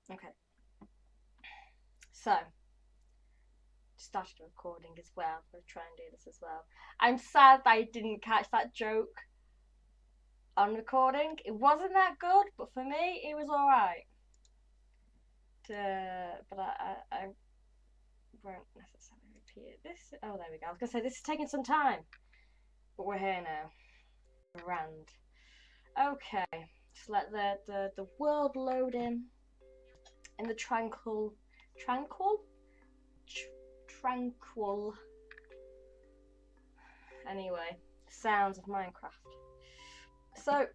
Okay, so started recording as well. We'll try and do this as well. I'm sad that I didn't catch that joke on recording. It wasn't that good, but for me, it was alright. But I won't necessarily repeat it. This. Oh, there we go. I was gonna say this is taking some time, but we're here now. Grand. Okay, just let the world load in the tranquil, tranquil. Anyway, sounds of Minecraft. So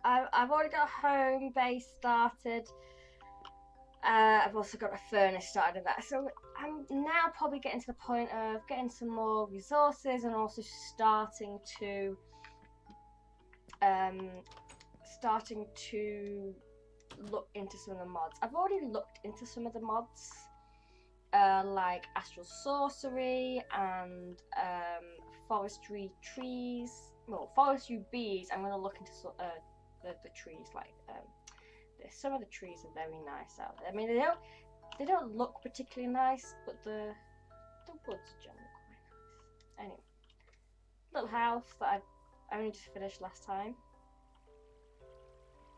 I've already got a home base started. I've also got a furnace started in that. So I'm now probably getting to the point of getting some more resources and also starting to look into some of the mods. I've already looked into some of the mods, like astral sorcery and forestry trees. Well, forestry bees. I'm going to look into the trees like some of the trees are very nice out there. I mean, they don't look particularly nice, but the woods are generally quite nice. Anyway, little house that I only just finished last time.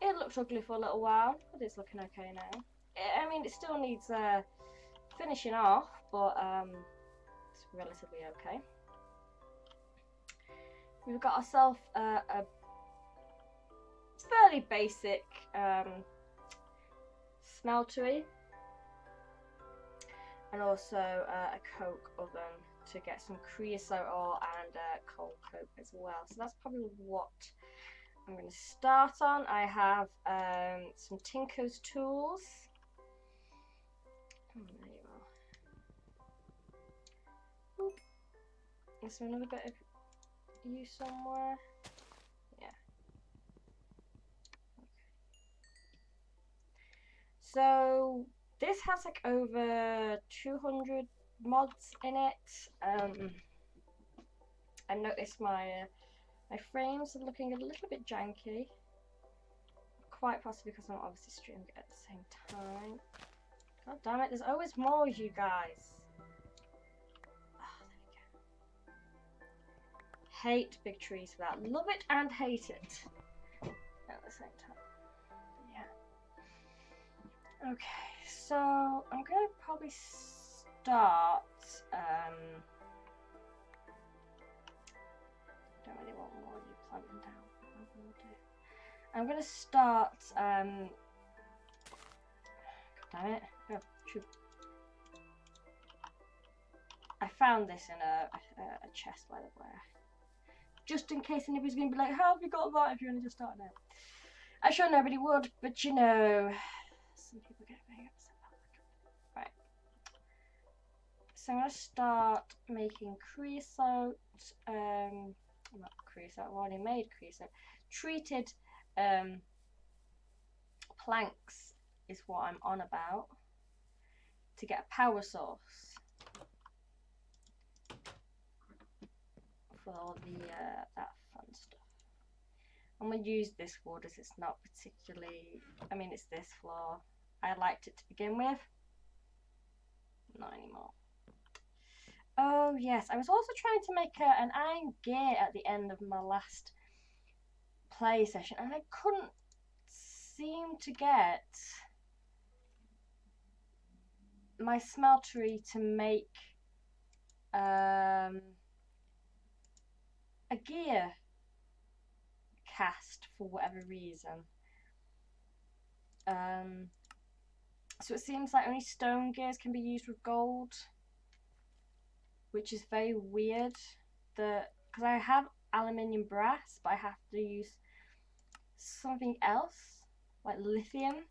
It looked ugly for a little while, but it's looking okay now. I mean, it still needs finishing off, but it's relatively okay. We've got ourselves a fairly basic smeltery, and also a coke oven to get some creosote ore and coal coke as well. So that's probably what I'm going to start on. I have some Tinker's tools. Oh, there you are. Oop. Is there another bit of you somewhere? Yeah. Okay. So this has like over 200 mods in it. I noticed my frames are looking a little bit janky. Quite possibly because I'm obviously streaming at the same time. God damn it, there's always more of you guys. Oh, there we go. Hate big trees for that. Love it and hate it at the same time. Yeah. Okay, so I'm gonna probably start. Don't really want more of you planting down. I'm gonna start. God damn it! Oh, shoot. I found this in a chest, by the way. Just in case anybody's gonna be like, "How have you got that?" If you're only just starting out. I'm sure nobody would, but you know, some people get very upset about that. Right. So I'm gonna start making creosote. Not creosote. I've already made creosote. Treated planks is what I'm on about to get a power source for all the that fun stuff. I'm gonna use this wood as it's not particularly. I mean, it's this floor. I liked it to begin with. Not anymore. Oh yes, I was also trying to make an iron gear at the end of my last play session, and I couldn't seem to get my smeltery to make a gear cast for whatever reason. So it seems like only stone gears can be used with gold, which is very weird. Because I have aluminium brass, but I have to use something else like lithium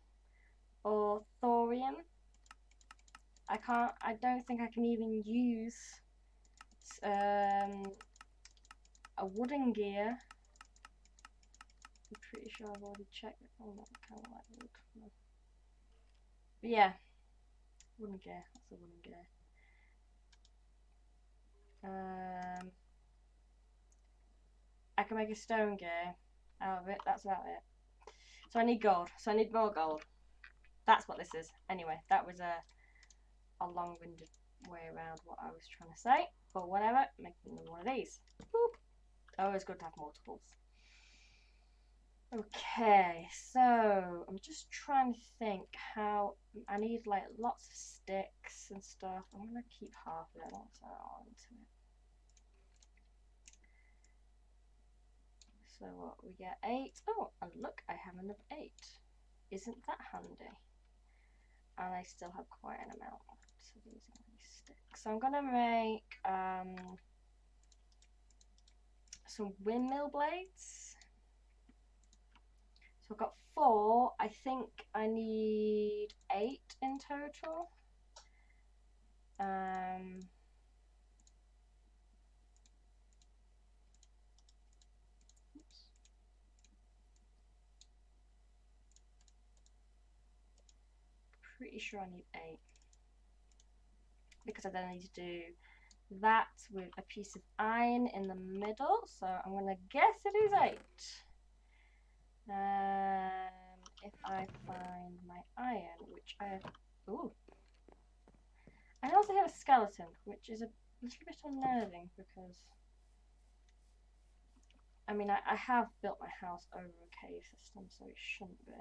or thorium. I don't think I can even use a wooden gear. I'm pretty sure I've already checked. Oh, no, I kind of like wood. No. But yeah, wooden gear. That's a wooden gear. I can make a stone gear out of it. That's about it. So I need gold. So I need more gold. That's what this is. Anyway, that was a long-winded way around what I was trying to say. But whatever, making one of these. Boop. Always good to have multiples. Okay, so I'm just trying to think how I need like lots of sticks and stuff. I'm gonna keep half of it. Let's add on to it. So what we get 8. Oh, and look, I have another 8. Isn't that handy? And I still have quite an amount left. So these are my sticks. So I'm gonna make some windmill blades. So I've got 4. I think I need 8 in total. Oops. Pretty sure I need 8 because I then need to do that with a piece of iron in the middle. So I'm gonna guess it is 8. If I find my iron, which I have, ooh. I also have a skeleton, which is a little bit unnerving because, I mean, I have built my house over a cave system, so it shouldn't be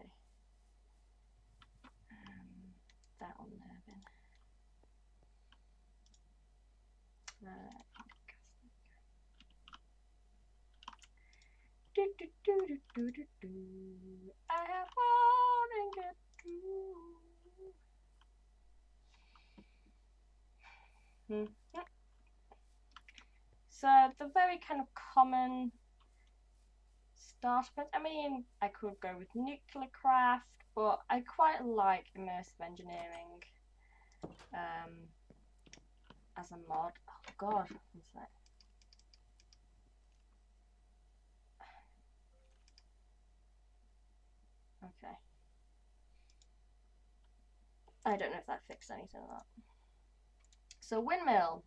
that unnerving. I have one and get two. So the very kind of common starter pack. I mean, I could go with nuclear craft, but I quite like immersive engineering as a mod. Oh god, one sec. Okay. I don't know if that fixed anything or not. So windmill.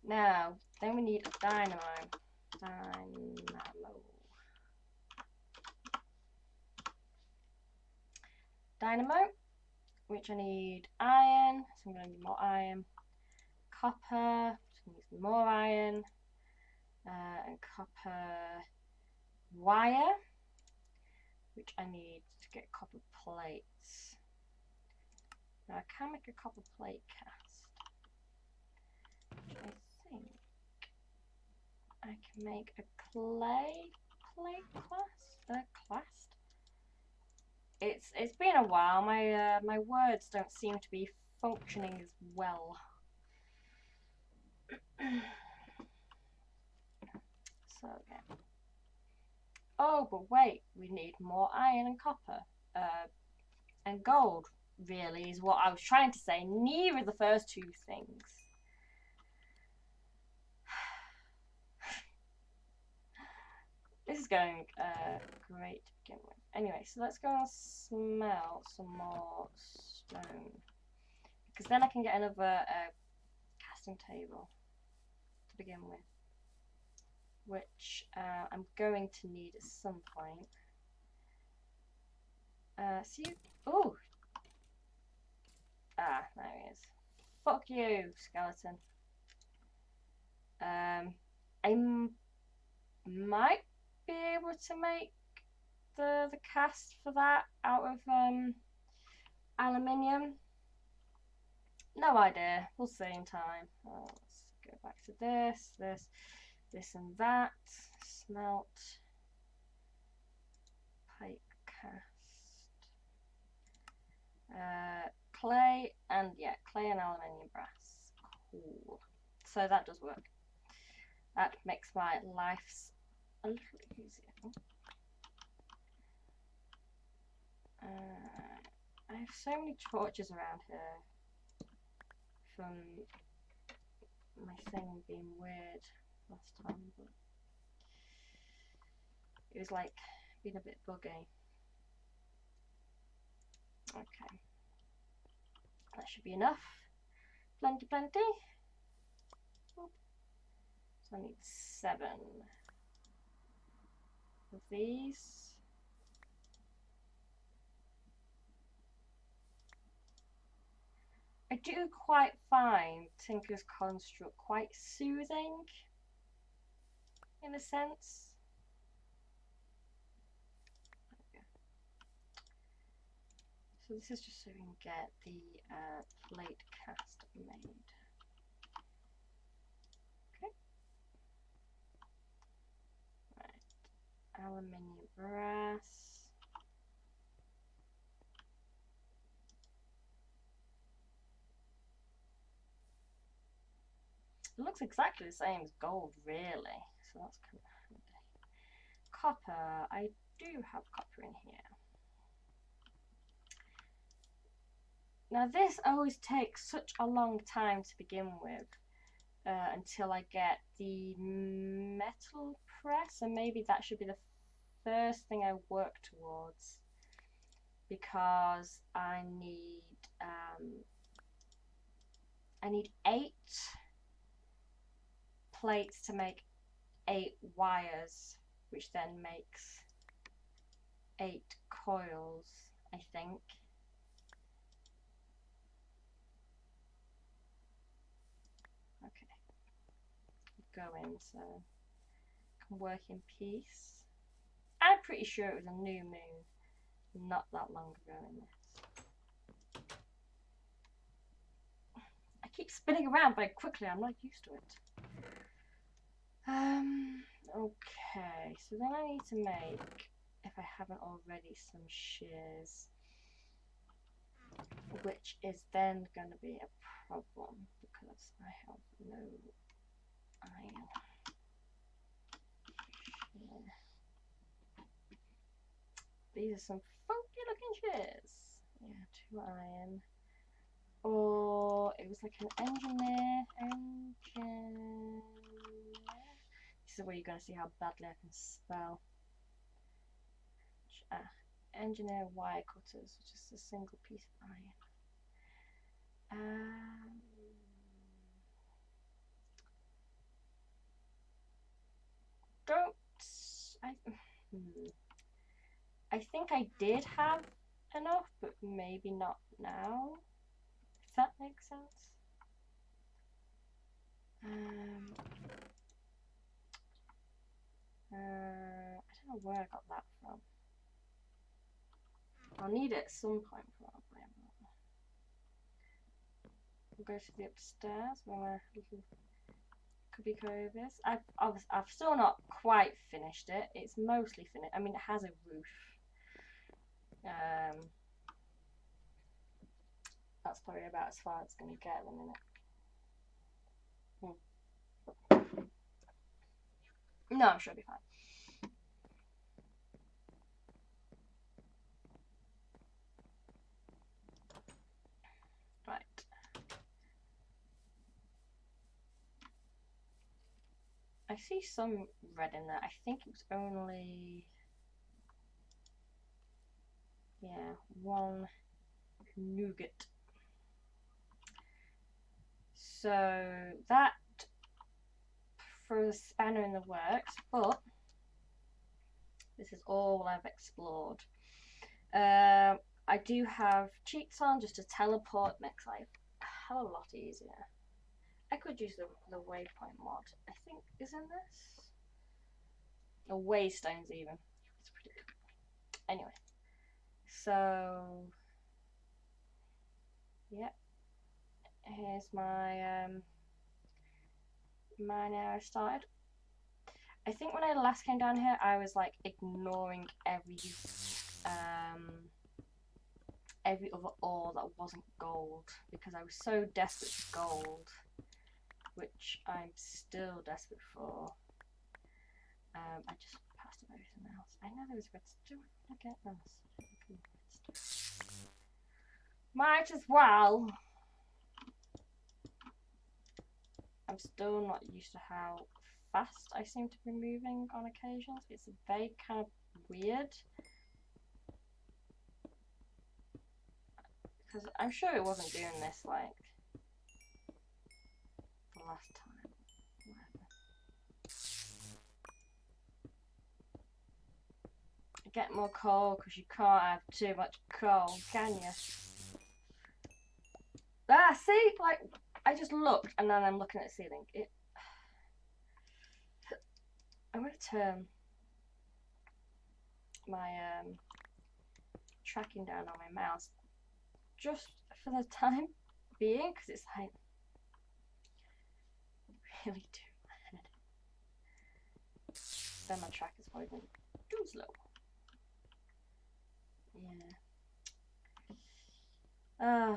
Now, then we need a dynamo. Dynamo, which I need iron, so I'm going to need more iron. Copper, so I need more iron. And copper wire, which I need to get copper plates. Now I can make a copper plate cast, which I think I can make a clay clast. It's been a while. My words don't seem to be functioning as well. So okay. Oh, but wait, we need more iron and copper, and gold. Really, is what I was trying to say. Neither of the first two things. This is going great to begin with. Anyway, so let's go and smelt some more stone, because then I can get another casting table to begin with, which I'm going to need at some point. Oh! Ah, there he is. Fuck you, skeleton. I might be able to make the cast for that out of aluminium. No idea. We'll see in time. Let's go back to this and that. Smelt. Pipe cast. Clay and clay and aluminium brass. Cool. So that does work. That makes my life a little easier. I have so many torches around here from my thing being weird last time, but it was like being a bit buggy. Okay, that should be enough. Plenty. So I need 7 of these. do quite find Tinker's Construct quite soothing, in a sense. So this is just so we can get the plate cast made. Okay. Right. Aluminium brass. It looks exactly the same as gold, really. So that's kind of handy. Copper. I do have copper in here. Now this always takes such a long time to begin with, until I get the metal press, and maybe that should be the first thing I work towards, because I need 8 plates to make 8 wires, which then makes 8 coils, I think. Okay, go in so I can work in peace. I'm pretty sure it was a new moon not that long ago in this. I keep spinning around very quickly, I'm not used to it. Okay, so then I need to make, if I haven't already, some shears, which is then going to be a problem because I have no iron. These are some funky looking shears. Yeah, 2 iron. Or it was like an engineer. This is where you're going to see how badly I can spell. Engineer wire cutters, which is a single piece of iron. I think I did have enough, but maybe not now. If that makes sense. I don't know where I got that from. I'll need it at some point probably. We'll go to the upstairs where my little cubby is. I've still not quite finished it. It's mostly finished. I mean, it has a roof. That's probably about as far as it's going to get in a minute. No, I'm sure it'll be fine. Right. I see some red in there. I think it was only, yeah, 1 nougat. So that throws a spanner in the works, but this is all I've explored. I do have cheats on just to teleport, makes life a hell of a lot easier. I could use the waypoint mod, I think is in this. Or waystones even. It's pretty cool. Anyway. So yep. Here's my mine area started. I think when I last came down here I was like ignoring every other ore that wasn't gold because I was so desperate for gold, which I'm still desperate for. I just passed up everything else. I know there was redstone. I get this. Might as well. I'm still not used to how fast I seem to be moving on occasions. It's very kind of weird. Because I'm sure it wasn't doing this like the last time. Get more coal because you can't have too much coal, can you? Ah, see, like I just looked and then I'm looking at the ceiling. I'm gonna turn my tracking down on my mouse just for the time being because it's like really doing my head. Then my track is probably going too slow. Yeah.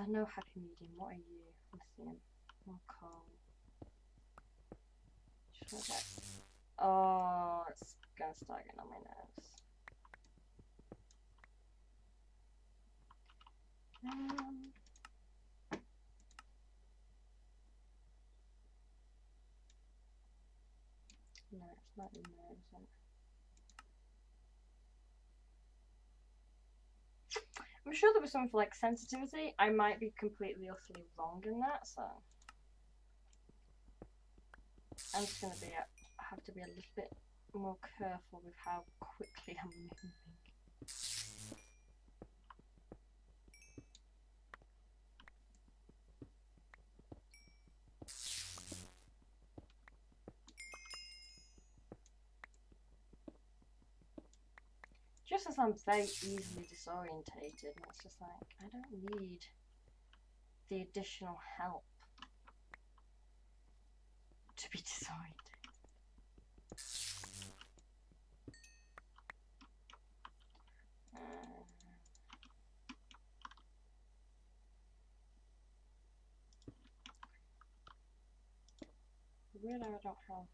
No happy medium. What are you? Lithium. More coal. Just get... Oh, it's gonna start getting on my nerves. No, it's not in there, is it? I'm sure there was something for like sensitivity. I might be completely utterly wrong in that, so I'm just gonna have to be a little bit more careful with how quickly I'm moving. Just as I'm very easily disorientated, and it's just like, I don't need the additional help to be disorientated. Really, I don't have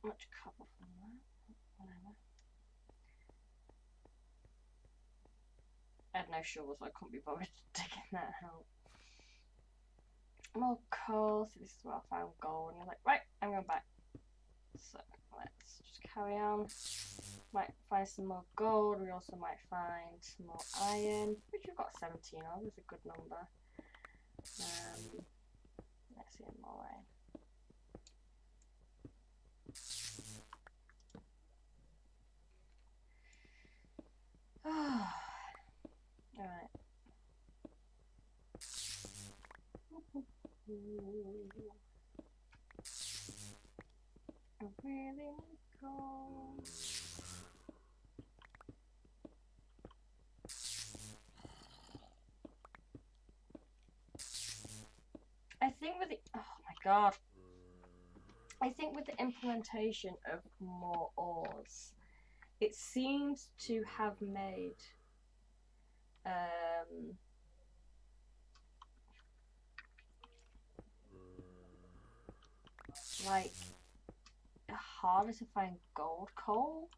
much cover from that. Whatever. I had no shovels, so I couldn't be bothered digging that out. More coal, so this is where I found gold, and I was like, right, I'm going back. So let's just carry on. Might find some more gold, we also might find some more iron, which we've got 17 of, is a good number. Let's see more iron. Alright. I really need gold. I think with the oh my god. I think with the implementation of more ores, it seems to have made like harder to find gold coal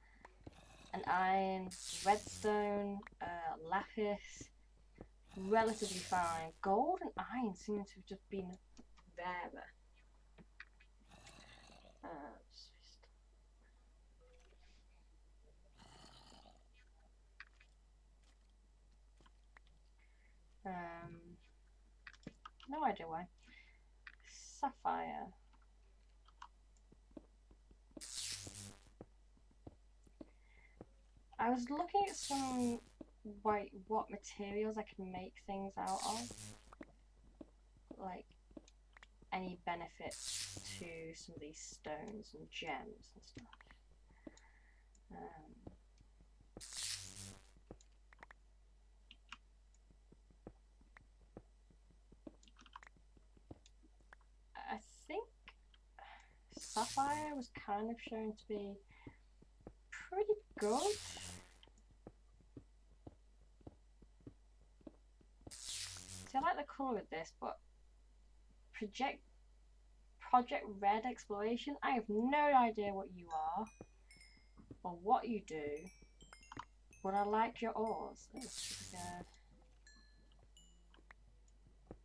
and iron, redstone, lapis, relatively fine. Gold and iron seem to have just been rarer. No idea why. Sapphire. I was looking at some what materials I can make things out of. Like any benefits to some of these stones and gems and stuff. I think sapphire was kind of shown to be pretty good. See, I like the colour of this, but Project Red Exploration, I have no idea what you are or what you do, but I like your ores. Let's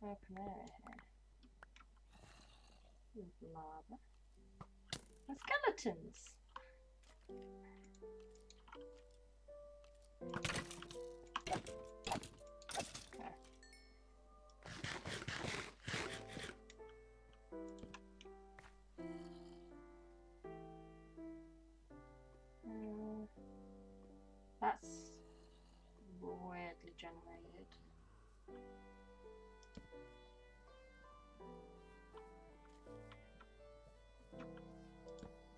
open area here. Lava. And skeletons. That's weirdly generated.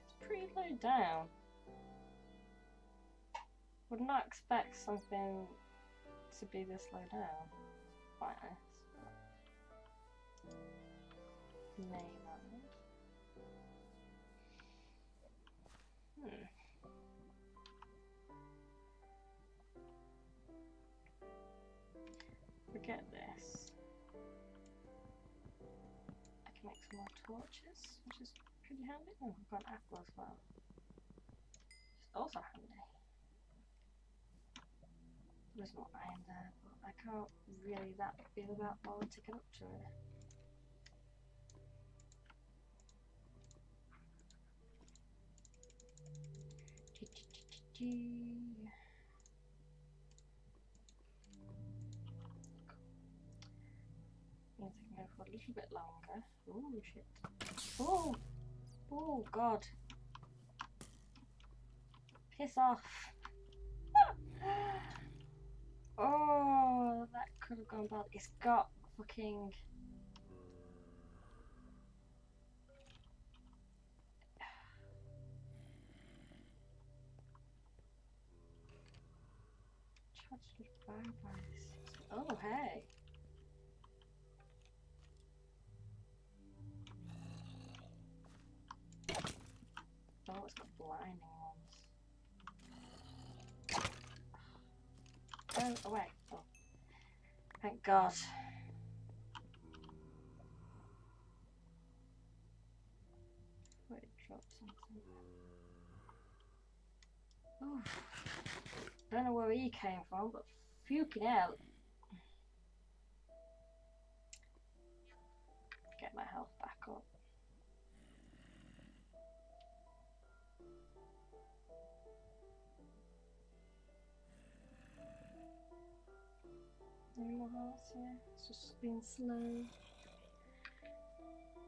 It's pretty low down. Would not expect something to be this low down like this. Maybe. Forget this. I can make some more torches, which is pretty handy. Oh, I've got an apple as well. Which is also handy. There's more iron there, but I can't really feel that bothered to get up to it. Means I can go for a little bit longer. Oh shit. Oh! Oh god. Piss off. Oh, that could have gone bad. It's got fucking... Charged with vampires. Oh, hey. Oh, it's got blinding ones. Oh, away. Oh. Thank God. Wait, drop something. Oh. Don't know where he came from, but fucking hell. Get my health back up. Any more hearts here? It's just been slow.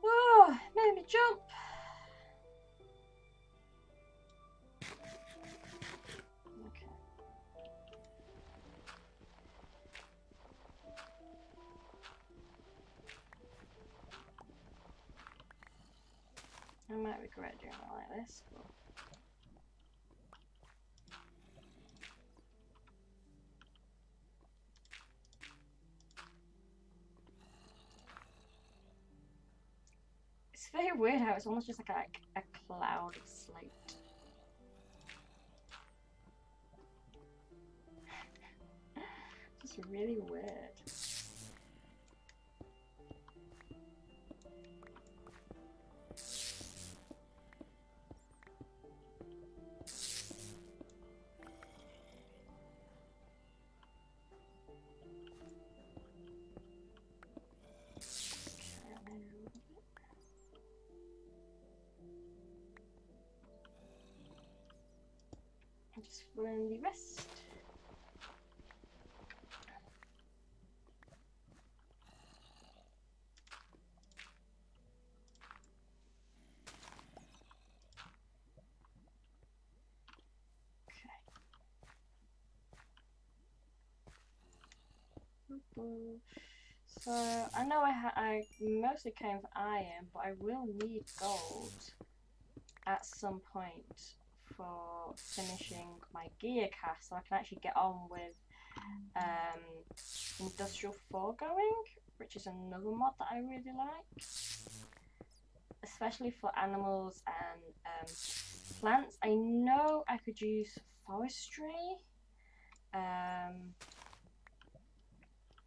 Oh, made me jump. Okay. I might regret doing it like this, but... It's very weird how it's almost just like a cloud of slate. Just really weird. Just run the rest. Okay. So I know I mostly came for iron, but I will need gold at some point for finishing my gear cast, so I can actually get on with Industrial Foregoing, which is another mod that I really like, especially for animals and plants. I know I could use forestry,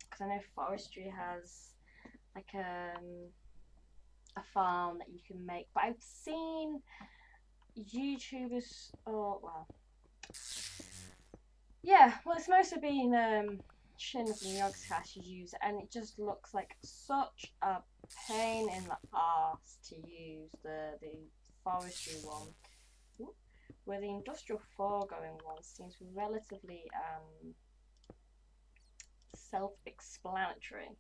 because I know forestry has like a farm that you can make, but I've seen YouTubers, or well, yeah, well, it's mostly been Shin from Yogscast use it, and it just looks like such a pain in the arse to use the forestry one. Ooh, where the industrial foregoing one seems relatively self-explanatory.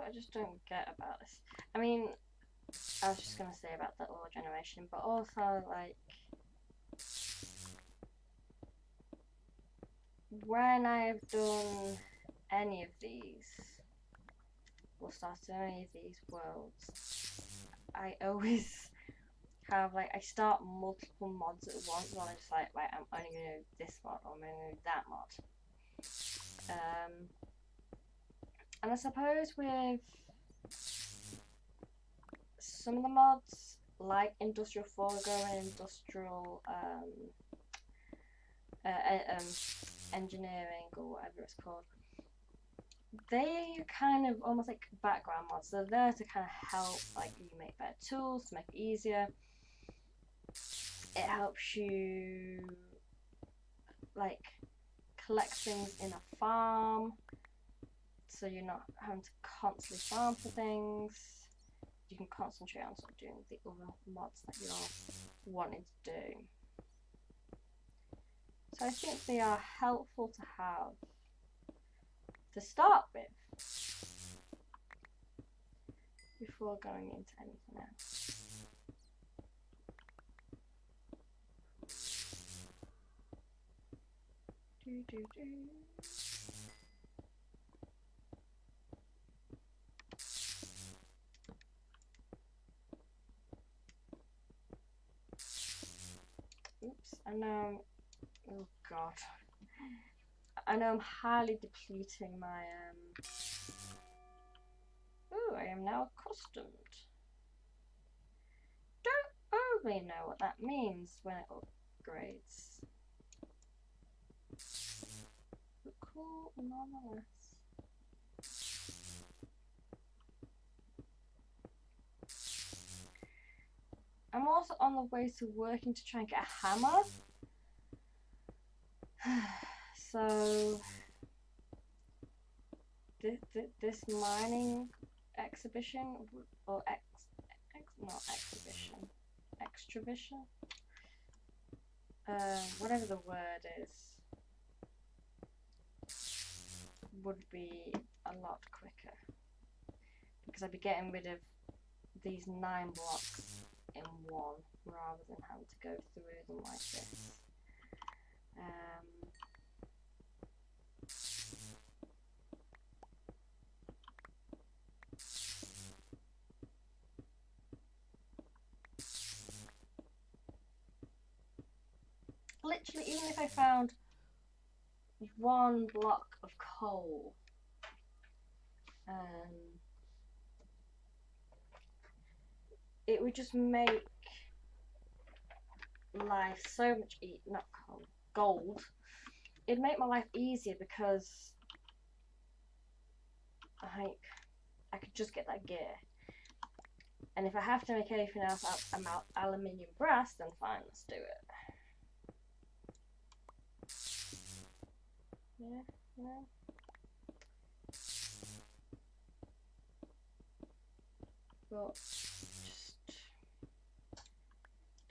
I just don't get about this. I mean, I was just gonna say about the ore generation, but also like when I've done any of these, or started any of these worlds, I always have like I start multiple mods at once, and I'm just like, right, I'm only gonna do this mod, or I'm only gonna do that mod. And I suppose with some of the mods, like Industrial Foregoing, Industrial Engineering, or whatever it's called, they kind of almost like background mods. They're there to kind of help, like, you make better tools to make it easier. It helps you like collect things in a farm, so you're not having to constantly farm for things. You can concentrate on sort of doing the other mods that you're wanting to do. So I think they are helpful to have to start with before going into anything else. Oops, I know. Oh god. I know I'm highly depleting my Ooh, I am now accustomed. Don't overly know what that means when it upgrades. But cool nonetheless. I'm also on the way to working to try and get a hammer. So this mining exhibition, or not exhibition, extravision, whatever the word is, would be a lot quicker because I'd be getting rid of these 9 blocks in one rather than having to go through them like this. Literally, even if I found 1 block of coal, it would just make life so much not coal, gold. It'd make my life easier because I could just get that gear. And if I have to make anything else out aluminium brass, then fine, let's do it. Yeah. But just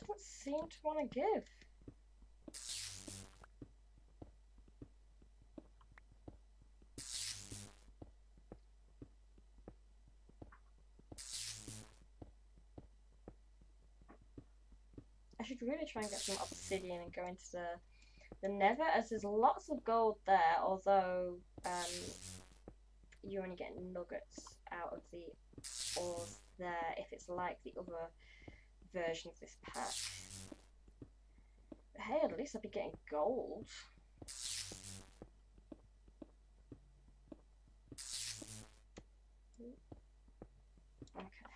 doesn't seem to want to give. I should really try and get some obsidian and go into the nether, as there's lots of gold there, although you only get nuggets out of the ores there if it's like the other version of this pack. But hey, at least I'll be getting gold. Okay.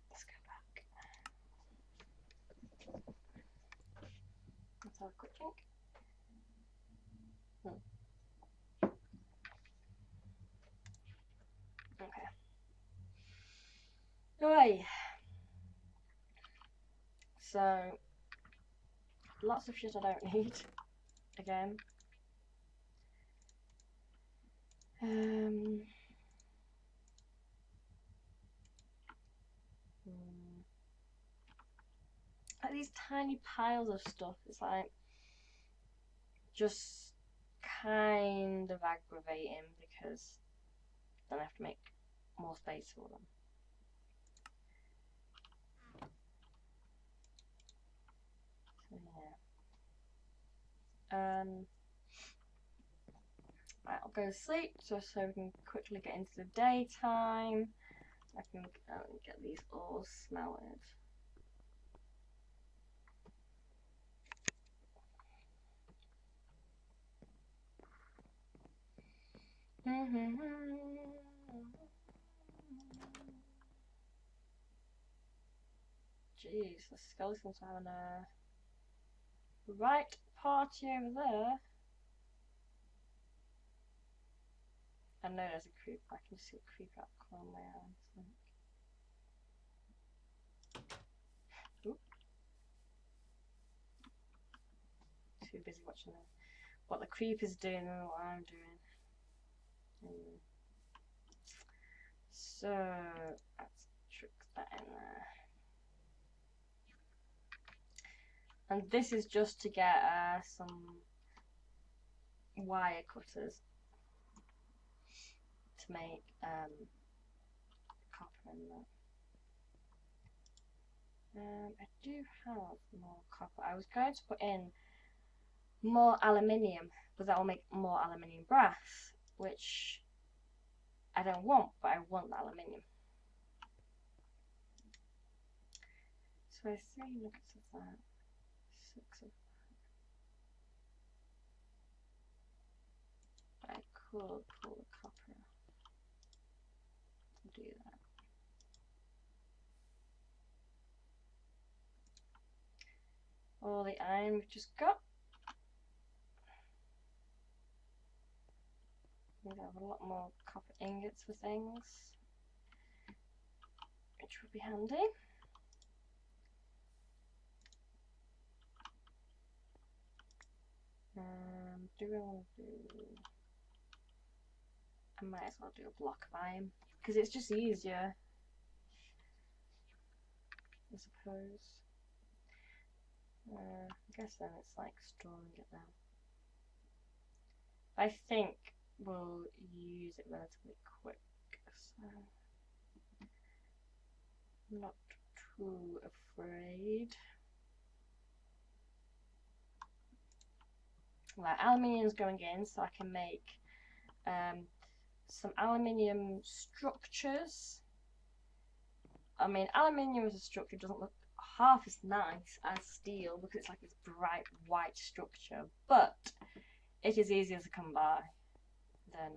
Let's go back. Let's have a quick drink. Okay. Right. So, lots of shit I don't need. Again. Like these tiny piles of stuff. It's like just kind of aggravating because then I have to make more space for them. So yeah. Right, I'll go to sleep so we can quickly get into the daytime. I can get these all smelted. Jeez, the skeletons are having a right party over there. I know there's a creep. I can see a creep out the corner of my eye. Too busy watching what the creep is doing and what I'm doing. So let's trick that in there. And this is just to get some wire cutters to make copper in there. I do have more copper. I was going to put in more aluminium, but that will make more aluminium brass, which I don't want, but I want the aluminium. So I 3 nuggets of that, 6 of that. I could pull the copper to do that. All the iron we've just got. We have a lot more copper ingots for things, which would be handy. Do we want to do... I might as well do a block of iron, because it's just easier, I suppose. I guess then it's like storing it now. I think we'll use it relatively quick, so I'm not too afraid. Right, aluminium's going in, so I can make some aluminium structures. I mean, aluminium as a structure doesn't look half as nice as steel because it's like this bright white structure, but it is easier to come by than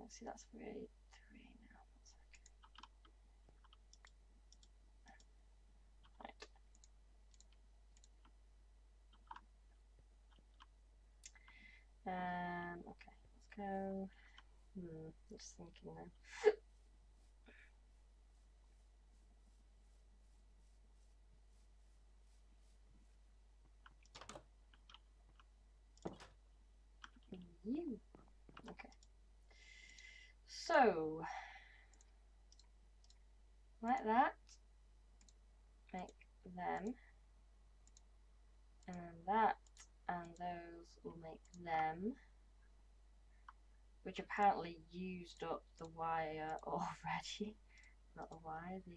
see, that's 3 now. Okay, let's go. Just thinking now. Okay. So, like that. Make them. And that and those will make them. Which apparently used up the wire already. Not the wire, the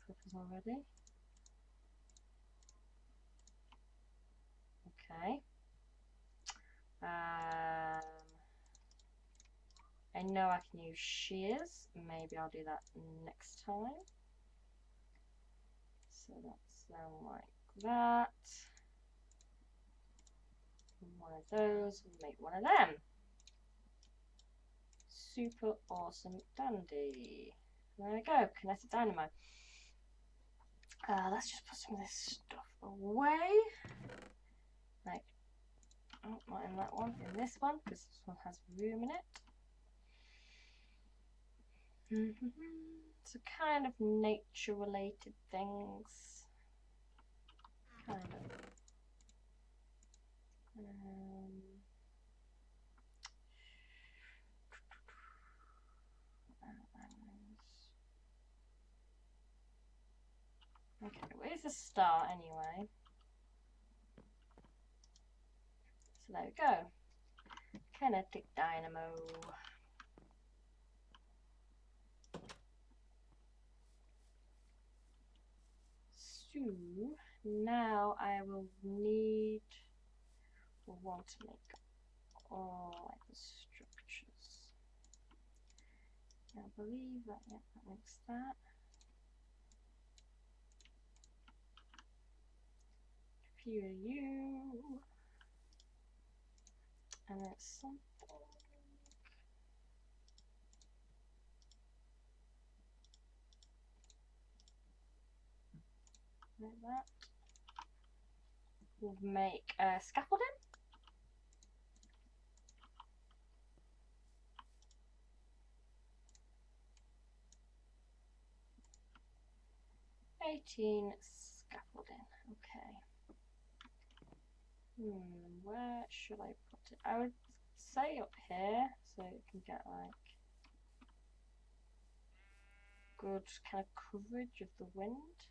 clippers already. Okay. I know I can use shears. Maybe I'll do that next time. So that's like that. One of those will make one of them. Super awesome dandy. There we go, kinetic dynamo. Let's just put some of this stuff away. Like, oh, not in that one, in this one, because this one has room in it. So kind of nature related things. Kind of. Okay, where's the star anyway? So there we go. Kinetic dynamo. So now I will need or want to make all like the structures. I believe that, yeah, that makes that. Computer U. And it's something like that. We'll make scaffolding. Scaffolding. Okay. Where should I put it? I would say up here so it can get like good kind of coverage of the wind.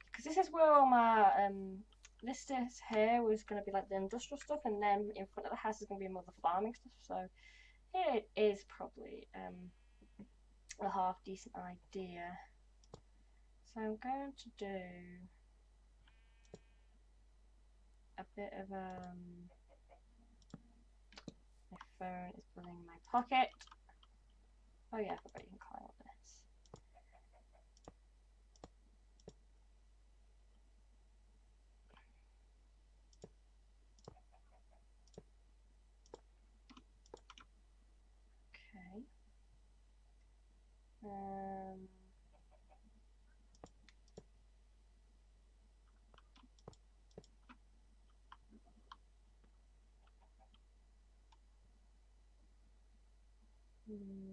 Because this is where all my this here was going to be like the industrial stuff, and then in front of the house is going to be more the farming stuff. So it is probably a half decent idea. So I'm going to do a bit of my phone is buzzing in my pocket. Oh yeah, I forgot you can climb up this. Okay. Ooh.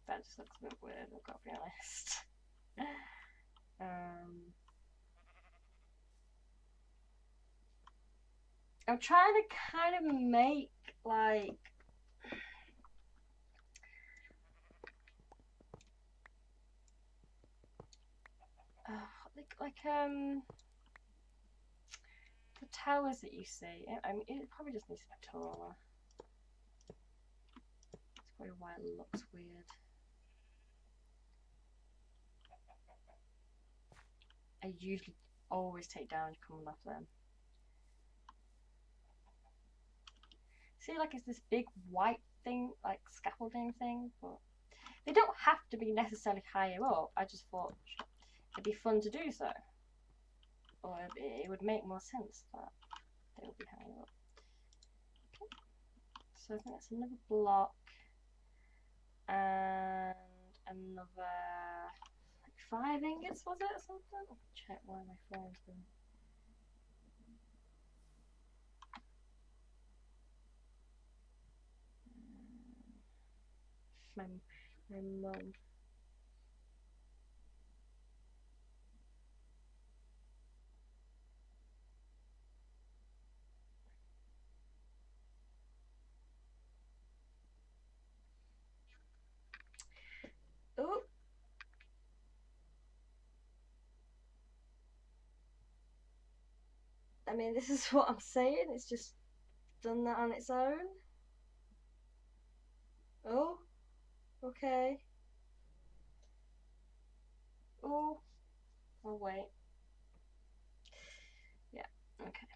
That just looks a bit weird, I've got to be honest. I'm trying to kind of make like the towers that you see. I mean, it probably just needs to be taller. That's probably why it looks weird. I usually always take down coming off them. See, like it's this big white thing, like scaffolding thing, but they don't have to be necessarily higher up. I just thought it'd be fun to do so, or it would make more sense that they would be higher up. Okay. So I think that's another block and another like 5 ingots, was it, or something? I'll check why my phone's doing. My mum. Oh. I mean, this is what I'm saying. It's just done that on its own. Oh. Okay. Oh. Oh wait. Yeah. Okay.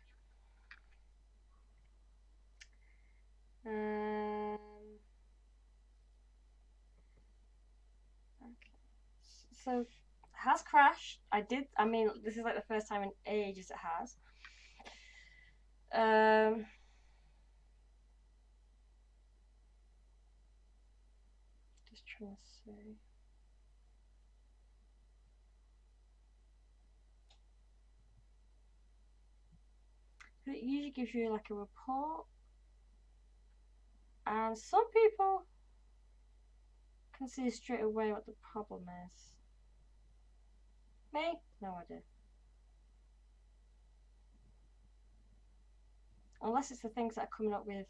Okay. So has crashed. I mean, this is like the first time in ages it has. Just trying to see. It usually gives you like a report, and some people can see straight away what the problem is. Me? No idea. Unless it's the things that are coming up with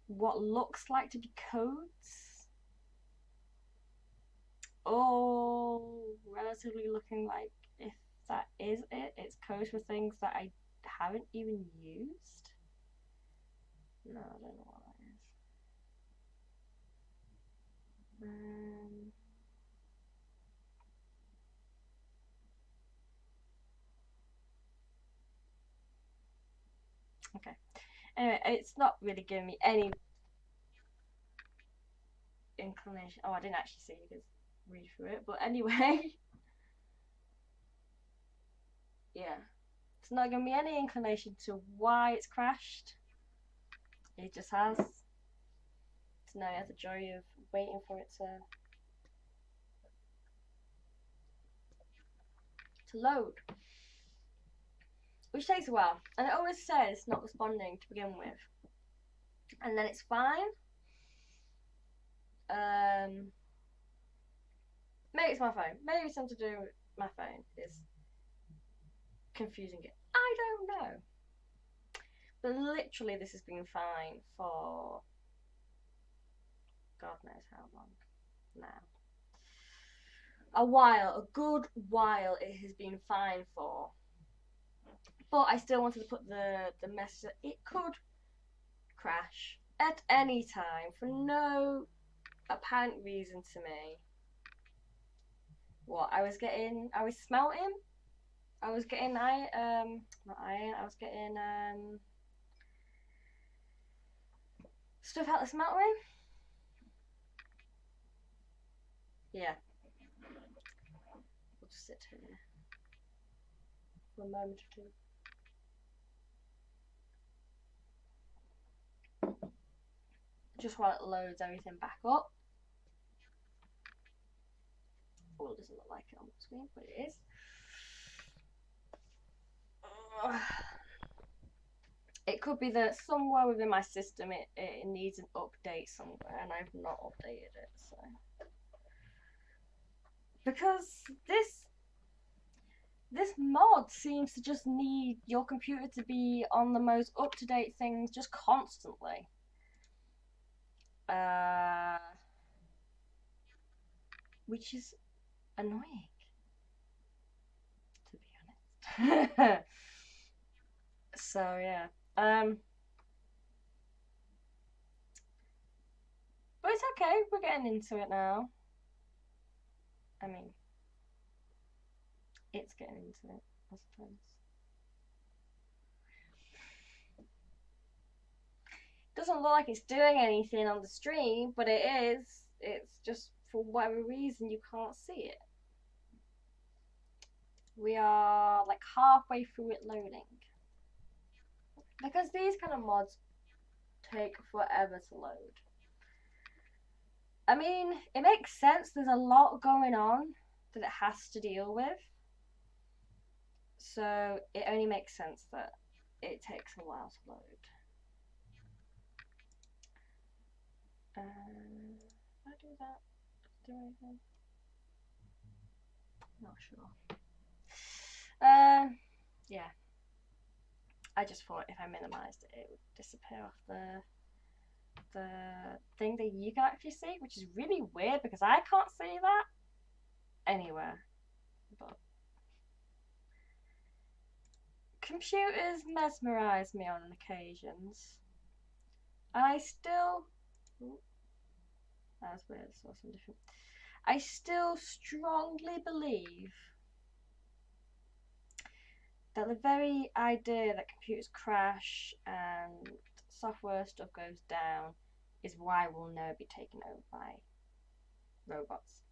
what looks like to be codes. Or relatively looking like, if that is it, it's codes for things that I haven't even used. No, I don't know what that is. Okay. Anyway, it's not really giving me any inclination. Oh, I didn't actually see you guys read through it, but anyway. Yeah. It's not giving me any inclination to why it's crashed. It just has. So now I have the joy of waiting for it to load. Which takes a while. And it always says not responding to begin with. And then it's fine. Maybe it's my phone. Maybe something to do with my phone is confusing it. I don't know. But literally this has been fine for God knows how long now. A while, a good while it has been fine for. But I still wanted to put the message that it could crash at any time for no apparent reason to me. What, I was smelting, I was getting stuff out the smeltery. Yeah. We'll just sit here for a moment or two. Just while it loads everything back up. Oh, it doesn't look like it on the screen, but it is. It could be that somewhere within my system it needs an update somewhere, and I've not updated it, so. Because this mod seems to just need your computer to be on the most up-to-date things just constantly. Which is annoying, to be honest. So yeah. But it's okay, we're getting into it now. I mean, it's getting into it, I suppose. Doesn't look like it's doing anything on the stream, but it is. It's just for whatever reason you can't see it. We are like halfway through it loading. Because these kind of mods take forever to load. I mean, it makes sense, there's a lot going on that it has to deal with. So it only makes sense that it takes a while to load. If I do that, do anything? Not sure. Yeah. I just thought if I minimized it, it would disappear off the thing that you can actually see, which is really weird because I can't see that anywhere. But computers mesmerize me on occasions. And I still... Ooh, that's weird, I saw something different. I still strongly believe that the very idea that computers crash and software stuff goes down is why we'll never be taken over by robots.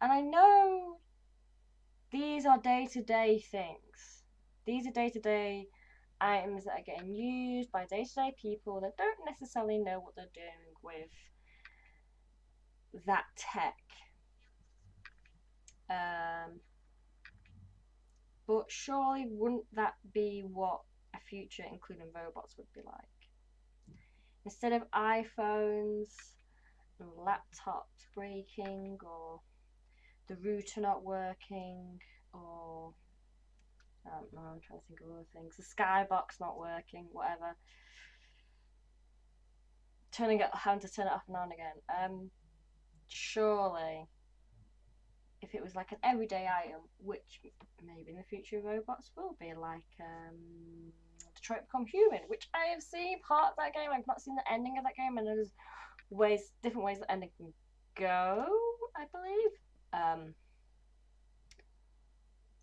And I know these are day-to-day things. These are day-to-day items that are getting used by day-to-day people that don't necessarily know what they're doing with that tech. But surely wouldn't that be what a future including robots would be like? Instead of iPhones laptops breaking, or the router not working, or I don't know, I'm trying to think of other things. The skybox not working, whatever. Having to turn it off now and again. Surely, if it was like an everyday item, which maybe in the future robots will be, like Detroit Become Human, which I have seen part of that game. I've not seen the ending of that game, and there's different ways the ending can go, I believe.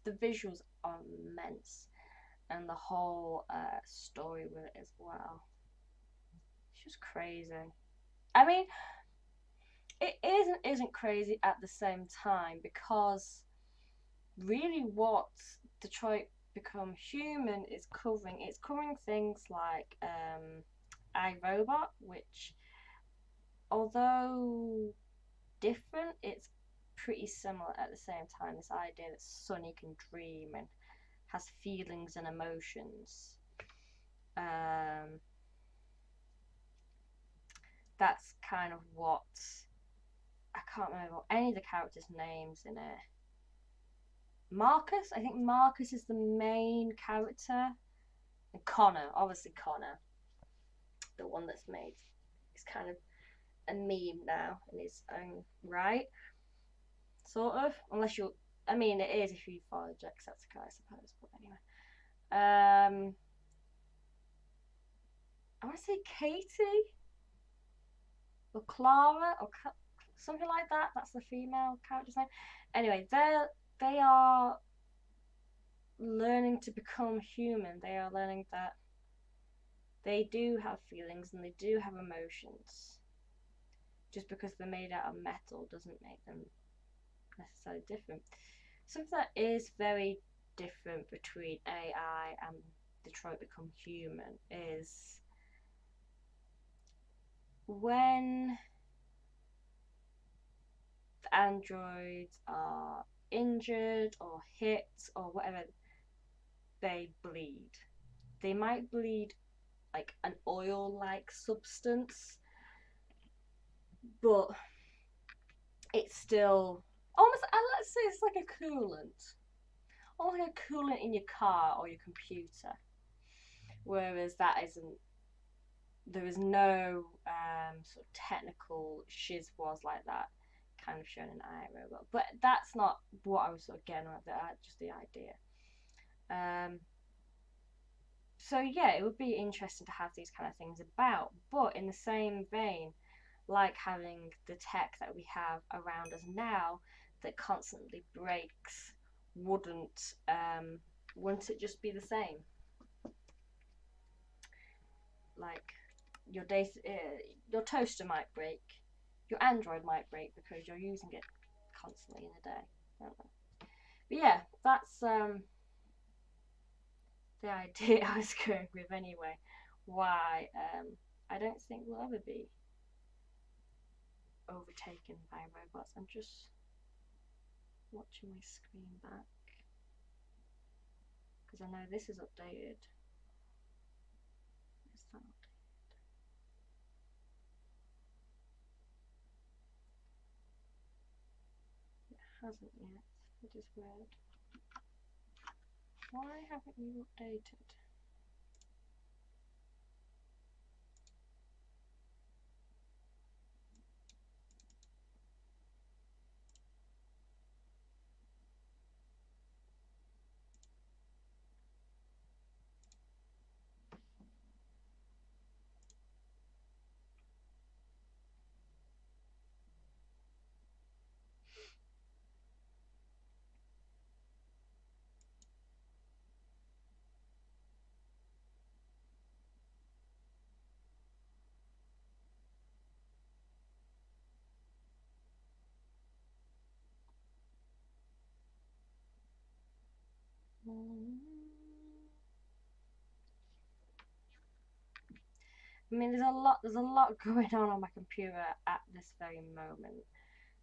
The visuals are immense, and the whole story with it as well. It's just crazy. I mean, it isn't crazy at the same time, because really what Detroit Become Human is covering, it's covering things like iRobot, which, although different, it's pretty similar at the same time. This idea that Sonny can dream and has feelings and emotions. That's kind of what, I can't remember any of the characters' names in it. Marcus, I think Marcus is the main character, and Connor, obviously Connor, the one that's made, is kind of a meme now in his own right, sort of. Unless you, I mean, it is if you follow Jacksepticeye, I suppose. But anyway, I want to say Katie or Clara or something like that. That's the female character's name. Anyway, they are learning to become human. They are learning that they do have feelings and they do have emotions. Just because they're made out of metal doesn't make them necessarily different. Something that is very different between AI and Detroit Become Human is when the androids are injured or hit or whatever, they bleed. They might bleed like an oil-like substance, but it's still almost, let's say it's like a coolant, almost like a coolant in your car or your computer. Whereas that isn't, there is no sort of technical shiz was like that kind of shown in iRobot. But that's not what I was sort of getting at, just the idea. So yeah, it would be interesting to have these kind of things about, but in the same vein, like having the tech that we have around us now that constantly breaks, wouldn't it just be the same? Like your toaster might break, your Android might break because you're using it constantly in a day. I don't know. But yeah, that's the idea I was going with anyway. Why I don't think we'll ever be overtaken by robots. I'm just watching my screen back because I know this is updated. Is that updated? It hasn't yet. It is weird. Why haven't you updated? I mean, there's a lot going on my computer at this very moment.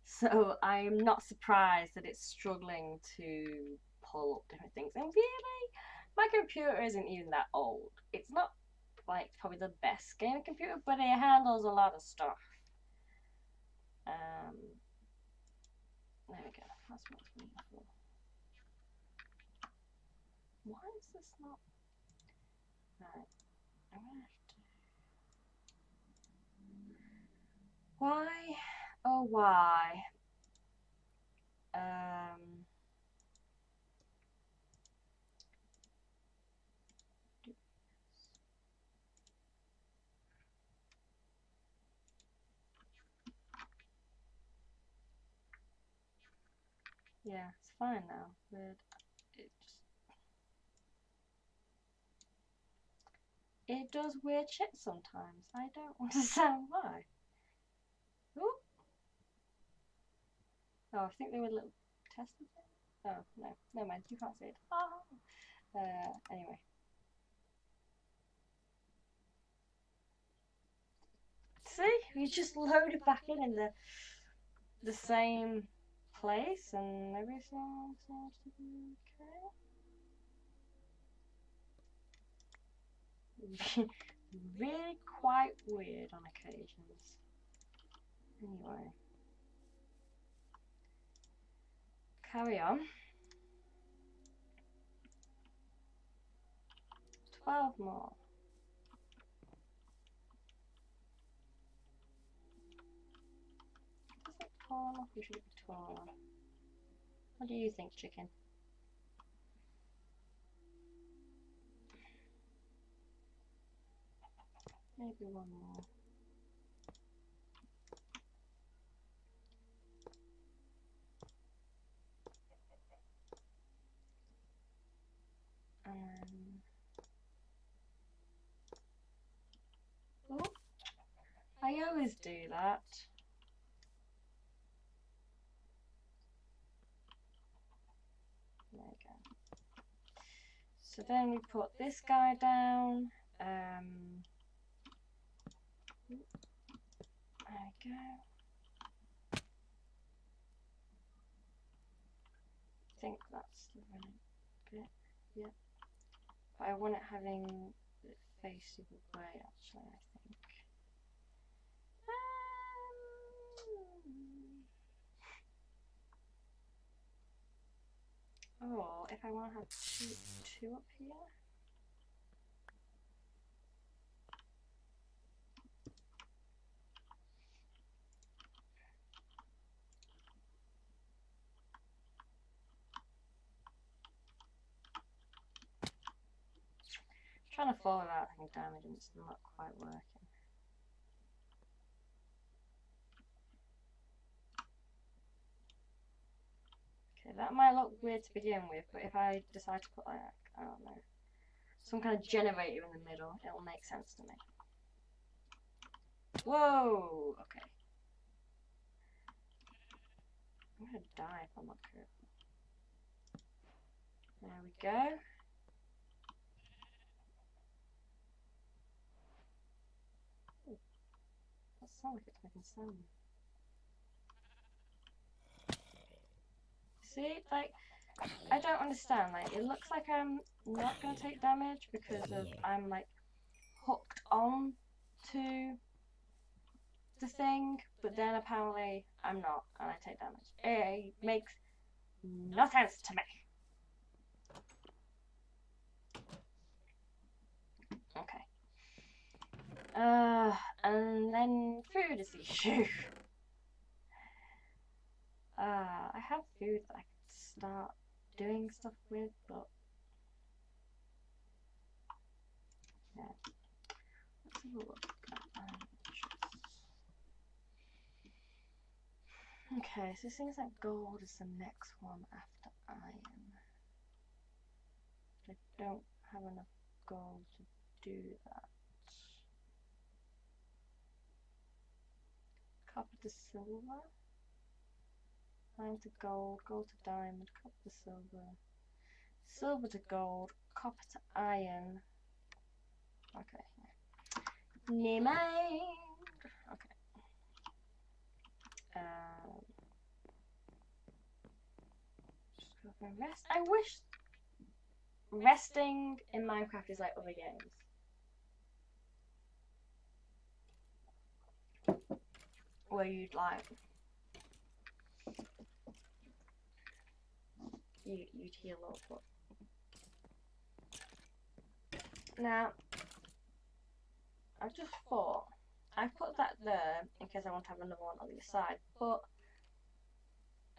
So I'm not surprised that it's struggling to pull up different things. And really, my computer isn't even that old. It's not like probably the best gaming computer, but it handles a lot of stuff. There we go. That's what it's meant for. Why is this not? Right. I'm gonna have to. Why? Oh, why? Yeah, it's fine now. But it does weird shit sometimes. I don't understand why. Ooh. Oh, I think they were little testing things. Oh no, never mind. You can't see it. Anyway. See, we just loaded back in the same place, and everything seems to be okay. Really quite weird on occasions. Anyway, carry on. 12 more. Is it torn off or should it be torn? What do you think, chicken? Maybe one more. Oh, I always do that. There we go. So then we put this guy down. There we go. I think that's the running bit. Yep. But I want it having it facing away, actually, I think. Oh, if I want to have two up here. Trying to follow that thing damage and it's not quite working. Okay, that might look weird to begin with, but if I decide to put like, I don't know, some kind of generator in the middle, it'll make sense to me. Whoa! Okay. I'm gonna die if I'm not careful. There we go. Ooh, that sounds like it's making sound. See, like, I don't understand. Like, it looks like I'm not gonna take damage because of I'm like hooked on to the thing, but then apparently I'm not, and I take damage. It makes no sense to me. Okay. And then food is the issue. I have food that I could start doing stuff with, but yeah. Let's have a look at okay, so it seems like gold is the next one after iron. I don't have enough gold to do that. Copper to silver. Iron to gold, gold to diamond, copper to silver, silver to gold, copper to iron. Okay. Never mind. Okay. Just go for a rest. I wish resting in Minecraft is like other games. Where you'd like you'd heal up. But now, I just thought I put that there in case I want to have another one on the other side, but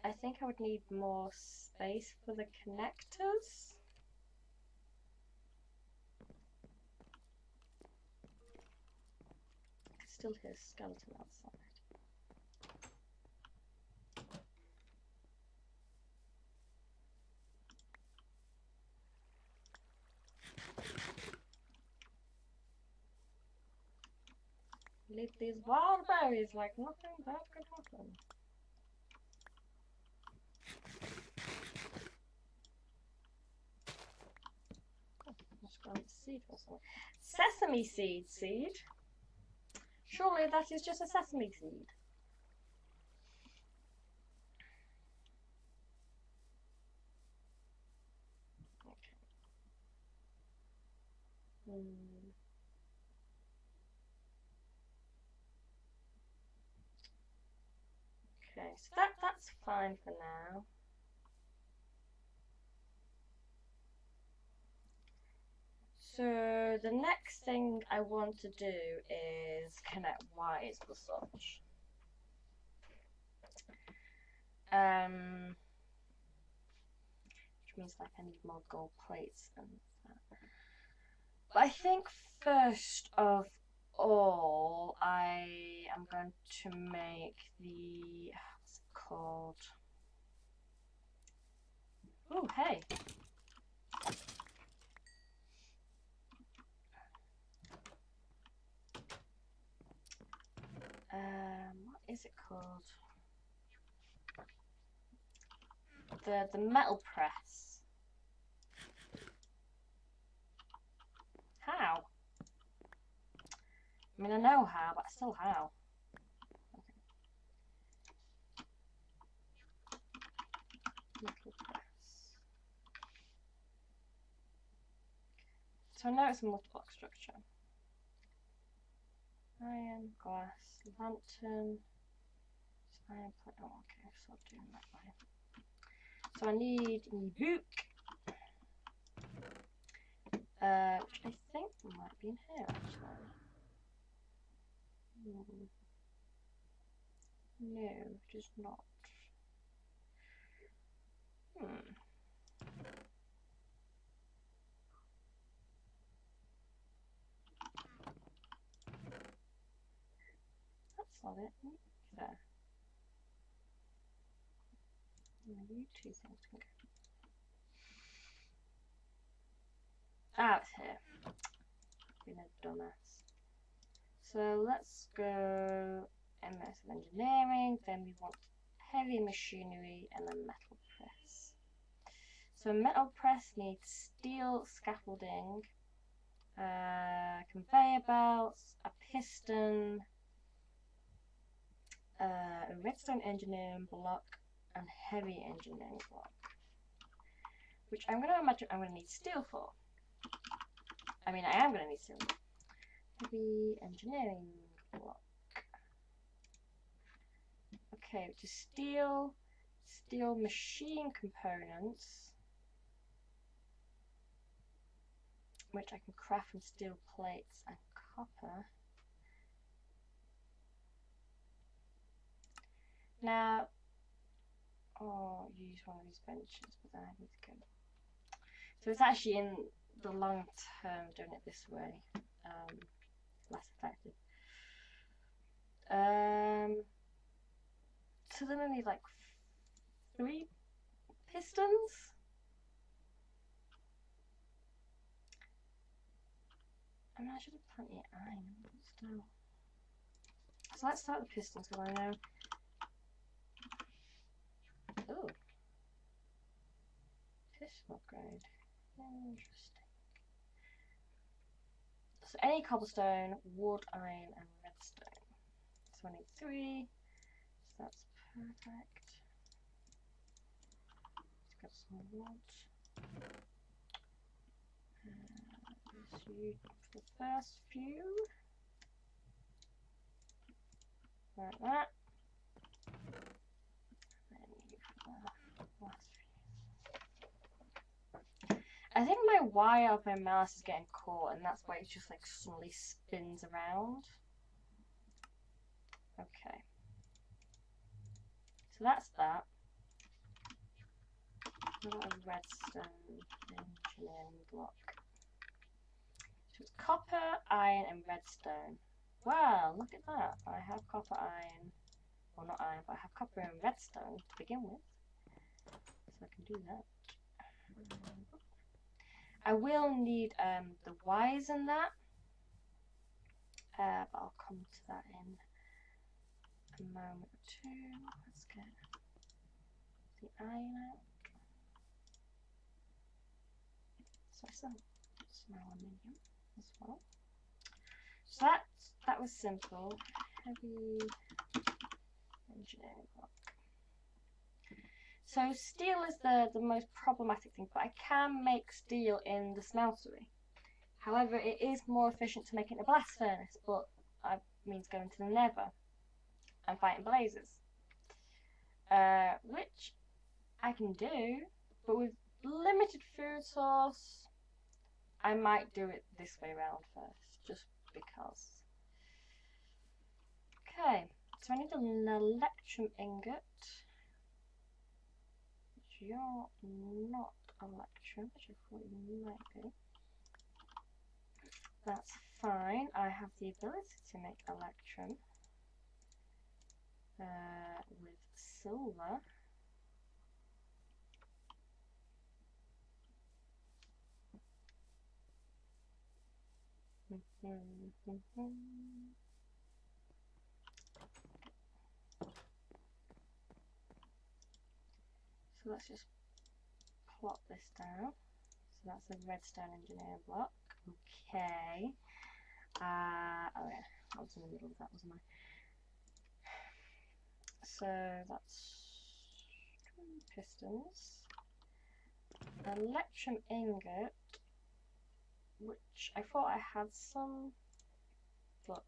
I think I would need more space for the connectors. I can still hear a skeleton outside. Leave these wild berries like nothing bad could happen. Let's grab a seed or something. Sesame seed. Surely that is just a sesame seed. Okay. Okay, so that's fine for now. So the next thing I want to do is connect wires or such. Which means like I need more gold plates and that. But I think first of all I am going to make the what's it called? Oh hey. What is it called? The metal press. How? I mean I know how, but still how? Okay. Metal press. So I know it's a multi-block structure. Iron, glass, lantern. Iron plate. Oh, okay, so I'll do it that way. So I need a book, which I think might be in here actually. No, it is not. That's not it. There. You two things can go. Ah, it's here. Being a dumbass. So let's go MS of engineering, then we want heavy machinery and a metal press. So a metal press needs steel scaffolding, conveyor belts, a piston, a redstone engineering block, and heavy engineering block. Which I'm going to imagine I'm going to need steel for. I mean, I am going to need steel. Heavy engineering block. Okay, which is steel machine components, which I can craft from steel plates and copper. Now, use one of these benches, but then I need to go. So it's actually in the long term doing it this way, less effective. So then I need like 3 pistons. I mean, I should have plenty of iron, but still. So let's start the pistons because I know. Oh, piston upgrade. Interesting. So any cobblestone, wood, iron, and redstone. So I need 3. So that's perfect. Let's get some wood. Let's use the first few. Like that. And you for the last few. I think my wire of my mouse is getting caught, and that's why it just like suddenly spins around. Okay. So that's that. I've got a redstone engineering block. So it's copper, iron, and redstone. Wow, look at that. I have copper, iron. Well, not iron, but I have copper and redstone to begin with. So I can do that. I will need the wires in that. But I'll come to that in a moment or two. Let's get the iron out. So I still have some aluminium as well. So that was simple. Heavy engineering block. So steel is the most problematic thing, but I can make steel in the smeltery. However, it is more efficient to make it in a blast furnace, but that means going to the nether and fighting blazes. Which I can do, but with limited food source, I might do it this way around first, just because. Okay, so I need an electrum ingot. Which you're not electrum, which I thought you might be. That's fine. I have the ability to make electrum with silver. So let's just plot this down. So that's a redstone engineering block. Okay. Oh yeah, I was in the middle of that, wasn't I? So that's pistons. Electrum ingot, which I thought I had some, but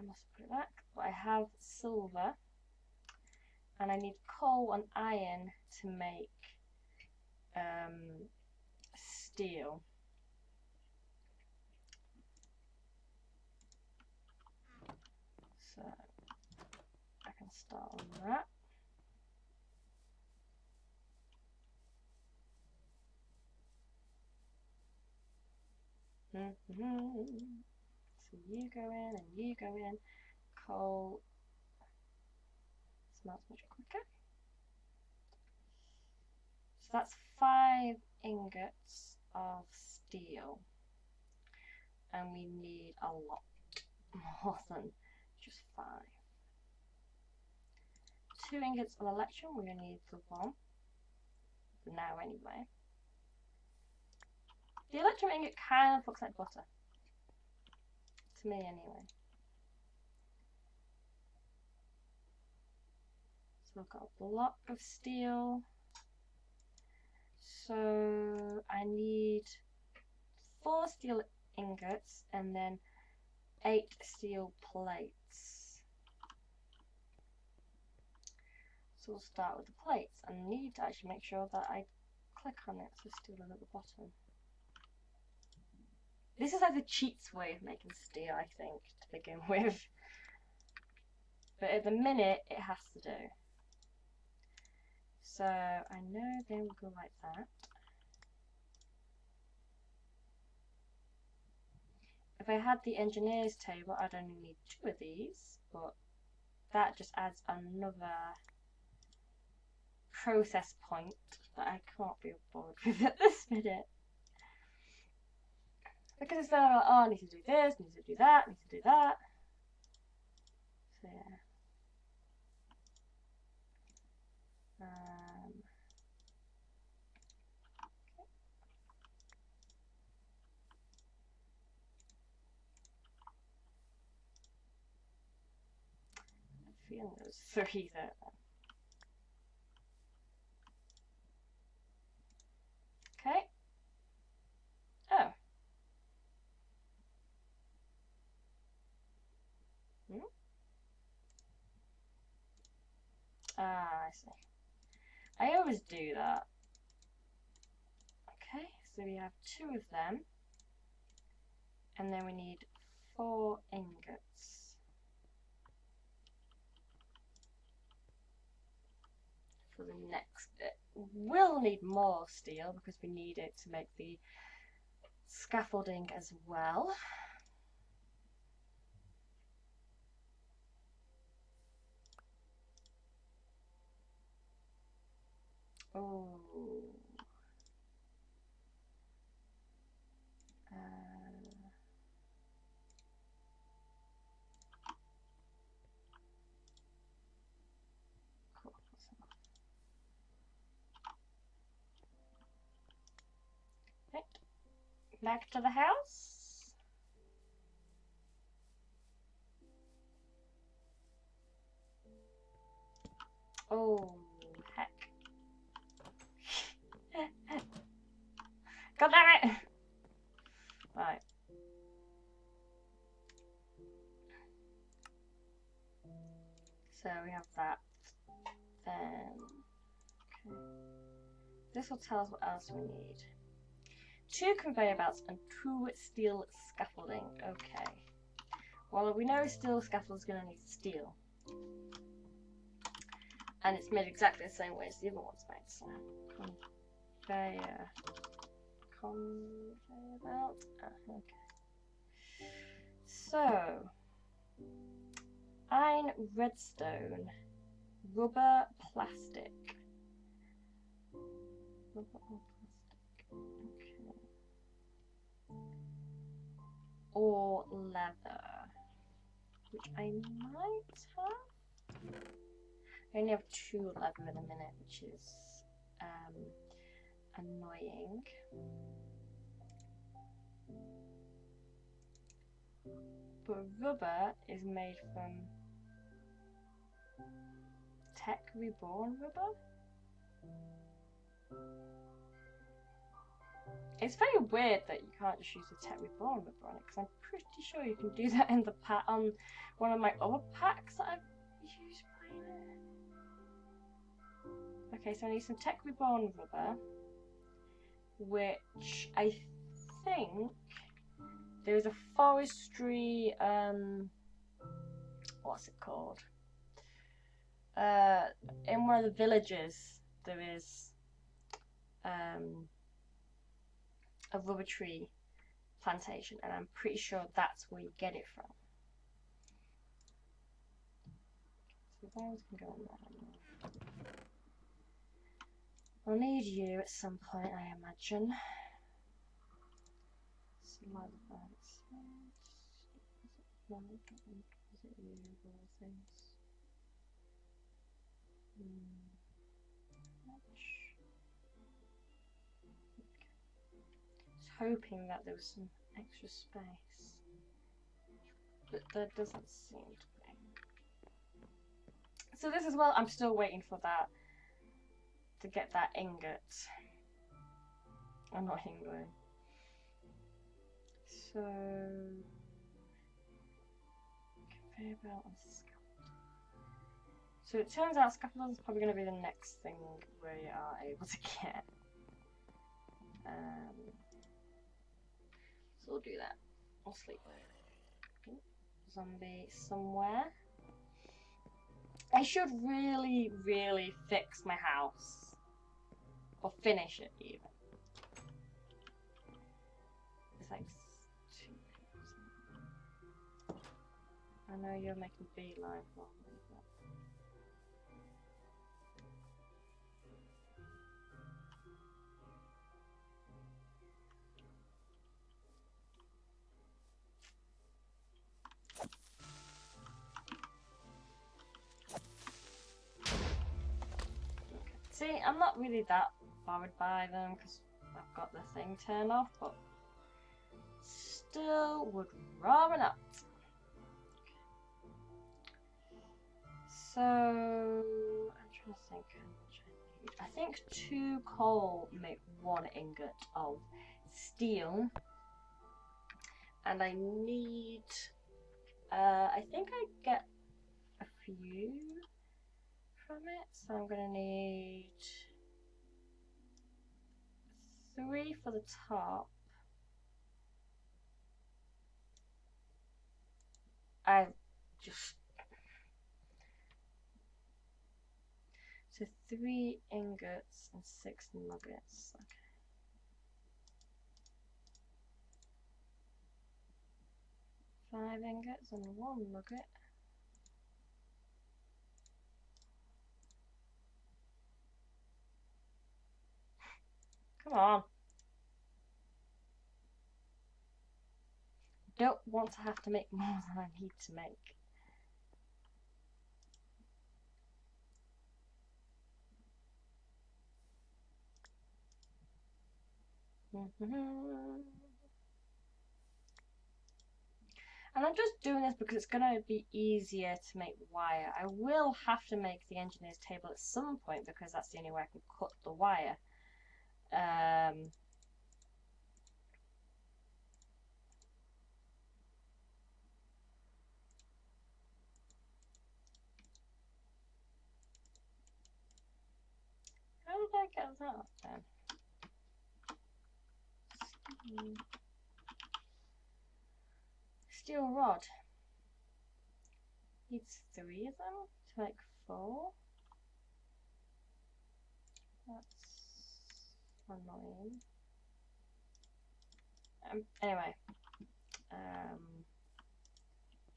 I must put it back. But I have silver, and I need coal and iron to make steel. So I can start on that. So you go in and you go in. Coal smelts much quicker. So that's 5 ingots of steel. And we need a lot more than just 5. 2 ingots of electrum, we're going to need the 1. For now anyway. The electrum ingot kind of looks like butter. To me anyway. So I've got a block of steel. So I need 4 steel ingots and then 8 steel plates. So we'll start with the plates. I need to actually make sure that I click on it so steel is at the bottom. This is like the cheats way of making steel, I think, to begin with. But at the minute, it has to do. So I know they will go like that. If I had the engineer's table, I'd only need 2 of these, but that just adds another process point that I can't be bothered with at this minute. Because it's then like, oh, I need to do this, need to do that, need to do that. So yeah. I feel there's 3 there. Okay. Oh. Ah, I see. I always do that. Okay, so So we have 2 of them. And then we need 4 ingots. For the next bit. We'll need more steel because we need it to make the scaffolding as well. Oh. Cool. Right. Back to the house. Oh, heck. God damn it! Right. So we have that. Then, okay. This will tell us what else we need. 2 conveyor belts and 2 steel scaffolding. Okay. Well, we know steel scaffolding is going to need steel. And it's made exactly the same way as the other one's made. So, conveyor belt. Okay. So, iron, redstone, rubber, plastic. Rubber or plastic. Okay. Or leather, which I might have. I only have 2 leather in a minute, which is annoying. But rubber is made from Tech Reborn rubber. It's very weird that you can't just use the Tech Reborn rubber on it, because I'm pretty sure you can do that in the pack on one of my other packs that I've used playing it. Okay, so I need some Tech Reborn rubber, which I think there's a forestry, what's it called? In one of the villages, there is a rubber tree plantation, and I'm pretty sure that's where you get it from. So those can go on there. I'll need you at some point, I imagine. No, is it you of all things? I was hoping that there was some extra space, but there doesn't seem to be. So this as well, I'm still waiting for that, to get that ingot. I'm not ingot. So, conveyor belt and scaffold. So it turns out scaffold is probably going to be the next thing we are able to get. So we'll do that. I'll sleep. Zombie somewhere. I should really, really fix my house. Or finish it even. It's like 2 people. I know you're making beeline for me, but... See, I'm not really that bothered by them because I've got the thing turned off, but still would rather not. So, I'm trying to think how much I need. I think 2 coal make 1 ingot of steel. And I need, I think I get a few from it, so I'm gonna need 3 for the top. I just... So 3 ingots and 6 nuggets. Okay. Five ingots and 1 nugget. Come on. Don't want to have to make more than I need to make. And I'm just doing this because it's going to be easier to make wire. I will have to make the engineer's table at some point because that's the only way I can cut the wire. How did I get that up then? Steel rod. Needs 3 of them to make 4. That's annoying. Anyway,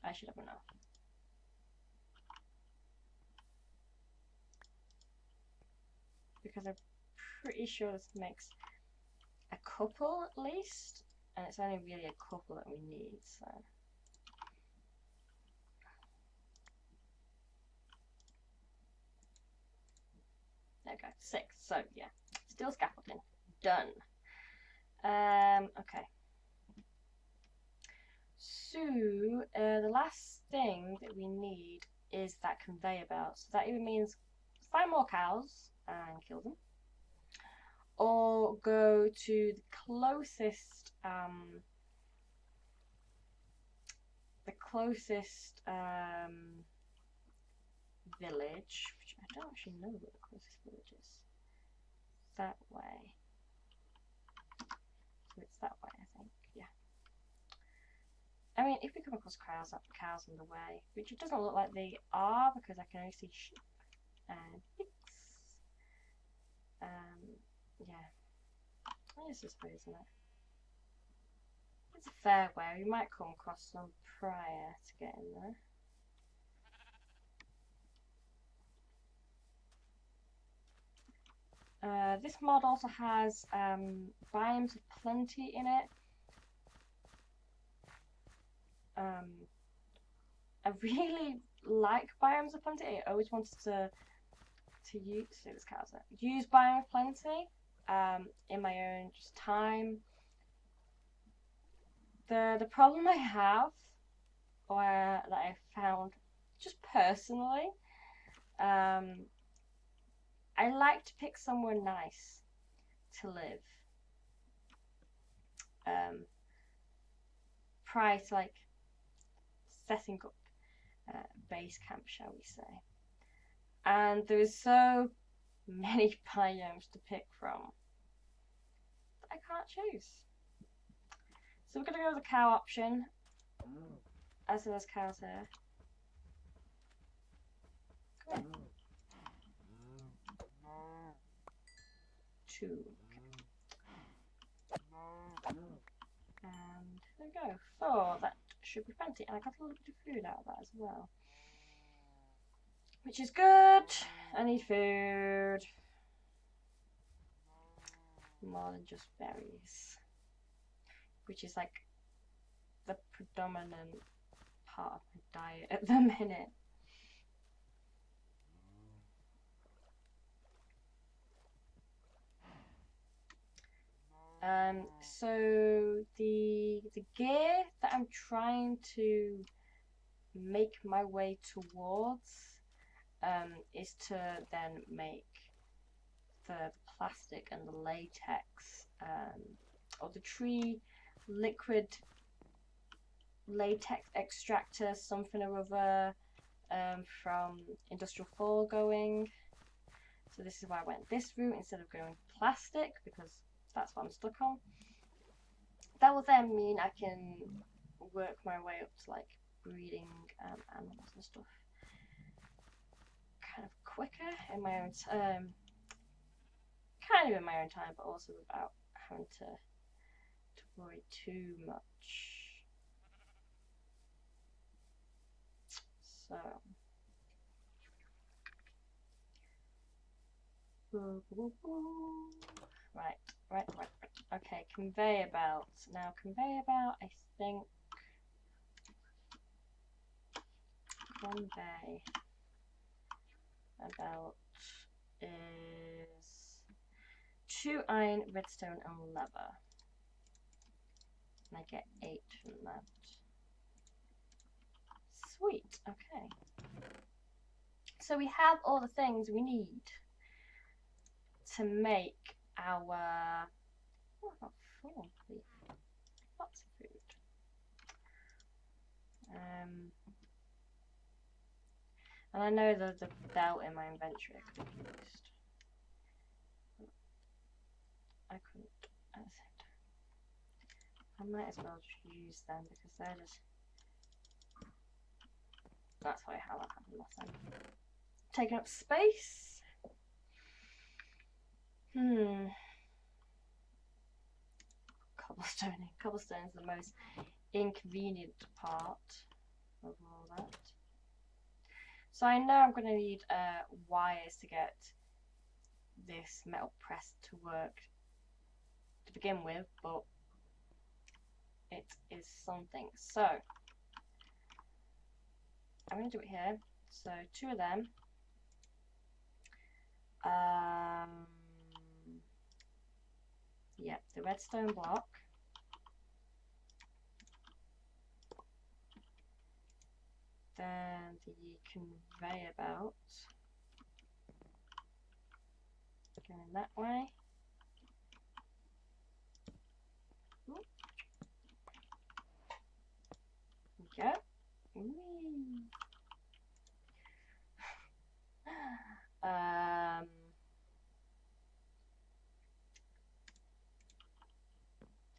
I should have enough. Because I'm pretty sure this makes a couple at least, and it's only really a couple that we need, so. There we go, 6. So yeah, steel scaffolding done. Okay. So the last thing that we need is that conveyor belt. So that either means find more cows and kill them, or go to the closest village, which I don't actually know what the closest village is. That way. So it's that way, I think. Yeah. I mean, if we come across cows in the way, which it doesn't look like they are because I can only see sheep and pigs. Yeah. I suppose, isn't it? It's a fair way. We might come across some prior to get in there. This mod also has biomes of plenty in it. I really like biomes of plenty. I always wanted to use biome of plenty in my own just time. The problem I have, or that I found just personally, I like to pick somewhere nice to live prior to like setting up base camp, shall we say. And there is so many biomes to pick from that I can't choose. So we're going to go with the cow option, as there's cows here. Come here. 2. Okay. And there we go. 4. That should be plenty. And I got a little bit of food out of that as well, which is good. I need food. More than just berries, which is like the predominant part of my diet at the minute. So the gear that I'm trying to make my way towards is to then make the plastic and the latex, or the tree liquid latex extractor, something or other, from Industrial Foregoing. So this is why I went this route instead of going plastic, because That's what I'm stuck on. That will then mean I can work my way up to like breeding animals and stuff kind of quicker in my own kind of in my own time, but also without having to worry too much. So right. Okay, conveyor belts. Now conveyor belt, I think conveyor belt is 2 iron, redstone, and leather. And I get 8 from that. Sweet, okay. So we have all the things we need to make our... Oh, I've got 4 leaf. Lots of food. And I know the belt in my inventory I could have used. I couldn't at the same time. I might as well just use them because they're just... That's why how that happened last time. Taking up space. Cobblestoning. Cobblestone is the most inconvenient part of all that. So I know I'm going to need wires to get this metal press to work to begin with, but it is something. So I'm going to do it here. So 2 of them. Yeah, the redstone block. Then the conveyor belt going that way. Ooh. There we go. Whee.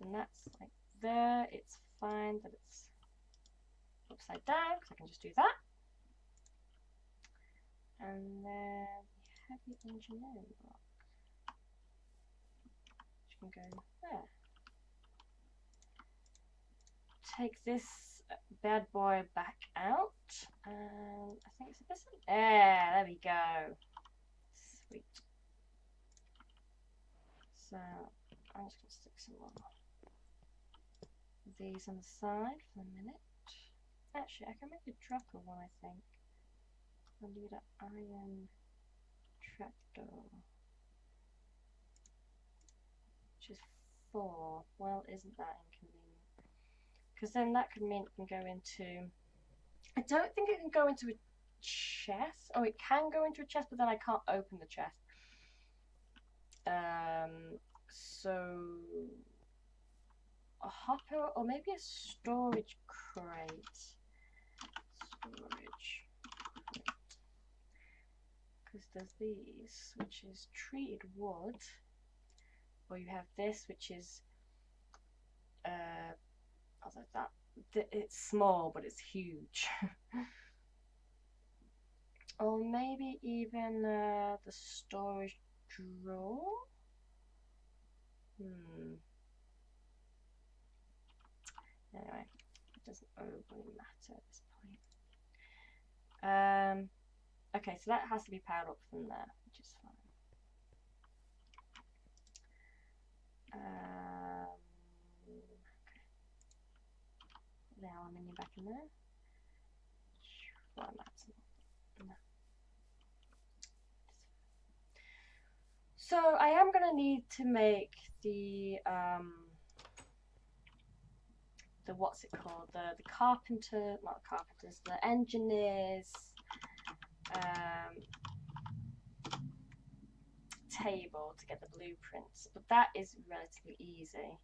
Then that's like there. It's fine that it's upside down because I can just do that. And then the heavy engineering block, which can go there. Take this bad boy back out, and I think it's a piston. There we go. Sweet. So I'm just going to stick some more of these on the side for a minute. Actually, I can make a drop of one, I think. I'll need an iron trapdoor, which is 4. Well, isn't that inconvenient? Because then that could mean it can go into... I don't think it can go into a chest. Oh, it can go into a chest, but then I can't open the chest. So a hopper or maybe a storage crate. Because there's these, which is treated wood, or you have this, which is it's small but it's huge. Or maybe even the storage drawer. Anyway, it doesn't overly matter at this point. Okay, so that has to be powered up from there, which is fine. Okay. Put the aluminium back in there. Well, that's no. So I am going to need to make the what's it called? The carpenter, not carpenters, the engineers table to get the blueprints, but that is relatively easy.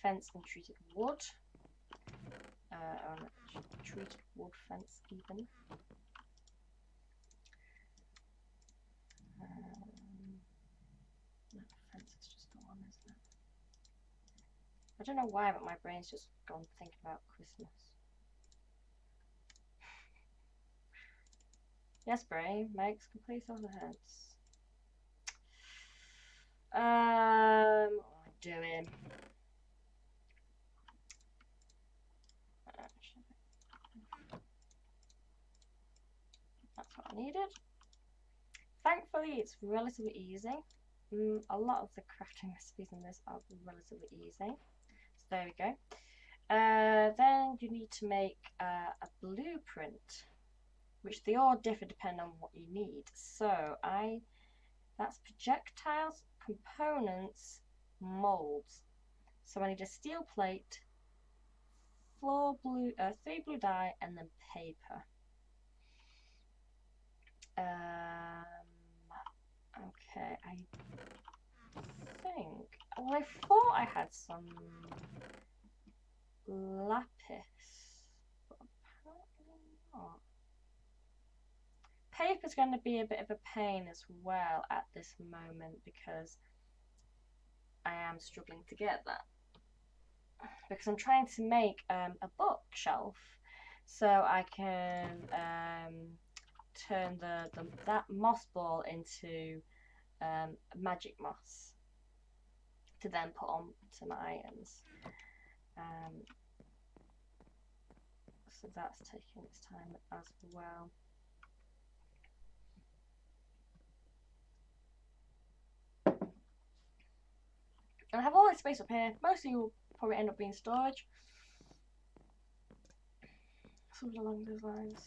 Fence and treated wood. Treated wood fence even. No, fence is just the one. I don't know why, but my brain's just gone thinking about Christmas. Yes, brain, makes complete all the heads. What am I doing? That's what I needed. Thankfully, it's relatively easy. A lot of the crafting recipes in this are relatively easy. So there we go. Then you need to make a blueprint, which they all differ depending on what you need. So that's projectiles, components, molds. So I need a steel plate, 3 blue dye, and then paper. Okay, I think. Well, I thought I had some lapis, but apparently not. Paper's going to be a bit of a pain as well at this moment because I am struggling to get that. Because I'm trying to make a bookshelf so I can turn that moss ball into magic moss to then put on to my items. So that's taking its time as well. And I have all this space up here. Mostly will probably end up being storage. Something along those lines.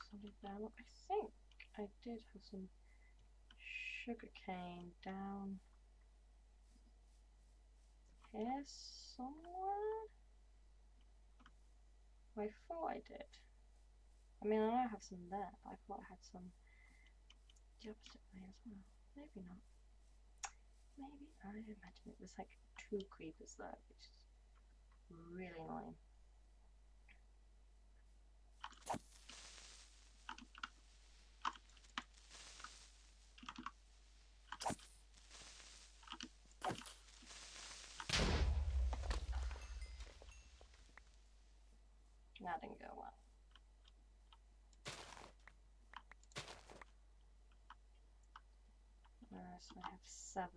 Something down. Look, I think I did have some sugar cane down here somewhere. I thought I did. I mean, I know I have some there, but I thought I had some the opposite way as well. Maybe not. Maybe I imagine it was like 2 creepers there, which is really annoying. That didn't go well. So I have 7.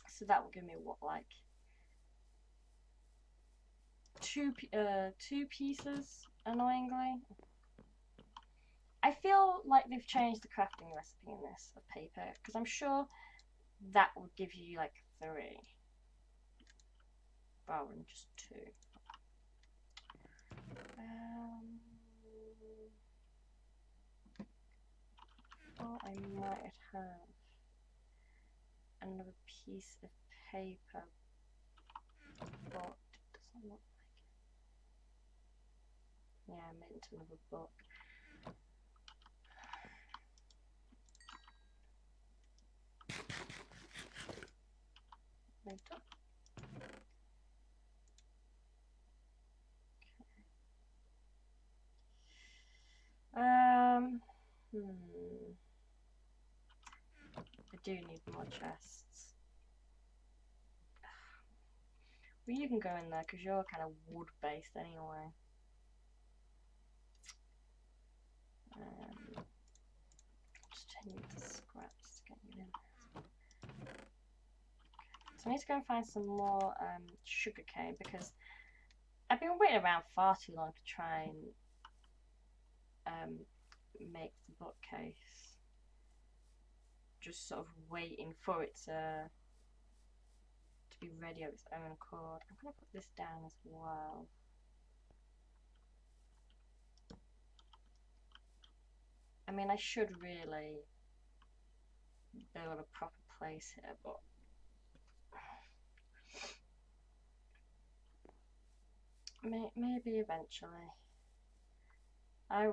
So that will give me what, like 2 pieces, annoyingly. I feel like they've changed the crafting recipe in this of paper, because I'm sure that would give you like 3 rather than just 2. Oh, I might have another piece of paper, but it doesn't look like it. Yeah, I made it into another book. Made up. I do need more chests. Well, you can go in there because you're kind of wood based anyway. Just need the scraps to get you in. So I need to go and find some more sugar cane because I've been waiting around far too long to try and make the bookcase. Just sort of waiting for it to be ready of its own accord. I'm going to put this down as well. I mean, I should really build a proper place here, but maybe eventually. I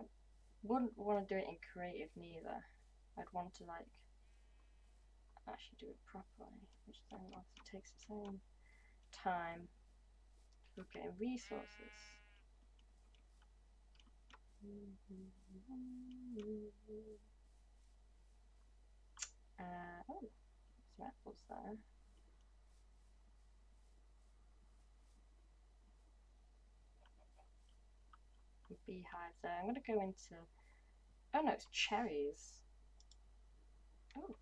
wouldn't want to do it in creative neither. I'd want to like actually do it properly, which then also takes its own time for getting resources. Oh, some apples there. Beehives there. I'm gonna go into. Oh no, it's cherries. Oh.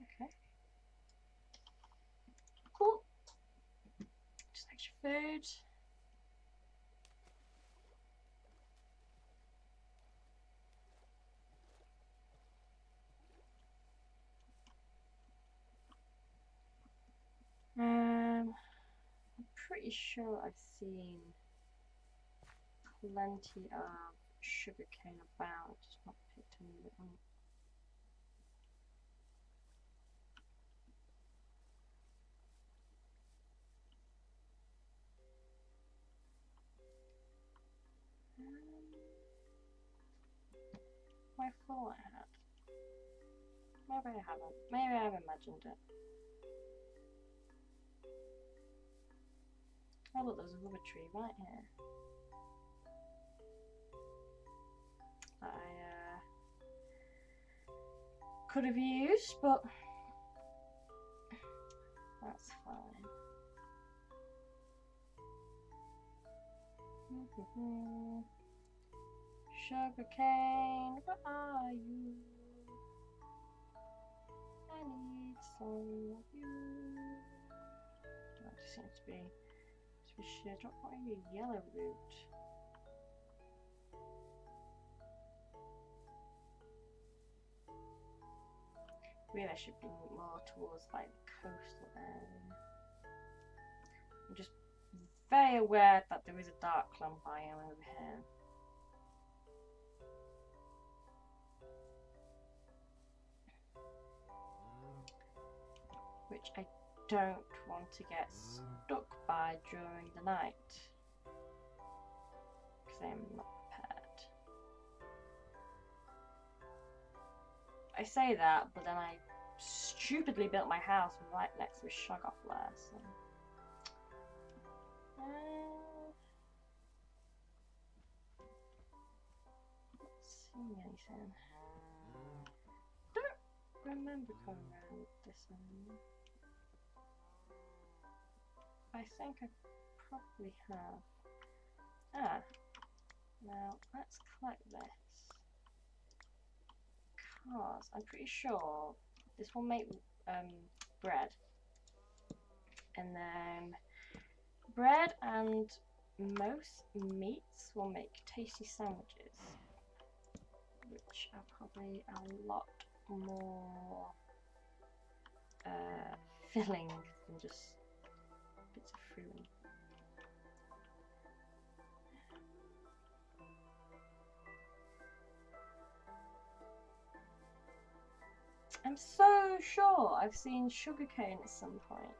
Okay. Cool. Just extra food. I'm pretty sure I've seen plenty of sugarcane about, just not picked any of it up. I thought I had. Maybe I haven't. Maybe I've imagined it. Oh look, there's a rubber tree right here. That I could have used, but that's fine. Sugarcane, where are you? I need some of you. That just seems to be shit. What are you? Yellow root. Really, I should be more towards like the coastal area. I'm just very aware that there is a dark clump biome over here. Which I don't want to get stuck by during the night. Because I'm not prepared. I say that, but then I stupidly built my house right next to a shoggoth lair, so... not seeing anything. Don't remember coming around this one. I think I probably have. Ah, now let's collect this. Because I'm pretty sure this will make bread. And then bread and most meats will make tasty sandwiches, which are probably a lot more filling than just bits of fruit. I'm so sure I've seen sugarcane at some point.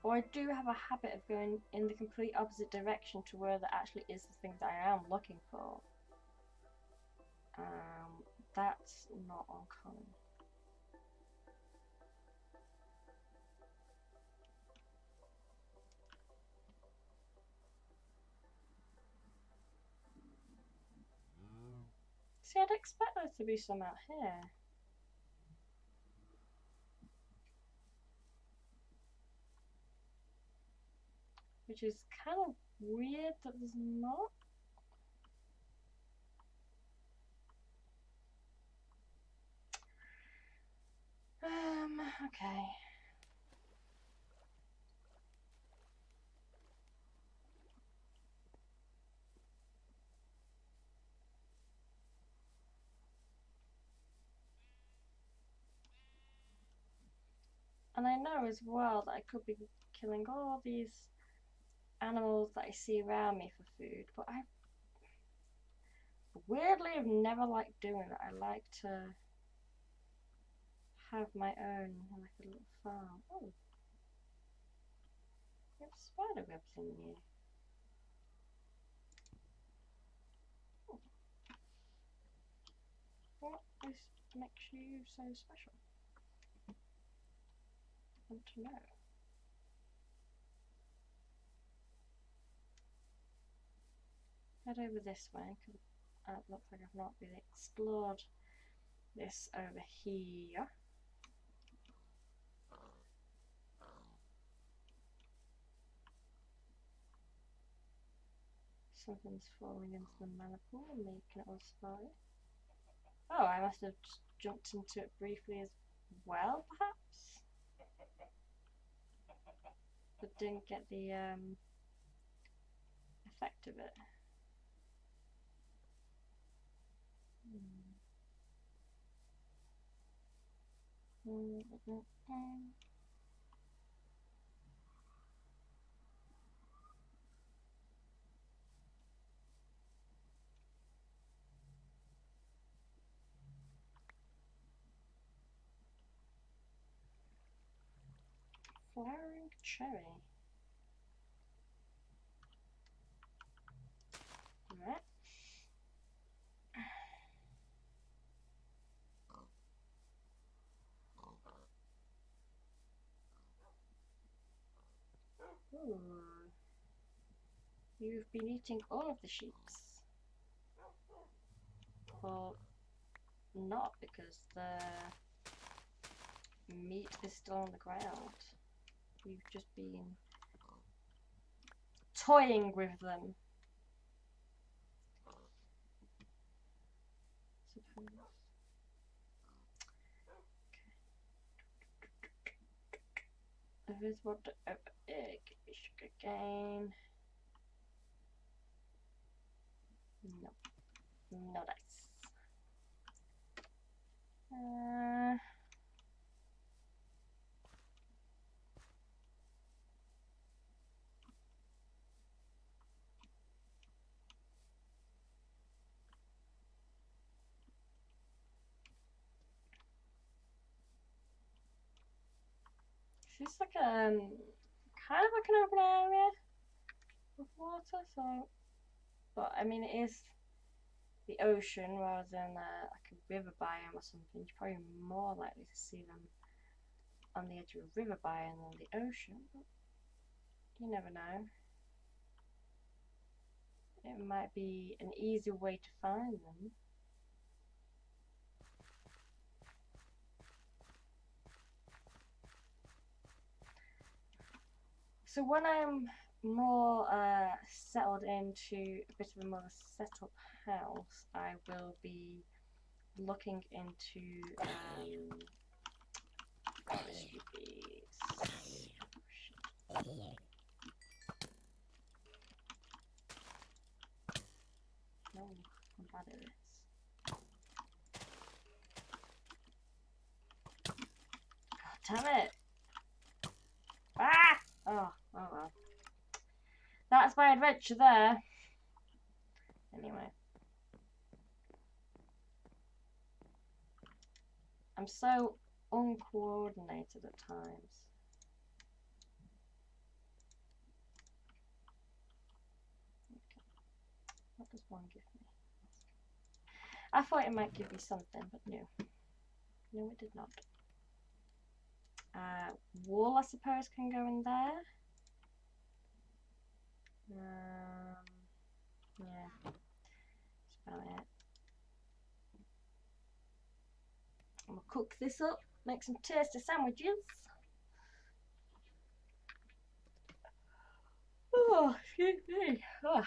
Or I do have a habit of going in the complete opposite direction to where there actually is the thing that I am looking for. That's not uncommon. See, I'd expect there to be some out here. Which is kind of weird that there's not. Okay. And I know as well that I could be killing all these animals that I see around me for food, but Weirdly, I've never liked doing it. I like to have my own, like a little farm. Oh, you have spider webs in you. Oh. What makes you so special? I want to know. Head over this way, because it looks like I've not really explored this over here. Something's falling into the mana pool and making it all spotty. Oh, I must have just jumped into it briefly as well, perhaps? But didn't get the effect of it. Flowering cherry. Right. Ooh. You've been eating all of the sheeps. Well, not, because the meat is still on the ground. You've just been toying with them. Suppose. Okay. Here's what the egg sugar cane. No. No dice. She's like kind of like an open area of water, so, but I mean it is the ocean rather than like a river biome or something. You're probably more likely to see them on the edge of a river biome than the ocean, but you never know. It might be an easy way to find them. So when I'm more settled into a bit of a more set-up house, I will be looking into forestry bees. No, I'm bad at this. God damn it! Ah! Oh well. That's my adventure there. Anyway. I'm so uncoordinated at times. Okay. What does one give me? I thought it might give me something, but no. No, it did not. Wool, I suppose, can go in there. Yeah, that's about it. I'm gonna cook this up, make some tasty sandwiches. Oh, excuse me. Oh.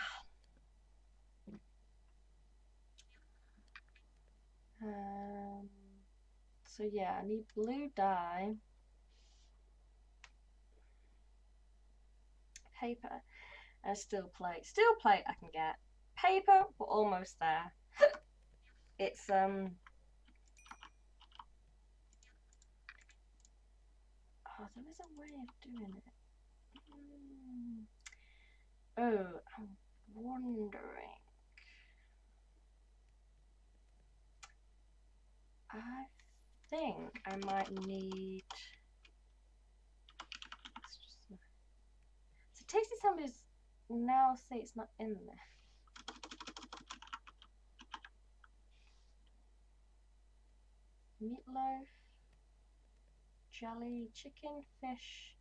So yeah, I need blue dye, paper, and a steel plate. Steel plate I can get. Paper, we're almost there. It's oh, there is a way of doing it. Oh, I'm wondering. think I might need. So tasty sandwiches now say it's not in there. Meatloaf, jelly, chicken, fish.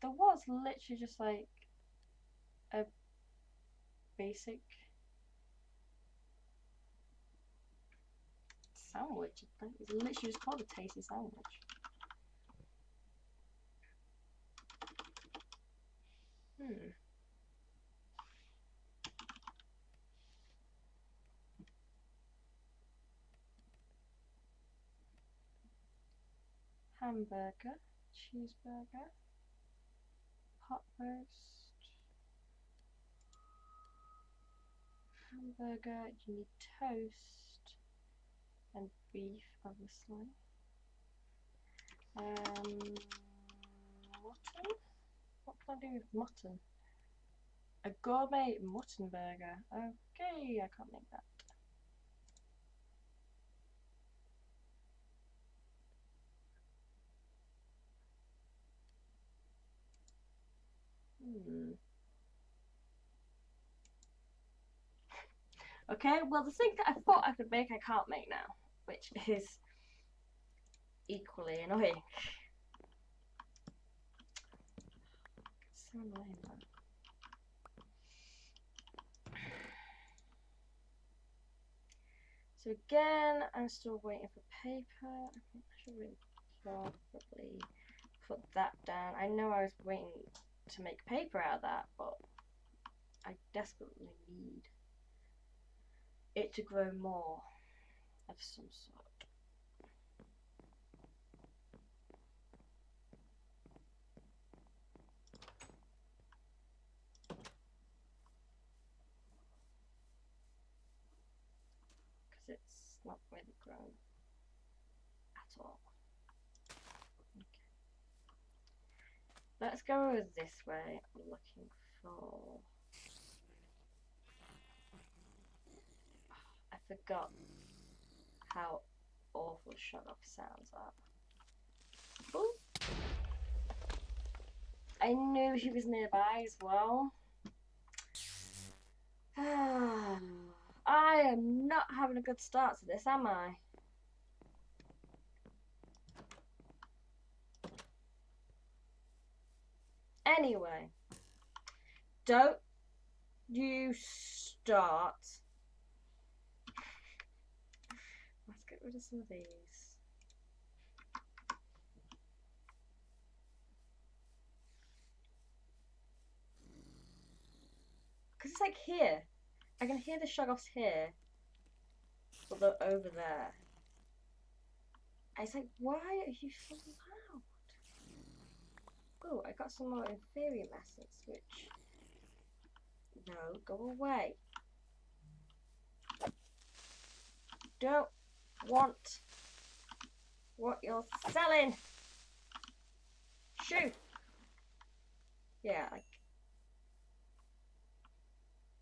There was literally just like a basic sandwich. I think it's literally just called a tasty sandwich. Hamburger, cheeseburger, pot roast, hamburger, you need toast and beef, obviously. Mutton? What can I do with mutton? A gourmet mutton burger. Okay, I can't make that. Okay, well the thing that I thought I could make I can't make now, which is equally annoying. It's so annoying, man. So again, I'm still waiting for paper. I think I should really probably put that down. I know I was waiting to make paper out of that, but I desperately need it to grow more of some sort. Because it's not really grown at all. Okay. Let's go this way. I'm looking for... I forgot how awful shut off sounds are. Ooh. I knew he was nearby as well. I am not having a good start to this, am I? Anyway, don't you start. Let's get rid of some of these. Because it's like here. I can hear the shut-offs here. But they're over there. And it's like, why are you so loud? Oh, I got some more Inferium essence, which... No, go away. Don't want what you're selling. Shoot. Yeah, like...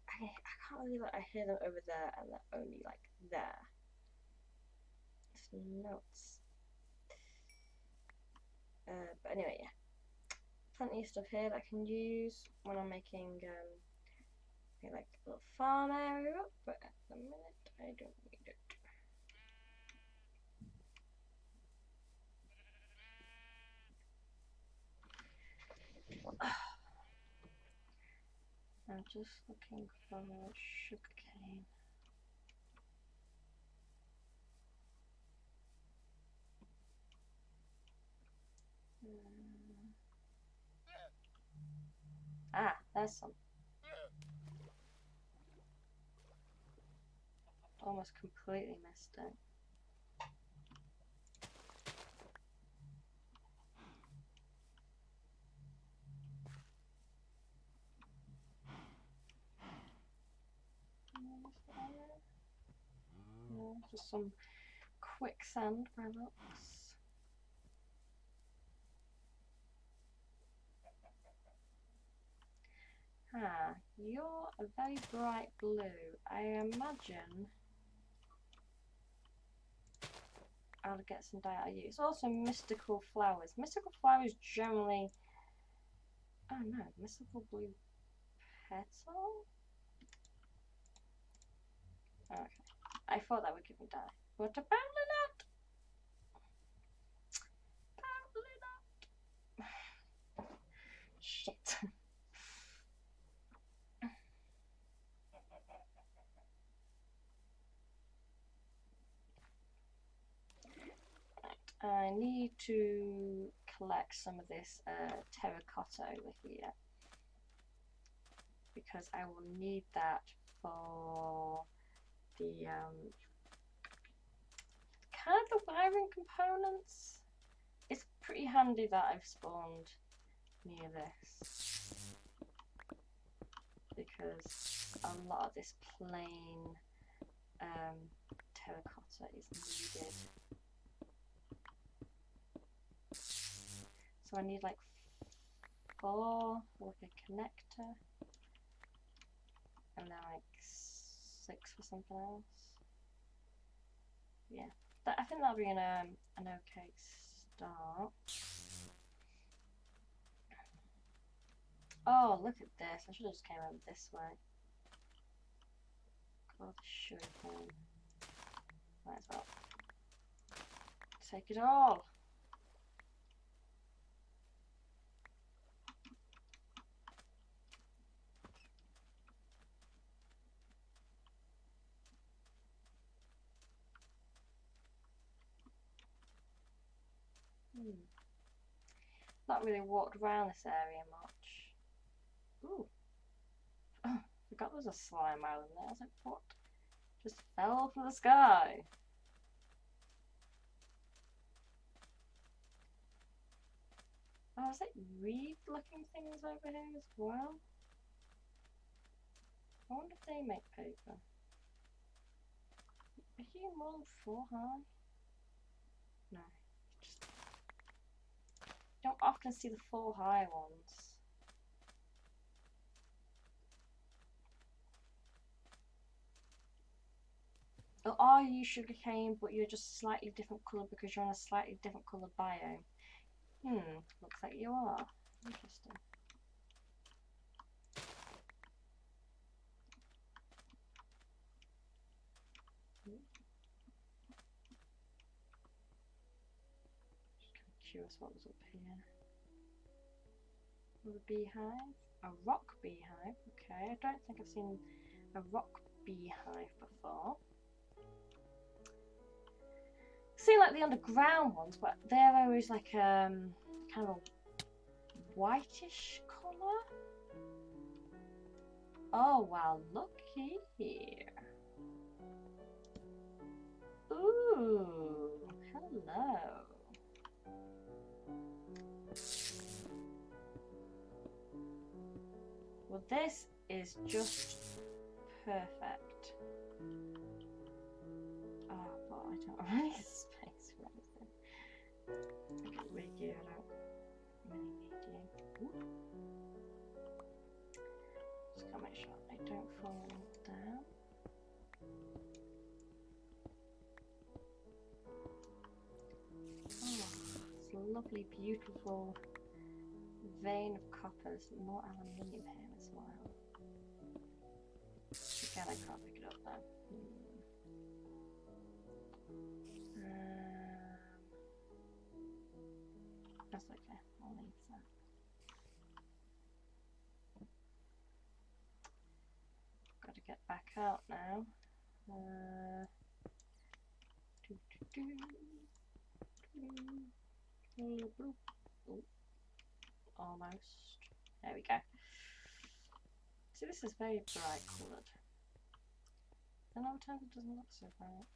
I can't believe that I hear them over there and they're only like there. It's nuts. But anyway, yeah. Plenty of stuff here that I can use when I'm making like a little farm area up, but at the minute I don't need it. I'm just looking for sugarcane. Ah, there's some. Almost completely missed it. No, just some quicksand by looks. Ah, you're a very bright blue. I imagine I'll get some dye out of you. It's also mystical flowers. Mystical flowers generally. Oh no, mystical blue petal? Okay. I thought that would give me dye. But apparently not! Apparently not! Shit. I need to collect some of this terracotta over here because I will need that for the kind of the wiring components. It's pretty handy that I've spawned near this because a lot of this plain terracotta is needed. So I need like 4 for like a connector, and then like 6 for something else. Yeah, I think that'll be an okay start. Oh, look at this! I should have just came over this way. God, sure thing. Might as well take it all. Not really walked around this area much. Ooh. Oh, forgot there was a slime island there. I was like, what? Just fell from the sky. Oh, is it reed looking things over here as well? I wonder if they make paper. Are you more than 4 high? No. Just don't often see the 4 high ones. Or are you sugarcane, but you're just slightly different colour because you're on a slightly different colour biome? Looks like you are. Interesting. Just kind of curious what was up here. Another beehive. A rock beehive. Okay, I don't think I've seen a rock beehive before. I've seen like the underground ones, but they're always like kind of a whitish colour. Oh wow, looky here. Ooh, hello. Well, this is just perfect. Oh, but I don't have any space for anything. I get really geared out. I really need you. Ooh. Just gotta make sure I don't fall down. Oh, it's a lovely, beautiful vein of coppers. More aluminium here as well. Again, I can't pick it up though. That's okay, I'll leave that. Got to get back out now. Almost. There we go. See, this is very bright coloured. And other times it doesn't look so bright.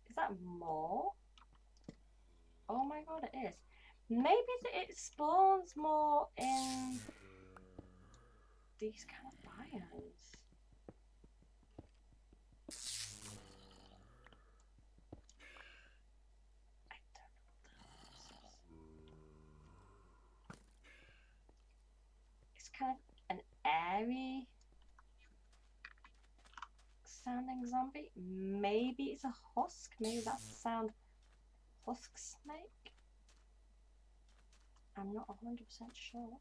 Is that more? Oh my god, it is. Maybe it spawns more in these kind of biomes. I don't know. It's kind of an airy sounding zombie. Maybe it's a husk. Maybe that's the sound husk snake. I'm not 100% sure.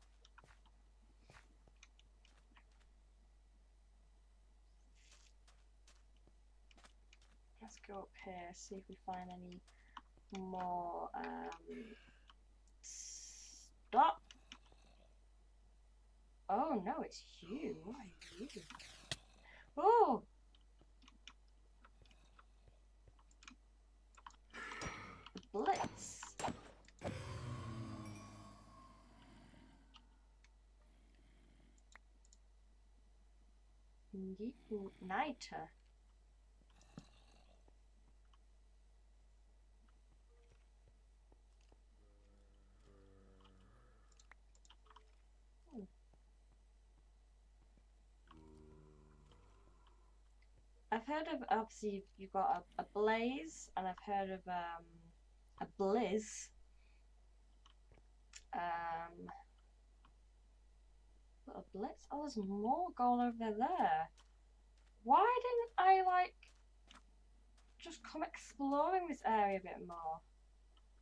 Let's go up here, see if we find any more. Stop! Oh no, it's you. What are you? Oh! Blitz. Niter. I've heard of, obviously you've got a blaze, and I've heard of a blizz. But a blitz? Oh, there's more gold over there. Why didn't I like just come exploring this area a bit more?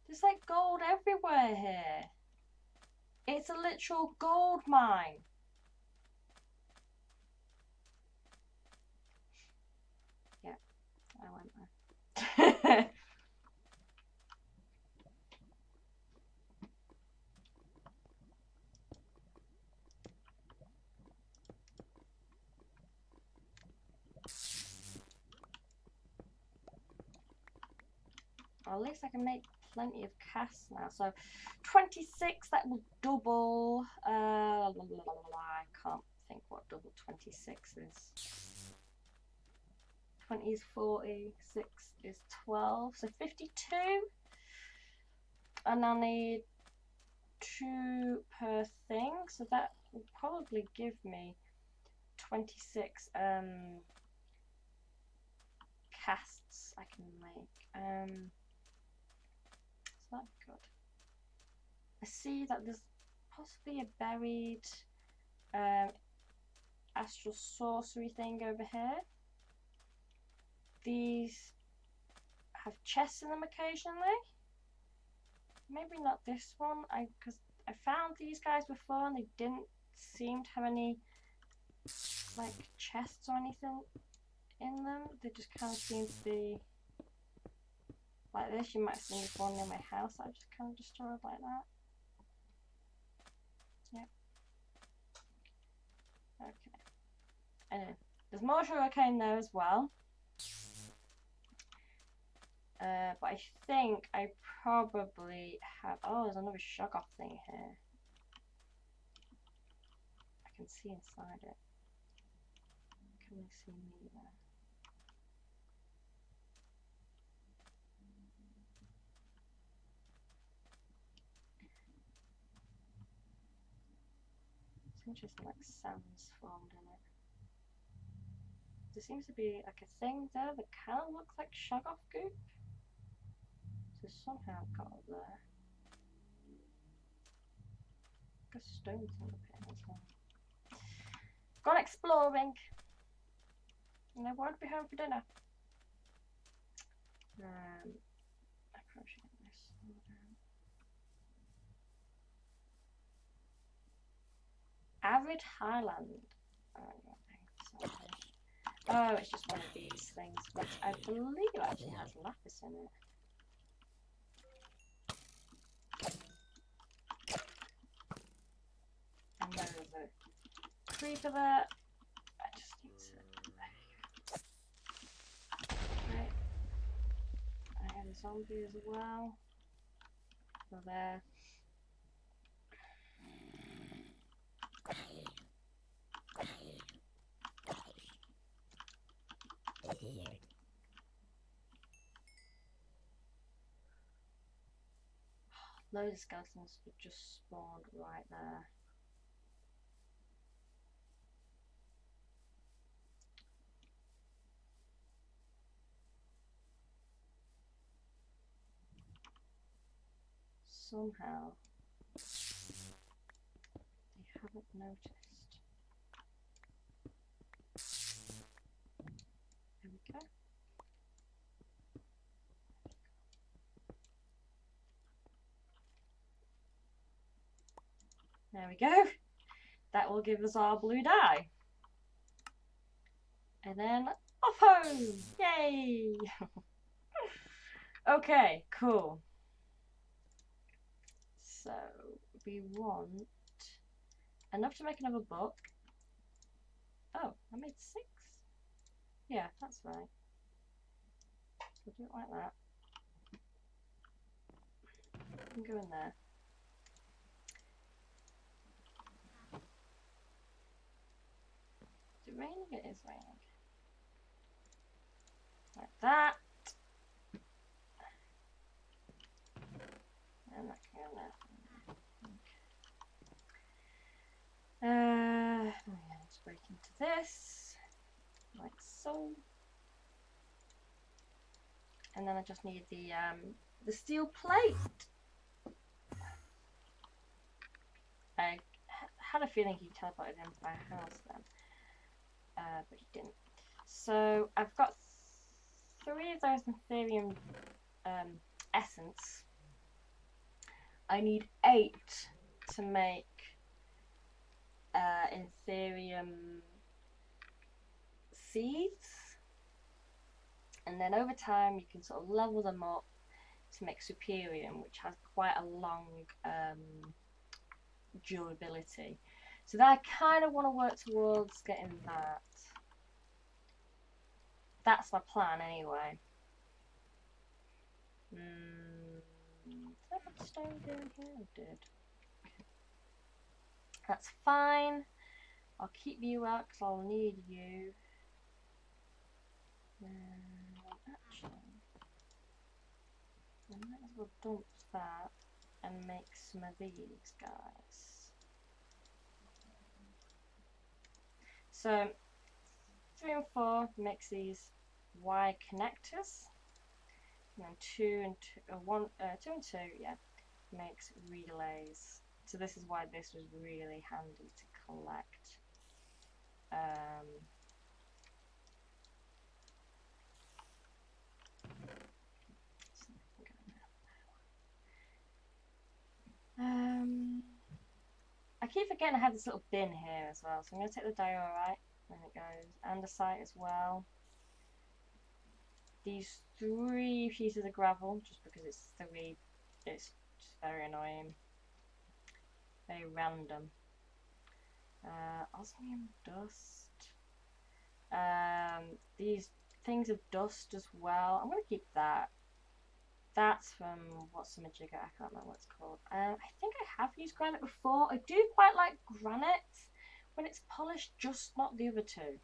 There's like gold everywhere here. It's a literal gold mine. Yeah, I went there. Well, at least I can make plenty of casts now. So 26, that will double. I can't think what double 26 is. 20 is 40, 6 is 12, so 52. And I need 2 per thing, so that will probably give me 26 casts I can make. So that's good. I see that there's possibly a buried astral sorcery thing over here. These have chests in them occasionally. Maybe not this one, because I found these guys before and they didn't seem to have any like chests or anything in them. They just kind of seem to be like this. You might have seen before near my house that I just kind of destroyed like that. Yep. Okay. Anyway, there's more sugarcane there as well. But I think I probably have. Oh, there's another Shoggoth thing here. I can see inside it. Can they see me there? It's interesting, like sands formed in it. There seems to be like a thing there that kind of looks like Shoggoth goop. So somehow it got up there. Got stones on the pit as well. Gone exploring. And I won't be home for dinner. I probably should get this down. Arid Highland. Oh, it's just one of these things, which I believe actually has lapis in it. And there is a creeper there. I just need to. Right. I have a zombie as well. So there. Loads of skeletons have just spawned right there. Somehow they haven't noticed. There we go. That will give us our blue dye. And then off home! Yay! Okay, cool. So we want enough to make another book. Oh, I made 6. Yeah, that's right. We'll do it like that. You can go in there. Is it raining? It is raining. Like that. And that can go there. Oh yeah, let's break into this. Like so. And then I just need the steel plate. I had a feeling he teleported into my house then, but he didn't. So I've got 3 of those Ethereum essence. I need 8 to make Ethereum seeds, and then over time you can sort of level them up to make Superium, which has quite a long durability. So that I kind of want to work towards getting that. That's my plan anyway. Did I put stone down here? I did. That's fine. I'll keep you out because I'll need you. Actually, I might as well dump that and make some of these guys. So 3 and 4 makes these Y connectors, and then 2 and 2 and 2, yeah, makes relays. So this is why this was really handy to collect. I keep forgetting I have this little bin here as well, so I'm going to take the diorite, and it goes andesite as well. These 3 pieces of gravel, just because it's 3, it's just very annoying, very random. Osmium dust. These things of dust as well. I'm going to keep that. That's from what's the Majigger? I can't remember what it's called. I think I have used granite before. I do quite like granite when it's polished, just not the other 2.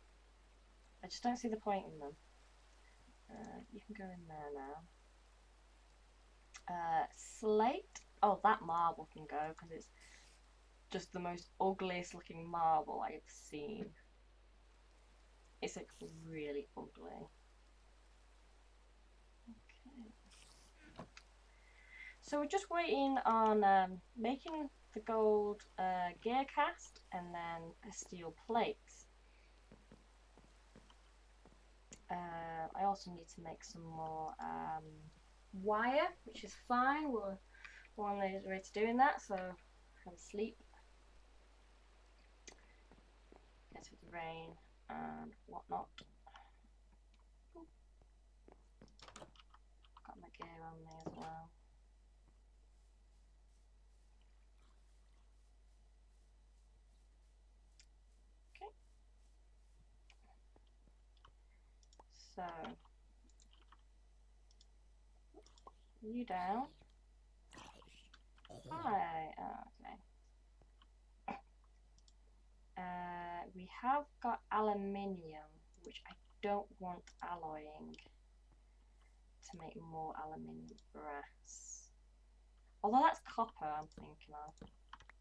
I just don't see the point in them. You can go in there now. Slate. Oh, that marble can go because it's just the most ugliest looking marble I've seen. It's like really ugly. Okay. So we're just waiting on making the gold gear cast and then a steel plate. I also need to make some more wire, which is fine. We're on the way to doing that, so have a sleep. Get with the rain and whatnot. Got my gear on me as well. Okay. So you down. Hi. Okay. We have got aluminium, which I don't want alloying to make more aluminium brass. Although that's copper, I'm thinking of.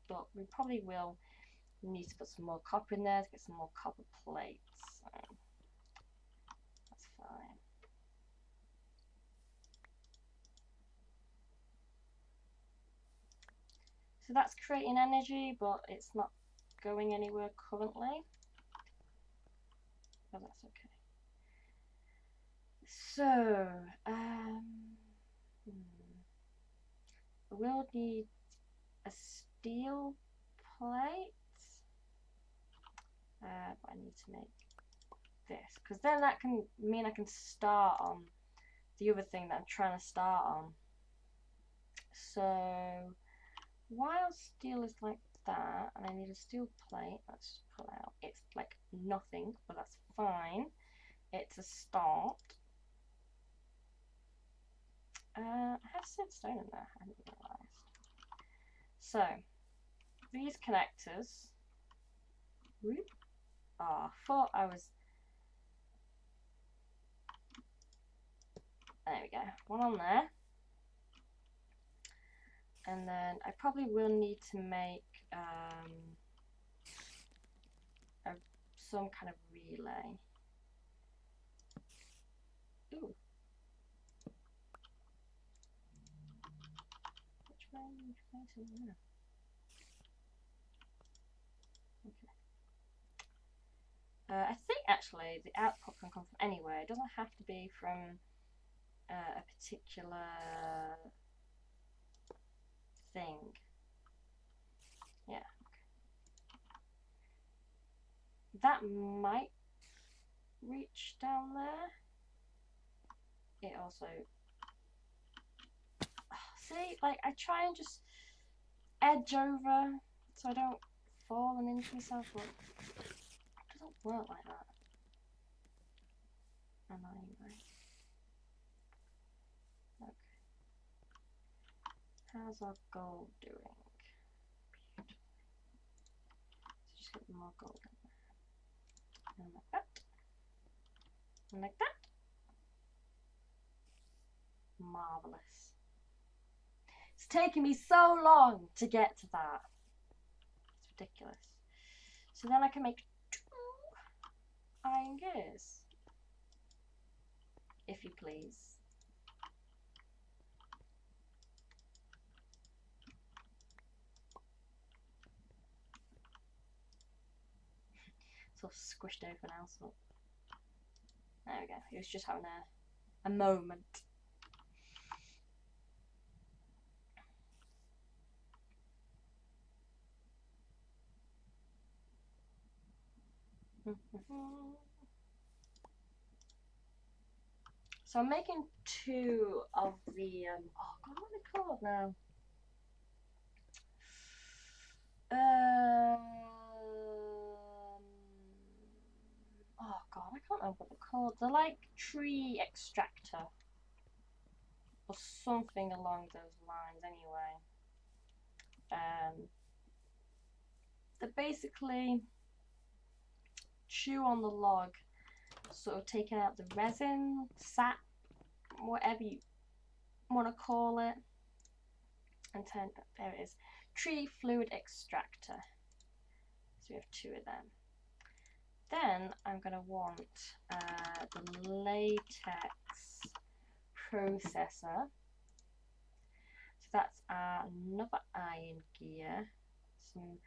But we probably will need to put some more copper in there to get some more copper plates. So that's fine. So that's creating energy, but it's not going anywhere currently. But that's okay. So, we'll need a steel plate. But I need to make this, because then that can mean I can start on the other thing that I'm trying to start on. So while steel is like that, and I need a steel plate, let's pull out. It's like nothing, but that's fine. It's a start. I have said stone in there, I didn't realise. So these connectors. Whoop. Oh, I thought I was. There we go. One on there. And then I probably will need to make some kind of relay. Ooh. Which way is there? Okay. I think actually the output can come from anywhere. It doesn't have to be from a particular thing. Yeah. Okay. That might reach down there. It also. See, like I try and just edge over so I don't fall and injure myself, but it doesn't work like that. Annoyingly. Okay. How's our gold doing? Beautiful. So just get more gold in there. And like that. And like that. Marvellous. It's taken me so long to get to that. It's ridiculous. So then I can make 2 iron gears. If you please. Sort of squished everything else up. There we go. He was just having a moment. So I'm making 2 of the oh god, what are they called now? Oh god, I can't remember what they're called. They're like tree extractor or something along those lines anyway. They basically chew on the log, sort of taking out the resin, sap, whatever you want to call it, and turn, there it is, tree fluid extractor. So we have 2 of them. Then I'm going to want the latex processor. So that's another iron gear, some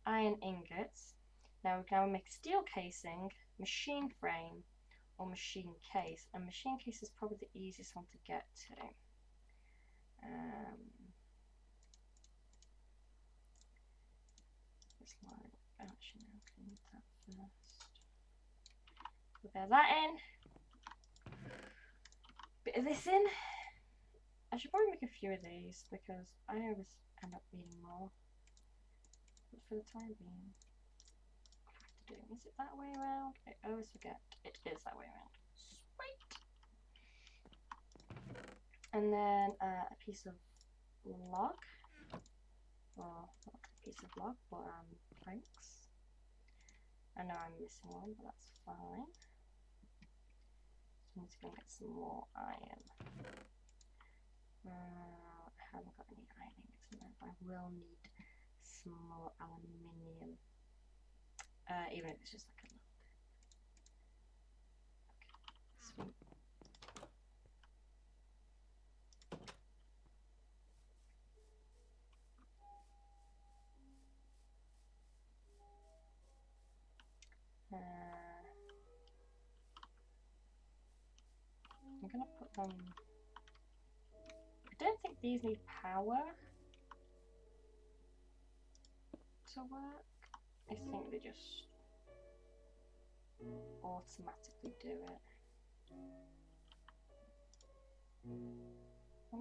iron ingots. Now we can now make steel casing, machine frame, or machine case. And machine case is probably the easiest one to get to. Actually, no, I need that first. We'll bear that in. Bit of this in. I should probably make a few of these because I always end up needing more. But for the time being, I have to do. Is it that way around? I always forget. It is that way around. Sweet. And then a piece of log. Well, not a piece of log, but planks. I know I'm missing one, but that's fine. So I need to go and get some more iron. I haven't got any iron ingots in there, but I will need some more aluminium. Even if it's just like a little bit. Okay, sweet. I'm gonna put them. I don't think these need power, so to work. I think they just automatically do it. Or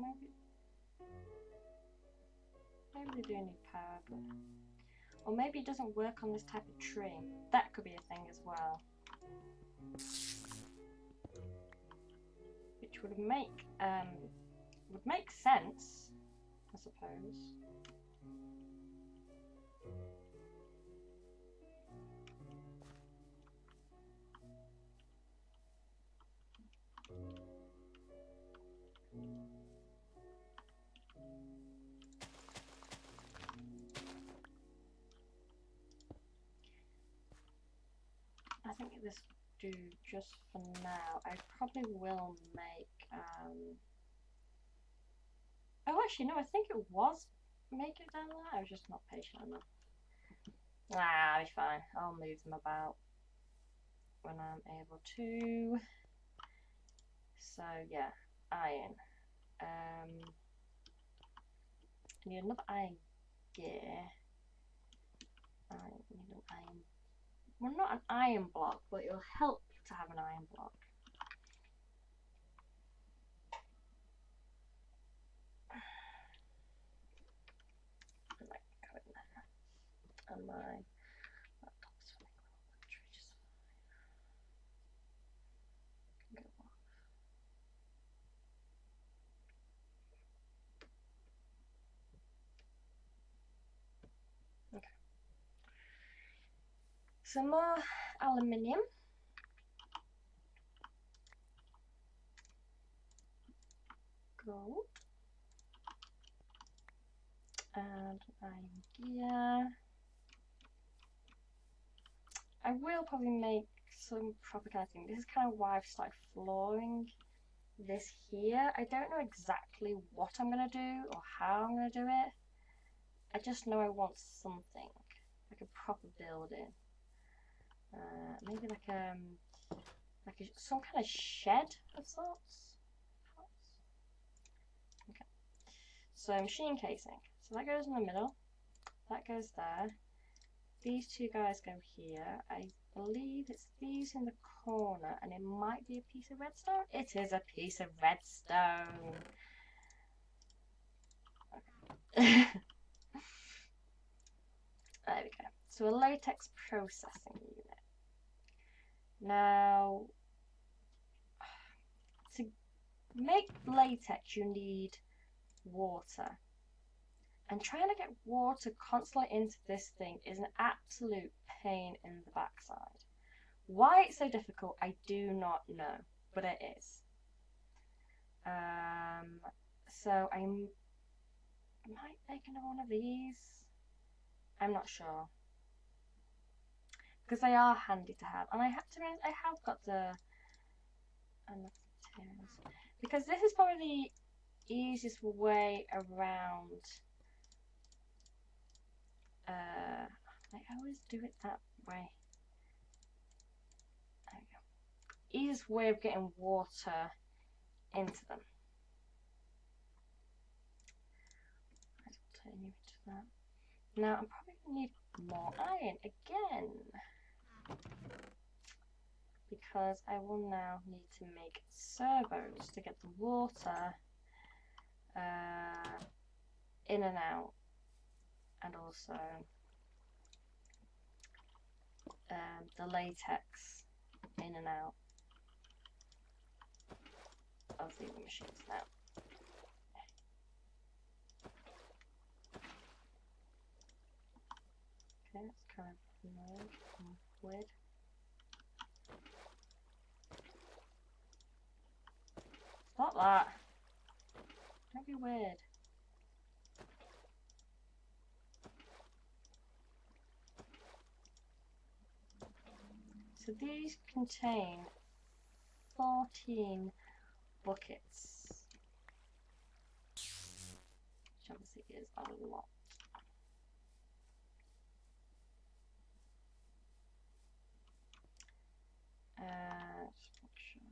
maybe they do need power, but... Or maybe it doesn't work on this type of tree. That could be a thing as well. Which would make sense, I suppose. I think this will do just for now. I probably will make oh, actually no, I think it was make it down there. I was just not patient enough. Ah, it's fine. I'll move them about when I'm able to. So yeah, iron. I need another iron gear. I need an iron. Well, not an iron block, but it'll help to have an iron block. And my laptop's running low on battery, just fine. Go off. Okay. Some more aluminium. Gold. And iron gear. I will probably make some proper kind of thing. This is kind of why I've started flooring this here. I don't know exactly what I'm going to do or how I'm going to do it. I just know I want something, like a proper building. Maybe like some kind of shed of sorts. Okay. So machine casing. So that goes in the middle. That goes there. These two guys go here. I believe it's these in the corner, and it might be a piece of redstone. It is a piece of redstone. Okay. There we go. So a latex processing unit. Now, to make latex, you need water. And trying to get water constantly into this thing is an absolute pain in the backside. Why it's so difficult, I do not know, but it is. So I might make another one of these. I'm not sure. Because they are handy to have. And I have got the materials. Because this is probably the easiest way around. I always do it that way. There we go. Easiest way of getting water into them. I'll turn you into that. Now I'm probably going to need more iron again. Because I will now need to make servos to get the water in and out. And also the latex in and out of the machines now. Okay, it's kind of annoying and weird. Stop that! Don't be weird. So these contain 14 buckets, which obviously is a lot. Just make sure.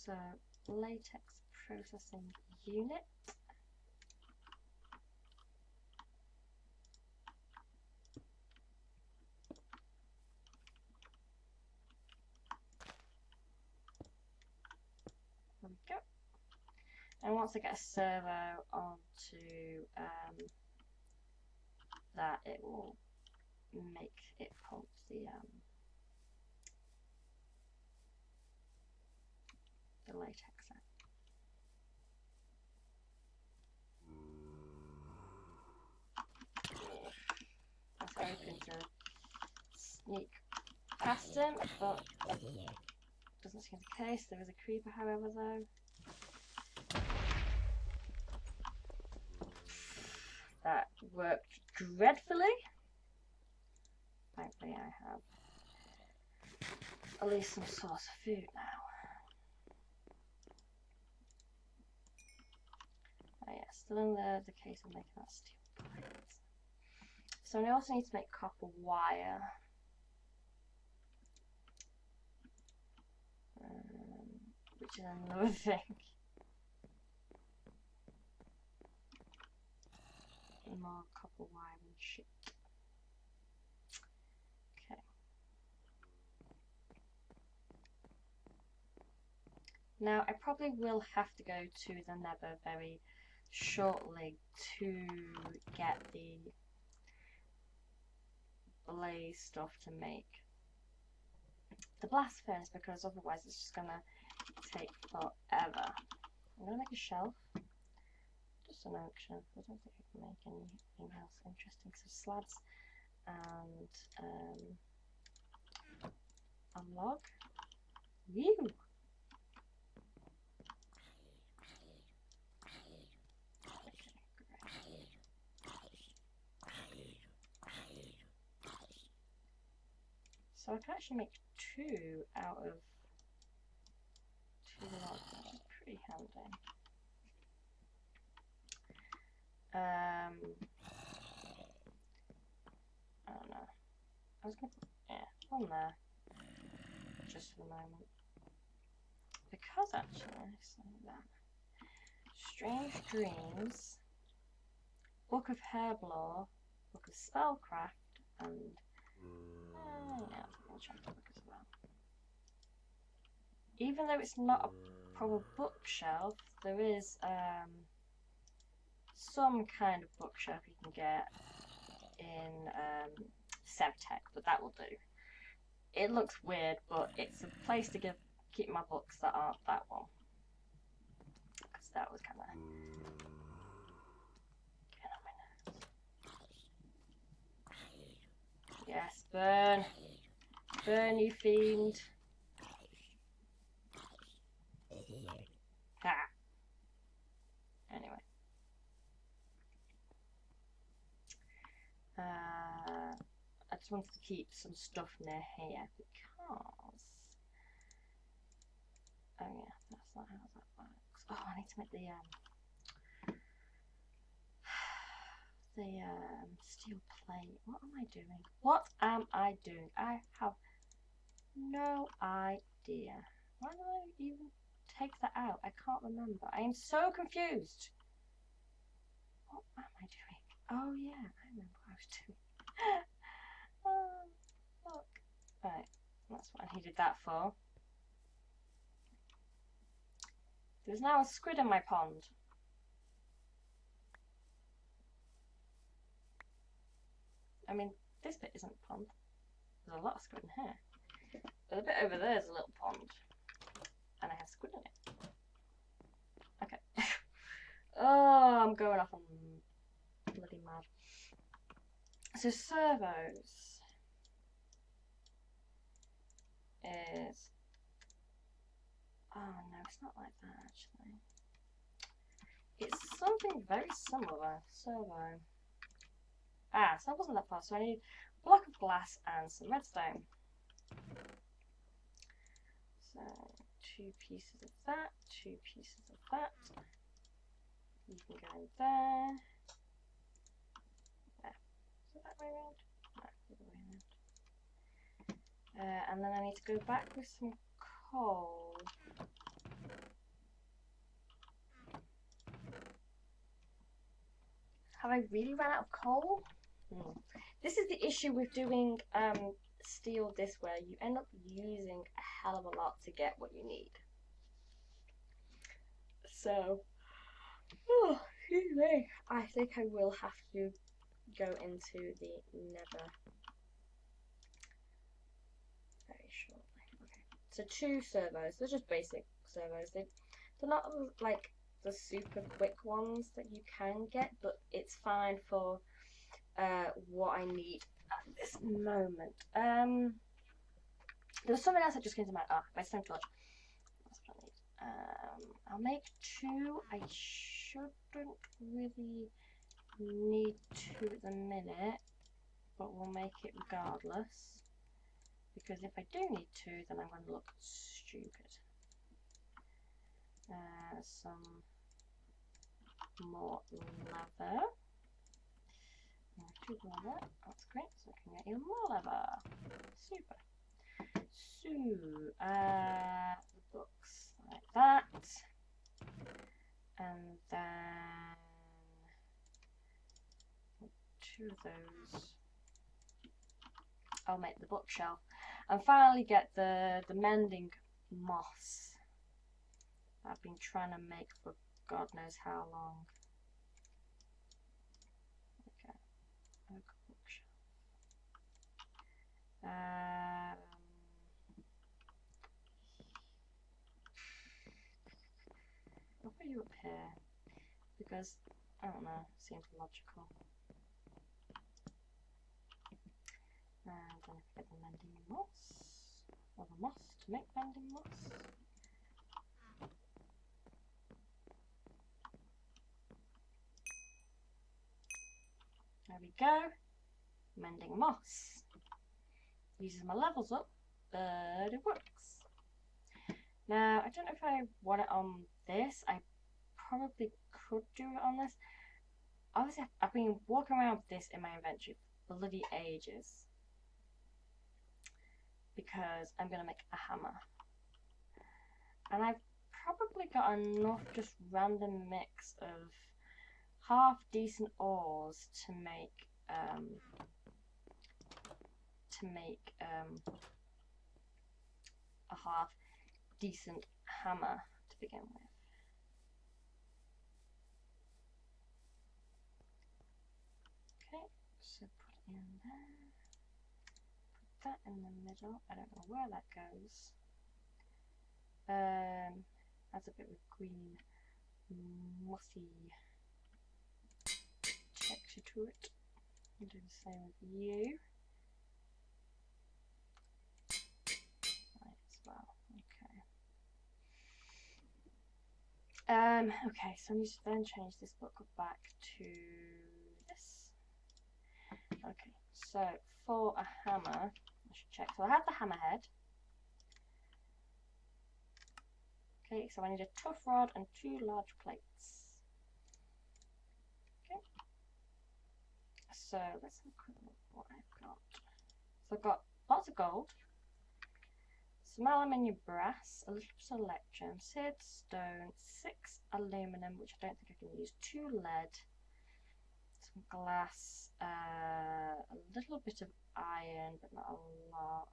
So, latex processing unit. There we go. And once I get a servo onto that, it will make it pump the latex out. I was hoping to sneak past him, but doesn't seem the case. There is a creeper, however, though. That worked dreadfully. Thankfully, I have at least some source of food now. Oh yeah, still in the case of making that steel plates. So I also need to make copper wire. Which is another thing. More copper wire and shit. Okay. Now I probably will have to go to the Nether very shortly to get the blaze stuff to make the blast furnace, because otherwise it's just gonna take forever. I'm gonna make a shelf. Just an oak shelf. I don't think I can make anything else interesting. So slabs and a log. Woo! So I can actually make 2 out of 2 logs, which is pretty handy. I don't know. I was gonna put, on there just for the moment. Because actually, so that Strange Dreams, Book of Herblore, Book of Spellcraft, and yeah, I'll check the book as well. Even though it's not a proper bookshelf, there is some kind of bookshelf you can get in Sevtech, but that will do. It looks weird, but it's a place to keep my books that aren't that one. Because that was kind of getting on my nerves. Yes, burn. Burn, you fiend. Ah. Anyway. I just wanted to keep some stuff near here because... Oh yeah, that's not how that works. Oh, I need to make the steel plate. What am I doing? What am I doing? I have no idea. Why did I even take that out? I can't remember. I am so confused. What am I doing? Oh yeah, I remember what I was doing. Oh, fuck. Right, that's what I needed that for. There's now a squid in my pond. I mean, this bit isn't a pond. There's a lot of squid in here. But the bit over there is a little pond. And I have squid in it. Okay. Oh, I'm going off on bloody mad. So servos is... Oh no, it's not like that actually. It's something very similar. Servo. Ah, so that wasn't that far. So I need a block of glass and some redstone. So 2 pieces of that, 2 pieces of that. You can go in there. There. Is it that way around? No, the other way around. And then I need to go back with some coal. Have I really run out of coal? This is the issue with doing steel this way. You end up using a hell of a lot to get what you need. So, excuse me. I think I will have to go into the nether very shortly. Okay. So 2 servos. They're just basic servos. They're not like the super quick ones that you can get, but it's fine for what I need at this moment. There was something else that just came to mind. My stone torch. That's what I need. I'll make 2. I shouldn't really need 2 at the minute, but we'll make it regardless. Because if I do need 2, then I'm going to look stupid. Some more leather. 2 leather. That's great. So I can get even more leather. Super. So, the books like that, and then 2 of those. I'll make the bookshelf, and finally get the mending moss I've been trying to make for God knows how long. Okay, oak bookshelf. I'll put you up here because I don't know, it seems logical. And then I get the mending moss, or the moss to make mending moss. There we go, mending moss. Uses my levels up, but it works. Now, I don't know if I want it on this. I probably could do it on this. Obviously, I've been walking around with this in my inventory for bloody ages. Because I'm going to make a hammer. And I've probably got enough just random mix of half decent ores to make a half decent hammer to begin with. Okay, so put it in there. Put that in the middle. I don't know where that goes. Adds a bit of green mossy texture to it. I'll do the same with you. Right, as well. Okay. Okay, so I need to then change this book back to this. Okay, so for a hammer, I should check. So I have the hammerhead. Okay, so I need a tough rod and 2 large plates. Okay. So let's have a quick look at what I've got. So I've got lots of gold, some aluminium brass, a little bit of electrum, 6 stone, 6 aluminum, which I don't think I can use, 2 lead, some glass, a little bit of iron, but not a lot.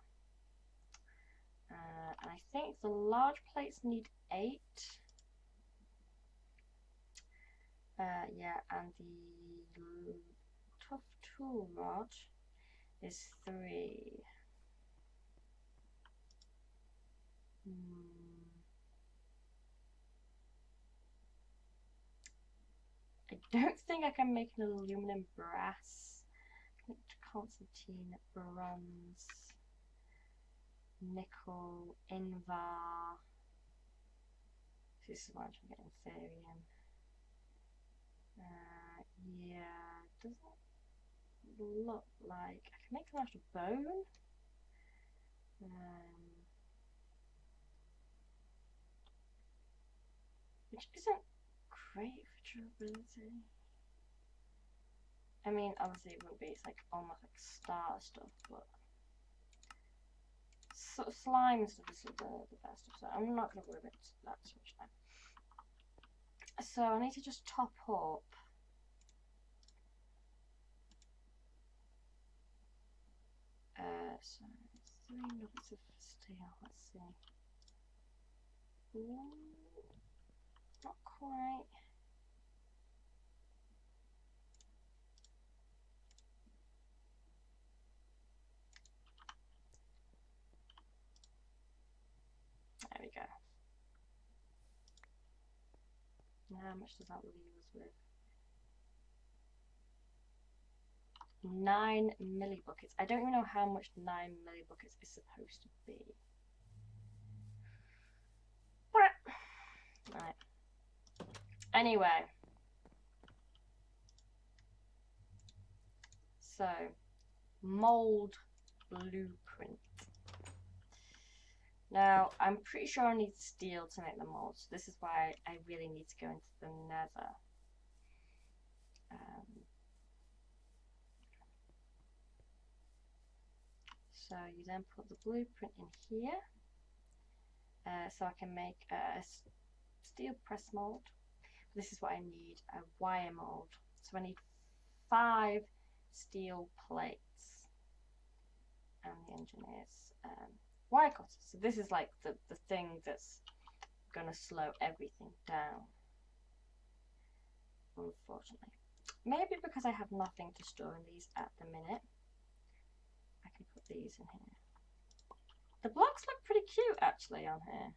And I think the large plates need 8. Yeah, and the tough tool rod is 3. I don't think I can make an aluminum brass. Constantine, bronze, nickel, invar. This is why I'm trying to get Ethereum. Yeah, doesn't look like I can make them out of bone. Which isn't great for durability. I mean, obviously it wouldn't be, it's like almost like star stuff, but sort of slime stuff is the best stuff, so I'm not going to worry about that too much now. So I need to just top up So 3 nuggets of steel. Let's see. Ooh, not quite. There we go. Now, how much does that leave us with? 9 millibuckets. I don't even know how much 9 millibuckets is supposed to be. Right. Anyway. So, mold blueprint. Now, I'm pretty sure I need steel to make the mold, so this is why I really need to go into the nether. So you then put the blueprint in here, so I can make a steel press mold. This is what I need, a wire mold. So I need 5 steel plates, and the engineers wire cutters. So this is like the thing that's gonna slow everything down, unfortunately. Maybe because I have nothing to store in these at the minute, I can put these in here. The blocks look pretty cute actually on here.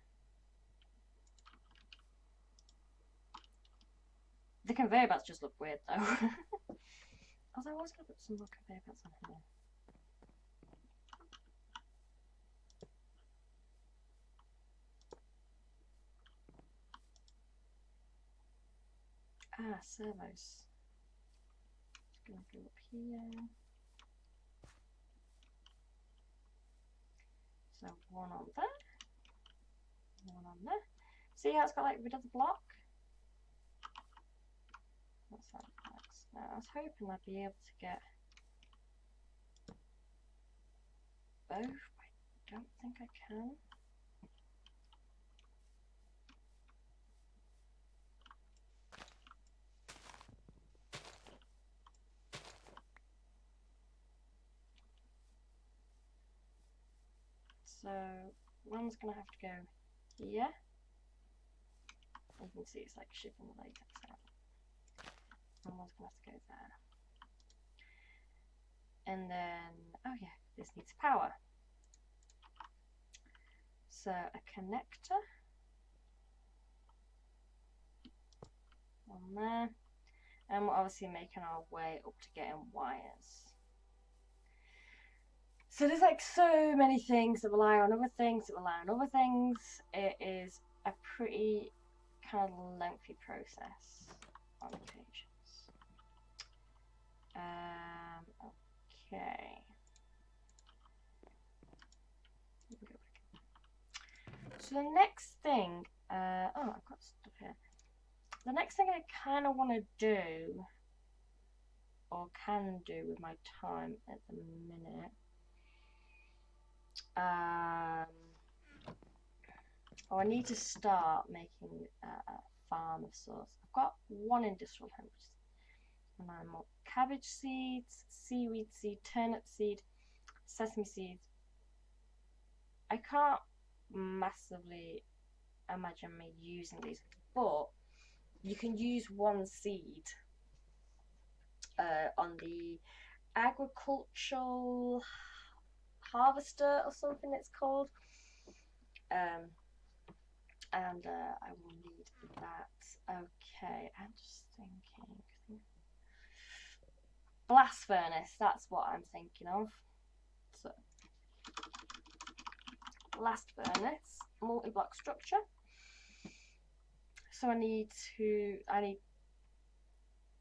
The conveyor belts just look weird though. Although I was going to put some more conveyor belts on here. Ah, servos. Just going to go up here. So 1 on there. 1 on there. See how it's got like rid of the block? That's how it works. Now I was hoping I'd be able to get both, but I don't think I can. So one's going to have to go here. You can see it's like shipping the latex out. And one's going to have to go there. And then, oh yeah, this needs power. So a connector on there. And we're obviously making our way up to getting wires. So there's like so many things that rely on other things that rely on other things. It is a pretty kind of lengthy process on occasions. Okay. So the next thing, oh, I've got stuff here. The next thing I kind of want to do, or can do with my time at the minute, I need to start making a farm of sorts. I've got 1 industrial hemp, and I'm more cabbage seeds, seaweed seed, turnip seed, sesame seeds. I can't massively imagine me using these, but you can use 1 seed on the agricultural harvester or something it's called, and I will need that. Okay, I'm just thinking blast furnace, that's what I'm thinking of. So blast furnace, multi-block structure. So I need,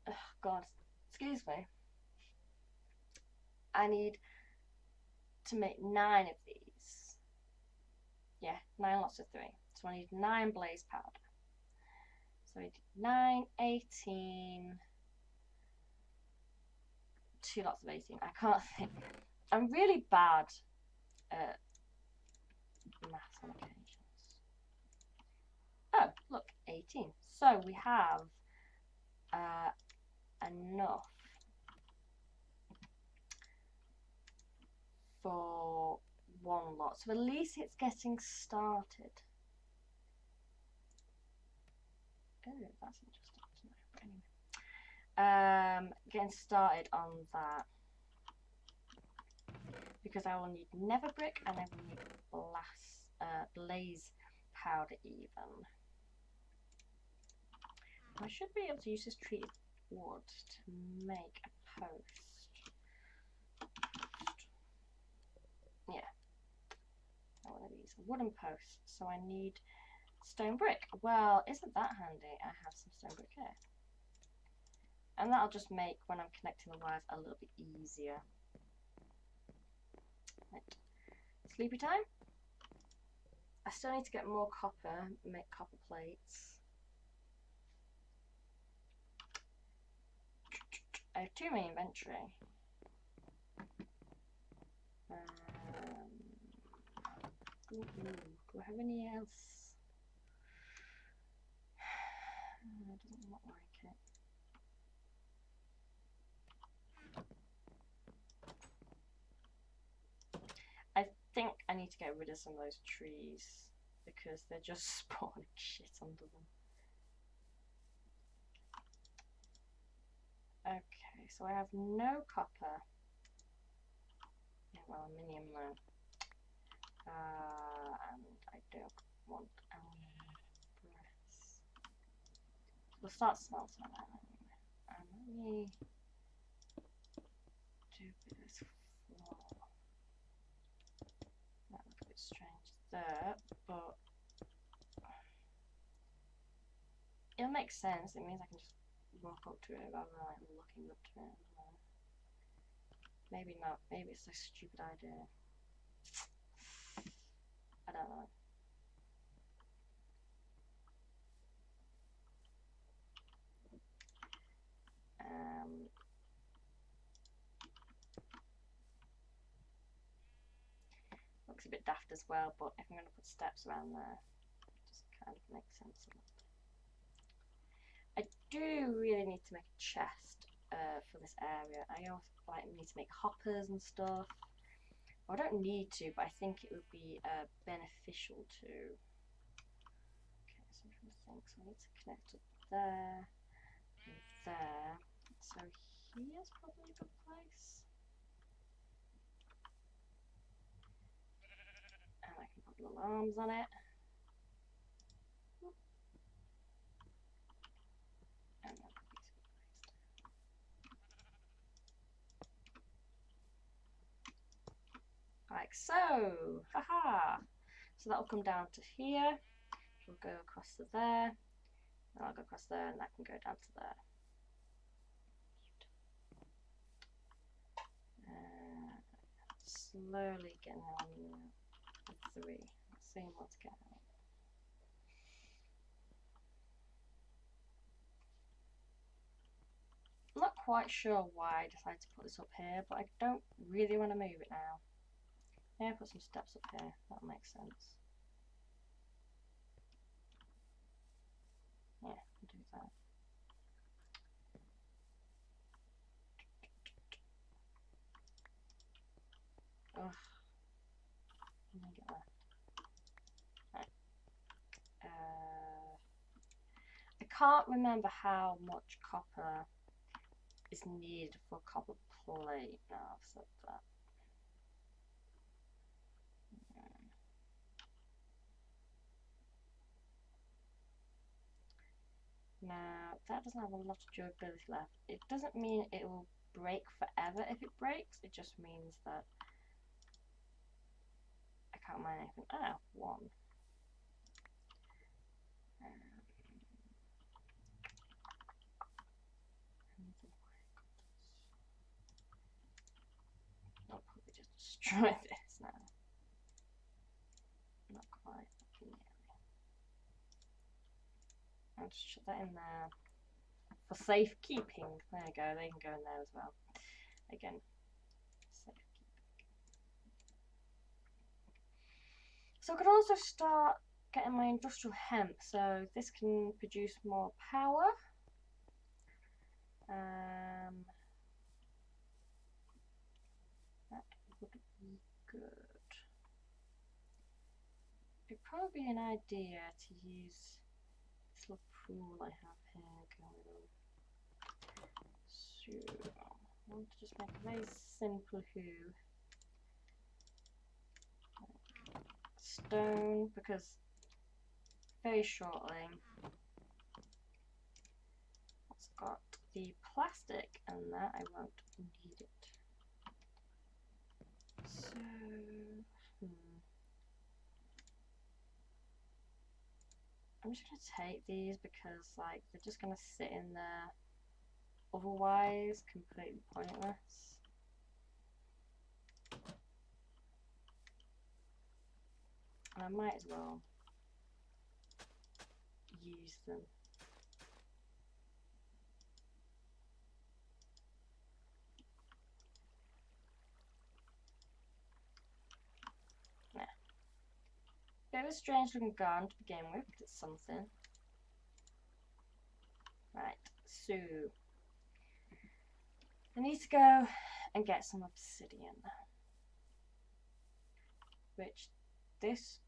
oh god, excuse me, I need to make 9 of these. Yeah, 9 lots of 3. So I need 9 blaze powder. So I need 9, 18, 2 lots of 18. I can't think. I'm really bad at maths on occasions. Oh, look, 18. So we have enough for one lot. So at least it's getting started. Oh, that's interesting to know. Anyway, getting started on that. Because I will need nether brick and I will need blaze powder even. I should be able to use this treated wood to make a post. Yeah. One of these. A wooden post. So I need stone brick. Well, isn't that handy? I have some stone brick here. And that'll just make when I'm connecting the wires a little bit easier. Right. Sleepy time. I still need to get more copper, make copper plates. I have 2 in my inventory. Do I have any else? Doesn't look like it. I think I need to get rid of some of those trees because they're just spawning shit under them. Okay, so I have no copper. Yeah, well, aluminium though. And I don't want brass. We'll start smelting that anyway. And let me do this floor. That looks a bit strange there, but it'll make sense. It means I can just walk up to it rather than like looking up to it. Maybe not. Maybe it's a stupid idea. I don't know. Looks a bit daft as well, but if I'm going to put steps around there, it just kind of makes sense. I do really need to make a chest for this area. I also like need to make hoppers and stuff. I don't need to, but I think it would be beneficial to. Okay, so I'm trying to think. So I need to connect up there and there. So here's probably a good place. And I can put little arms on it. And then like so. Haha. So that'll come down to here. It'll go across to there. And I'll go across there, and that can go down to there. Slowly getting on the 3. Let's see what's going on. I'm not quite sure why I decided to put this up here, but I don't really want to move it now. Yeah, put some steps up here. That makes sense. Yeah, I'll do that. Ugh. Let me get that. Right. I can't remember how much copper is needed for a copper plate. Now I've said that. Now that doesn't have a lot of durability left. It doesn't mean it will break forever if it breaks. It just means that I can't mine anything. Ah, 1. I'll probably just destroy this now. Not quite. I'll just shut that in there for safekeeping. There you go. They can go in there as well. Again, safekeeping. So I could also start getting my industrial hemp. So this can produce more power. That would good. It'd probably be an idea to use this little pool I have here going on. So I want to just make a very simple hue. Stone, because very shortly it's got the plastic and that I won't need it. So I'm just gonna take these because like they're just gonna sit in there, otherwise completely pointless. And I might as well use them. Yeah. Bit of a strange looking garden to begin with, but it's something. Right, so I need to go and get some obsidian, which this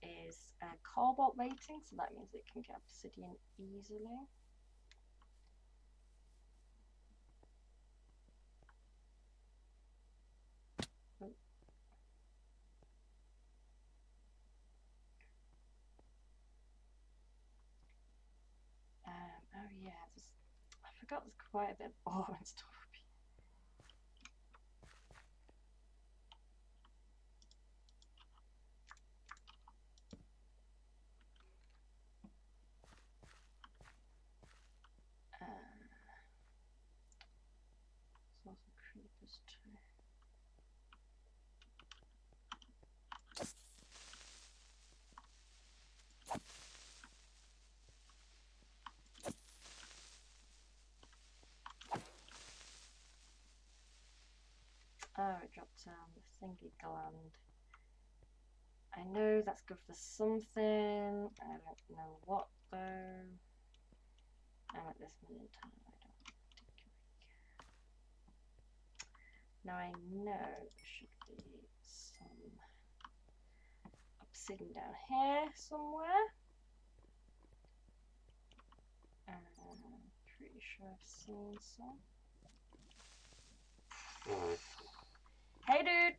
is a cobalt rating, so that means it can get obsidian easily. Oh yeah, I forgot there's quite a bit of ore and stuff. There's also creepers too. Oh, it dropped down the thingy gland. I know that's good for something. I don't know what though. I'm at this million times. I don't particularly care. Now I know there should be some obsidian down here somewhere. Pretty sure I've seen some. Hey dude!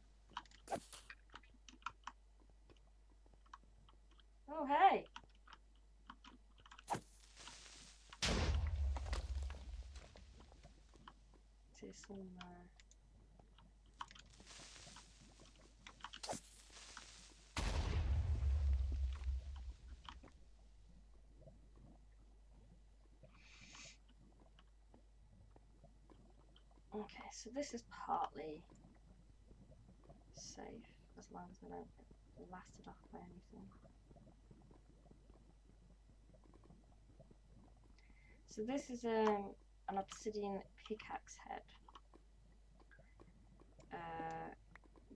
Oh hey! See some Okay, so this is partly safe as long as I don't get blasted off by anything. So this is an obsidian pickaxe head,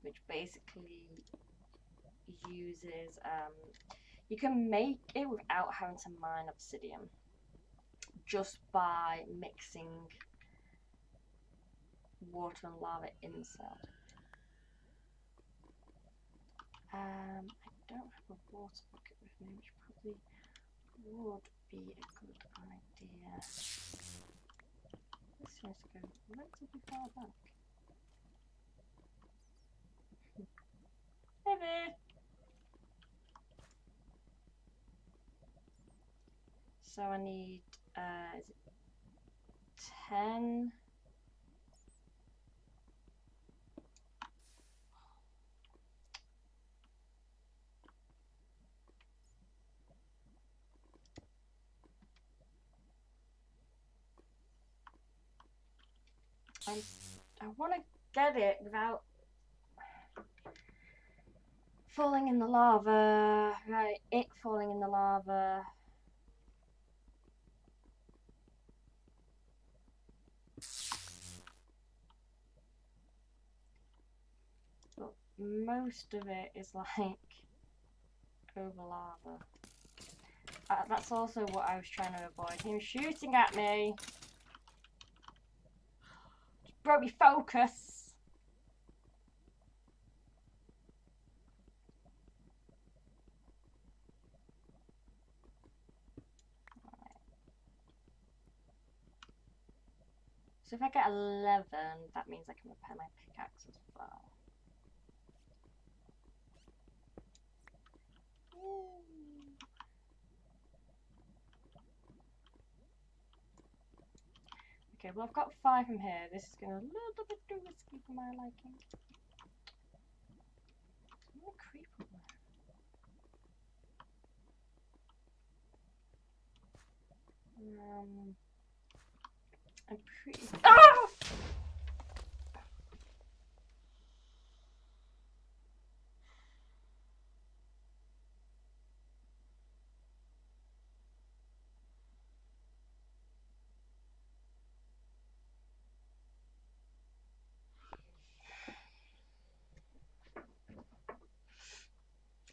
which basically uses, you can make it without having to mine obsidian, just by mixing water and lava inside. I don't have a water bucket with me, which probably would be a good idea. This seems to go relatively far back. Hey there! So I need, is it 10? I want to get it without falling in the lava. Right, it falling in the lava. But most of it is like over lava. That's also what I was trying to avoid. Him shooting at me. Just broke me focus. So if I get 11, that means I can repair my pickaxe as well. Okay, well I've got 5 from here. This is going to be a little bit too risky for my liking. I'm gonna creep up there. I'm pretty. Ah!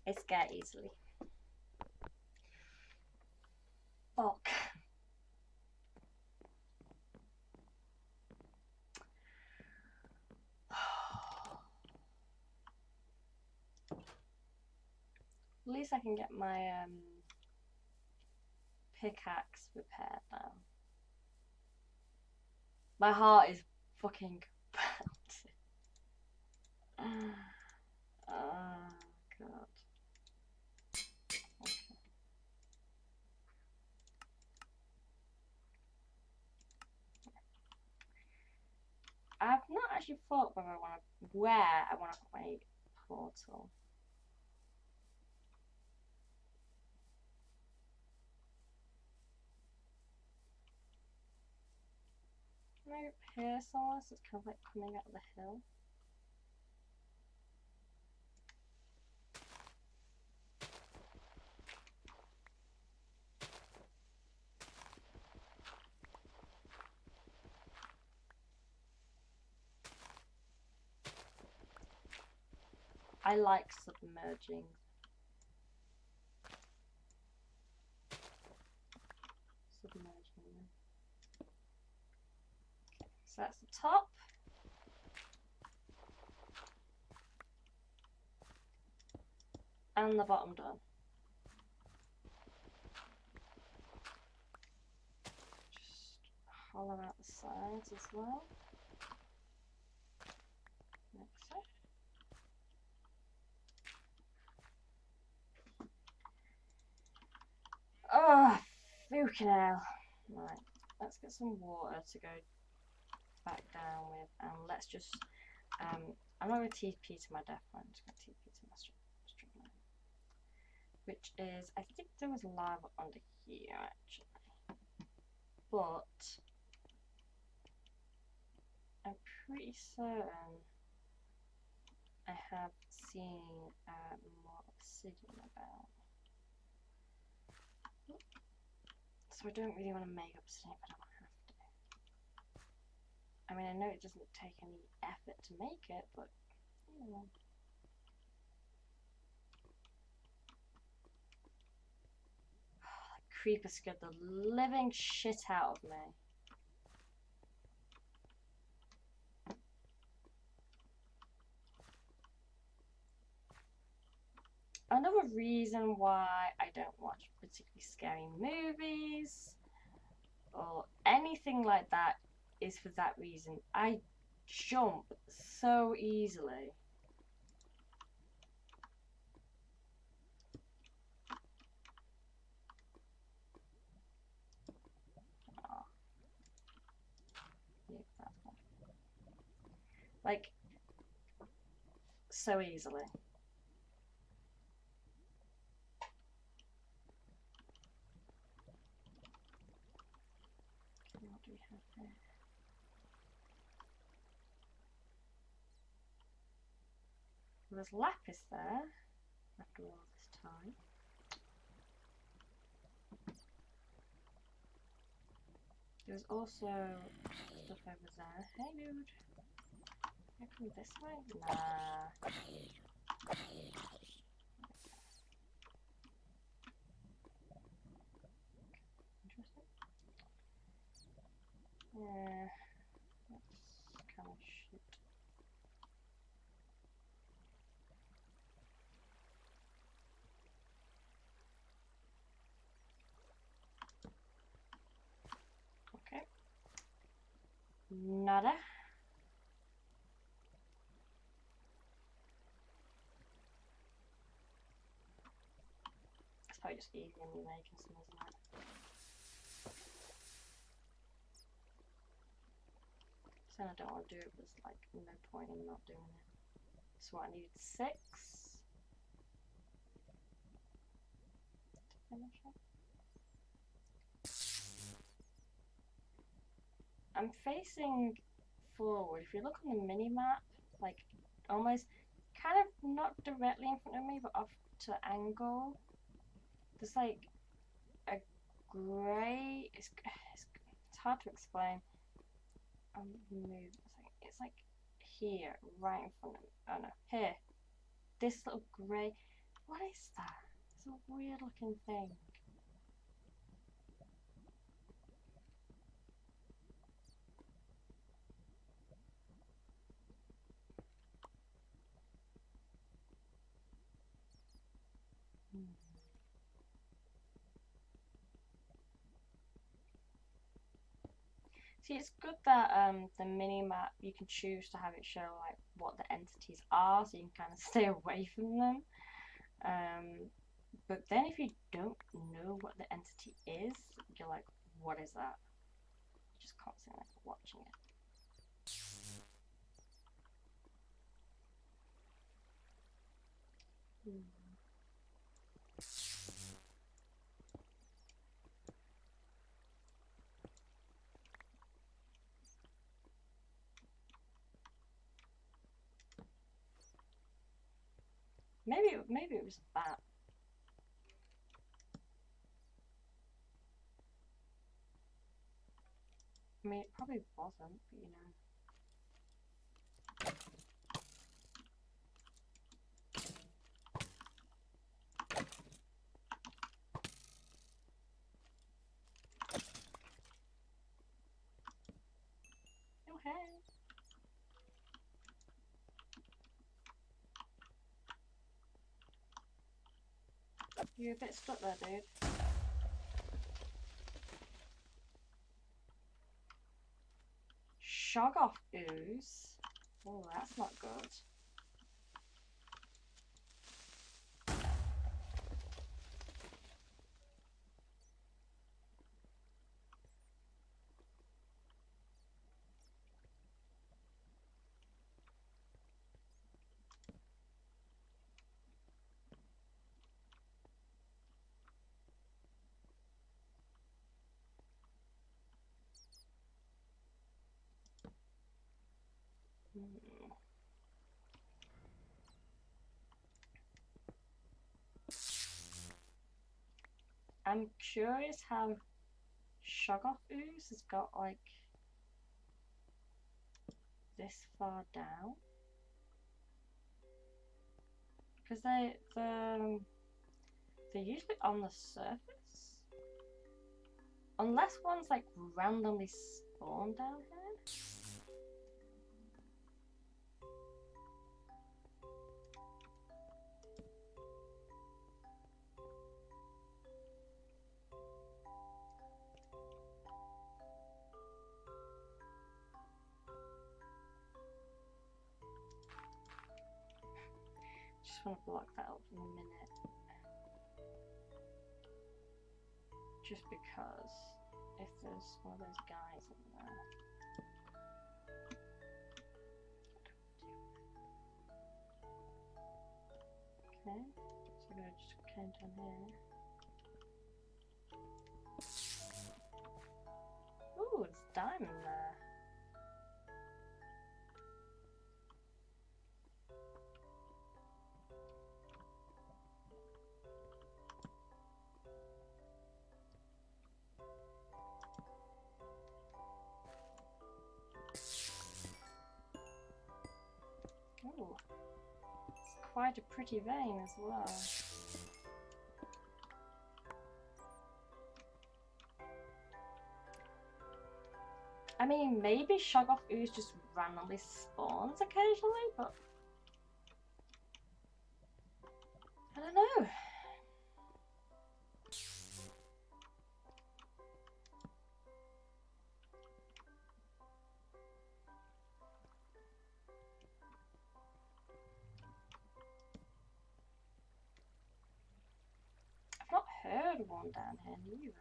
I scare easily. Fuck. At least I can get my pickaxe repaired now. My heart is fucking pounding. Oh god. Okay. I've not actually thought where I want to put my portal. Maybe up here somewhere, so it's kind of like coming out of the hill. I like submerging. Okay, so that's the top. And the bottom done. Just hollow out the sides as well. Like so. Oh, fucking hell. Right, let's get some water to go back down with, and let's just, I'm not going to TP to my death line, I'm just going to TP to my string line. Which is, I think there was lava under here actually. But, I'm pretty certain I have seen more obsidian about. So I don't really want to make obsidian if I don't have to. I mean, I know it doesn't take any effort to make it, but you know. That creeper scared the living shit out of me. Another reason why I don't watch particularly scary movies or anything like that is for that reason. I jump so easily. Oh. Yeah, that one. Like, so easily. Okay, what do we have here? There's lapis there after all this time. There's also stuff over there. Hey dude, can I come this way? Nah. Interesting. Yeah, that's kind of shit. Nada. It's probably just easy anyway, because some isn't it? Saying I don't want to do it, but there's like no point in not doing it. So I need 6 to finish it. I'm facing forward. If you look on the mini map, like almost kind of not directly in front of me, but off to angle, there's like a grey. It's hard to explain. Move. It's like here, right in front of me. Oh no, here. This little grey. What is that? It's a weird looking thing. See, it's good that the mini map, you can choose to have it show like what the entities are, so you can kind of stay away from them. But then if you don't know what the entity is, you're like, what is that? You're just constantly like watching it. Maybe it was that. I mean, it probably wasn't, but you know. Oh, hey. You're a bit stuck there, dude. Shoggoth ooze. Oh, that's not good. I'm curious how Shoggoth ooze has got like this far down, because they're usually on the surface, unless one's like randomly spawned down here. Just want to block that up for a minute. Just because if there's one of those guys in there. Okay, so I'm gonna just come down here. Ooh, it's diamond there. Ooh, it's quite a pretty vein as well. I mean, maybe Shoggoth ooze just randomly spawns occasionally, but I don't know. third one down here neither.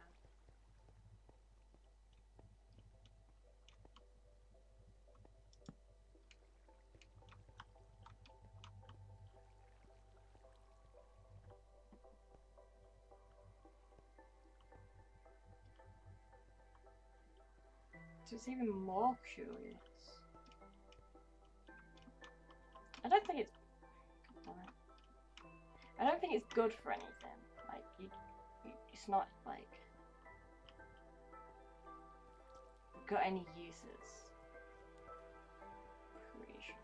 So it's even more curious. I don't think it's. I don't think it's good for anything. Like it's not like got any uses. Pretty sure.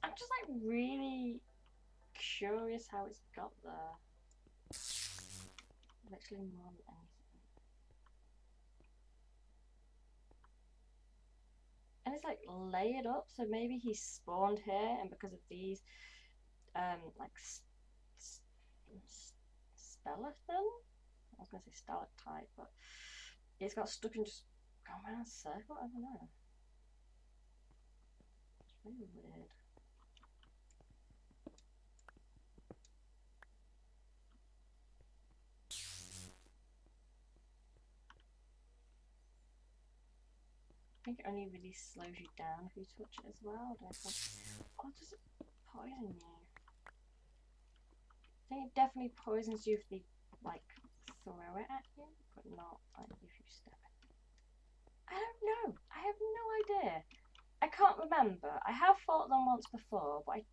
I'm just like really curious how it's got there. Literally more than anything. And it's like layered up, so maybe he spawned here, and because of these, like skeleton. I was gonna say stalactite, but it's got stuck and just gone around in a circle. I don't know. It's really weird. I think it only really slows you down if you touch it as well. Or does it poison you? I think it definitely poisons you if they like throw it at you, but not like if you step in. I don't know. I have no idea. I can't remember. I have fought them once before, but I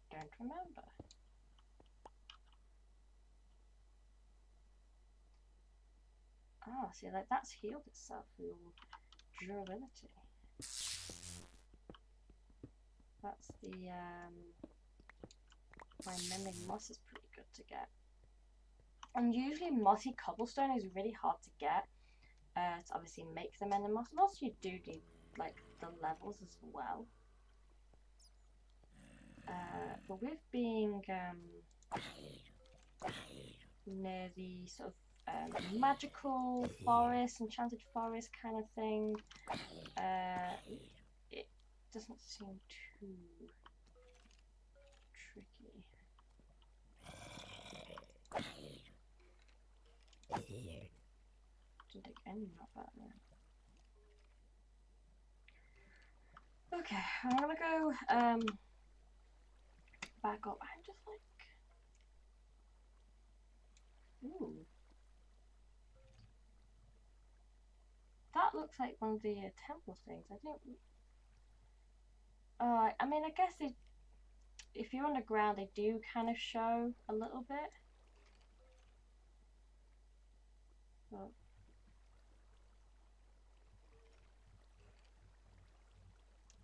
don't remember. Ah, see, like that's healed itself with all durability. That's the my mending moss is pretty good to get. And usually mossy cobblestone is really hard to get. To obviously make the mending moss. And also you do like the levels as well. But with being near the sort of magical forest, enchanted forest kind of thing, it doesn't seem too tricky. Didn't take any of that there. Okay, I'm gonna go back up. I'm just like, ooh, that looks like one of the temple things. I don't. I mean, I guess if you're underground, they do kind of show a little bit. But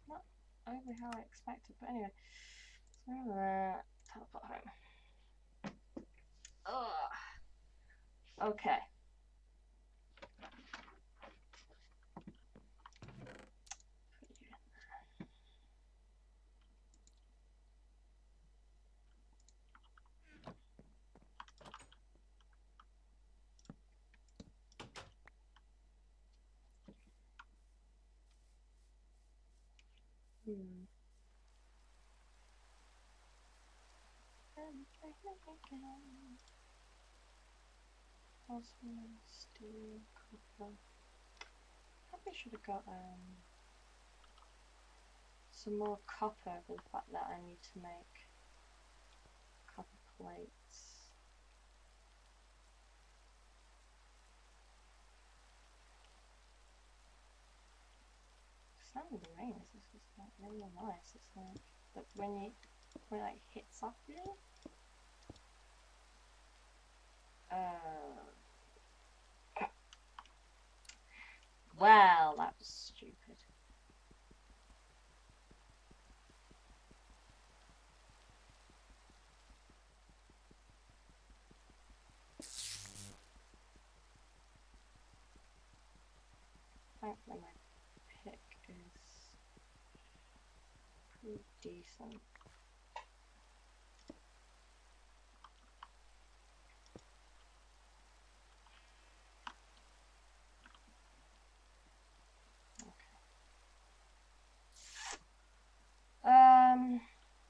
not over how I expected. But anyway, so teleport home. Ugh. Okay. Osmium, steel, copper. Probably should have got some more copper for the fact that I need to make copper plates. Sound of the rain is just like really nice. It's like, but when it like hits off you. Well, that was stupid. thankfully my pick is pretty decent.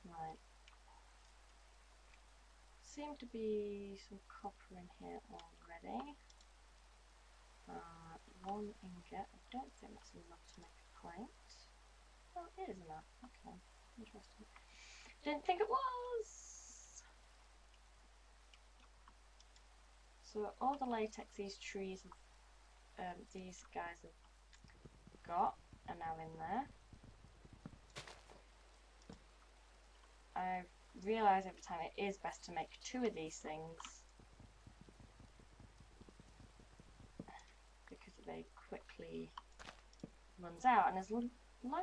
Right. Seem to be some copper in here already. 1 ingot. I don't think that's enough to make a plate. Oh, it is enough. Okay, interesting. Didn't think it was. So all the latex these trees, these guys have got, are now in there. I've realised over time it is best to make 2 of these things because they quickly runs out, and as long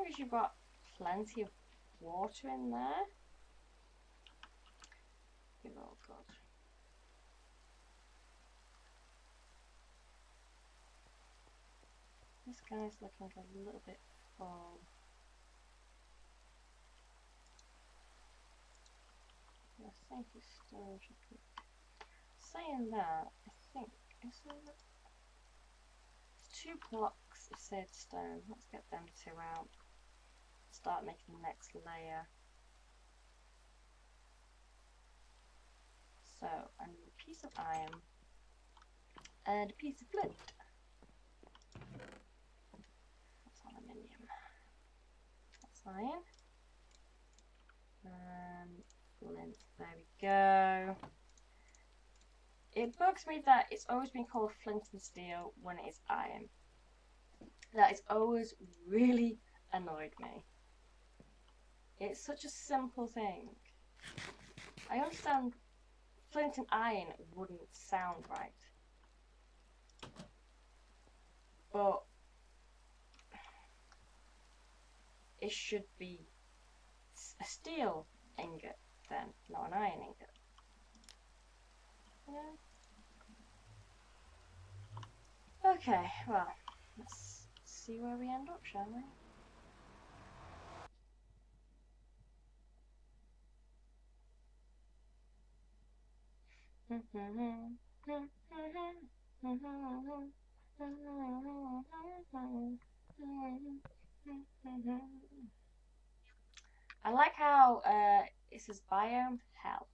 as you've got plenty of water in there, you're all good. This guy's looking a little bit full. I think his stone should be. Saying that, I think is there 2 blocks of said stone. Let's get them 2 out. Start making the next layer. So I need a piece of iron and a piece of flint. That's aluminium. That's iron. And flint. There we go. It bugs me that it's always been called flint and steel when it is iron. That has always really annoyed me. It's such a simple thing. I understand flint and iron wouldn't sound right, but it should be a steel ingot then, not an iron ingot. Yeah. Okay, well, let's see where we end up, shall we? I like how it says biome hell.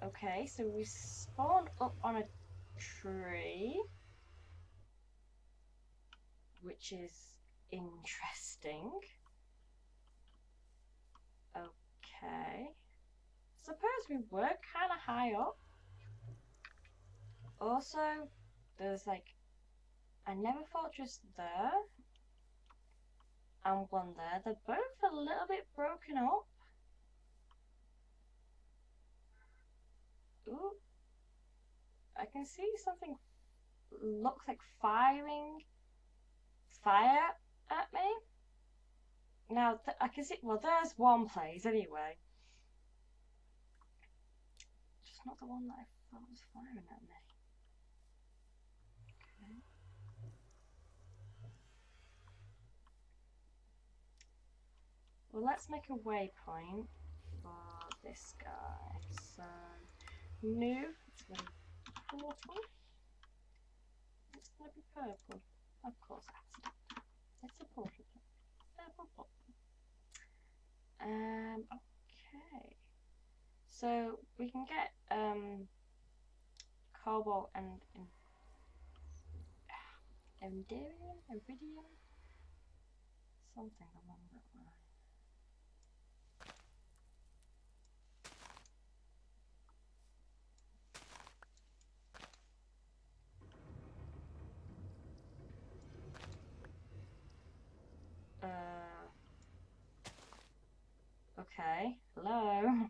Okay, so we spawned up on a tree, which is interesting. Okay. Suppose we were kind of high up. Also, there's like a nether fortress there and one there. They're both a little bit broken up. Ooh. I can see something looks like firing fire at me. Now, I can see, well, there's one place anyway. Just not the one that I thought was firing at me. Okay. Well, let's make a waypoint for this guy. So, new, it's going to be portal. It's going to be purple. Of course, accident. It's a portal. Purple portal. Okay. So we can get cobalt and iridium, something along that line. Okay. Hello.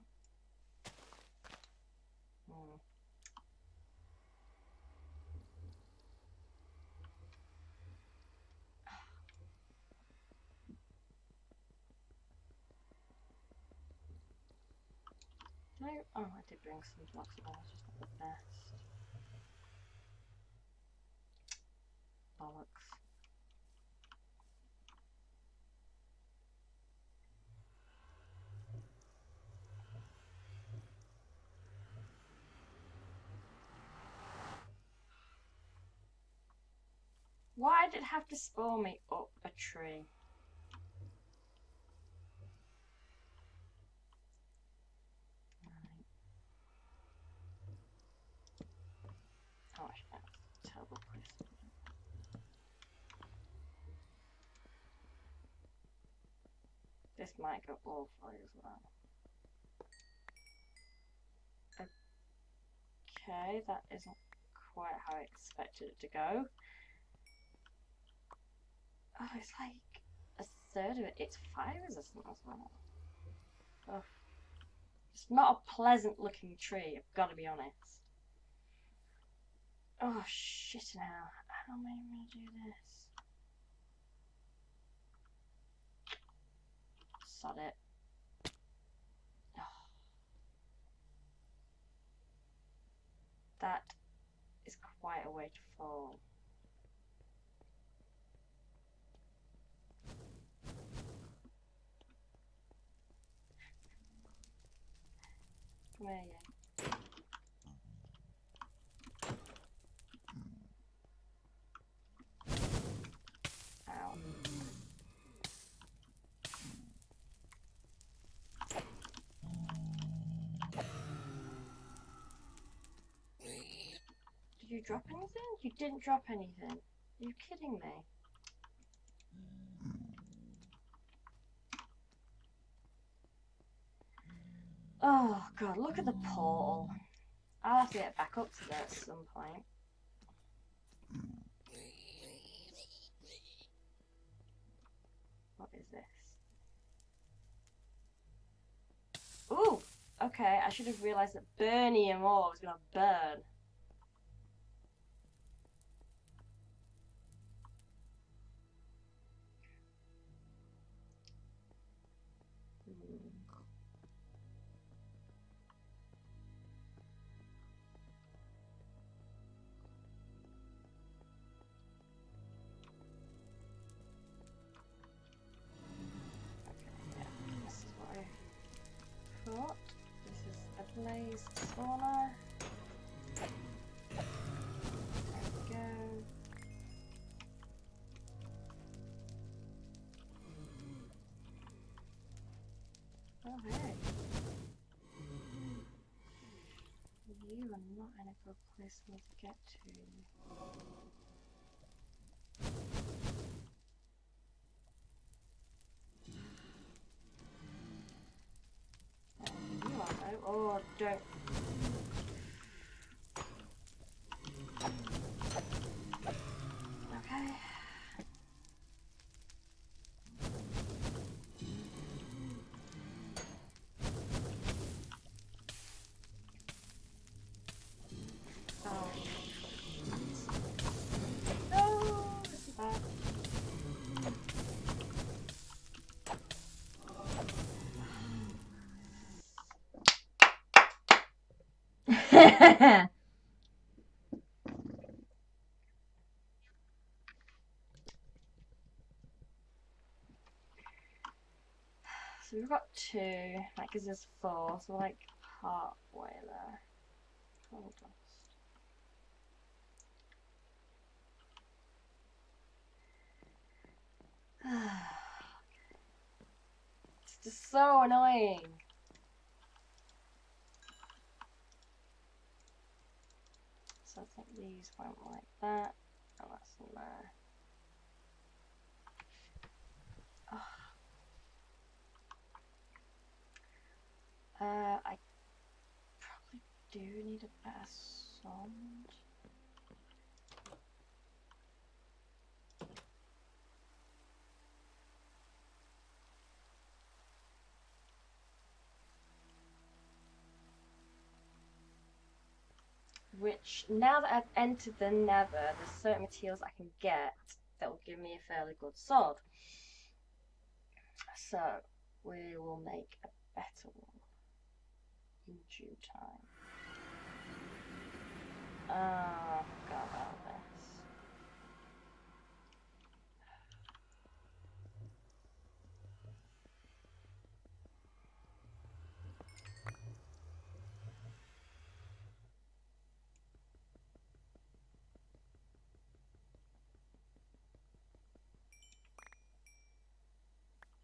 Oh, I did bring some blocks, but it's just not the best. Bollocks. Why did it have to spawn me up a tree? Oh, actually, that's a terrible place. This might go awfully as well. Okay, that isn't quite how I expected it to go. Oh, it's like a third of it. It's fire resistant as well. Oh, it's not a pleasant looking tree, I've got to be honest. Oh, shit now. How am I going to do this? Sod it. Oh. That is quite a way to fall. Come here, you. Ow. Did you drop anything? You didn't drop anything. Are you kidding me? Oh god, look at the portal. I'll have to get back up to that at some point. What is this? Ooh! Okay, I should have realised that burnium ore was going to burn. This is a blaze spawner. There we go. Oh hey. You are not in a good place for me to get to. You are though. Oh, don't. Okay. Oh, no, this is bad. So we've got 2, that gives us 4, so we're like halfway there. Coal dust. It's just so annoying. So I think these went like that, and that's in there. I probably do need a better song. Which, now that I've entered the Nether, there's certain materials I can get that will give me a fairly good sword. So, we will make a better one. in due time. I forgot about this.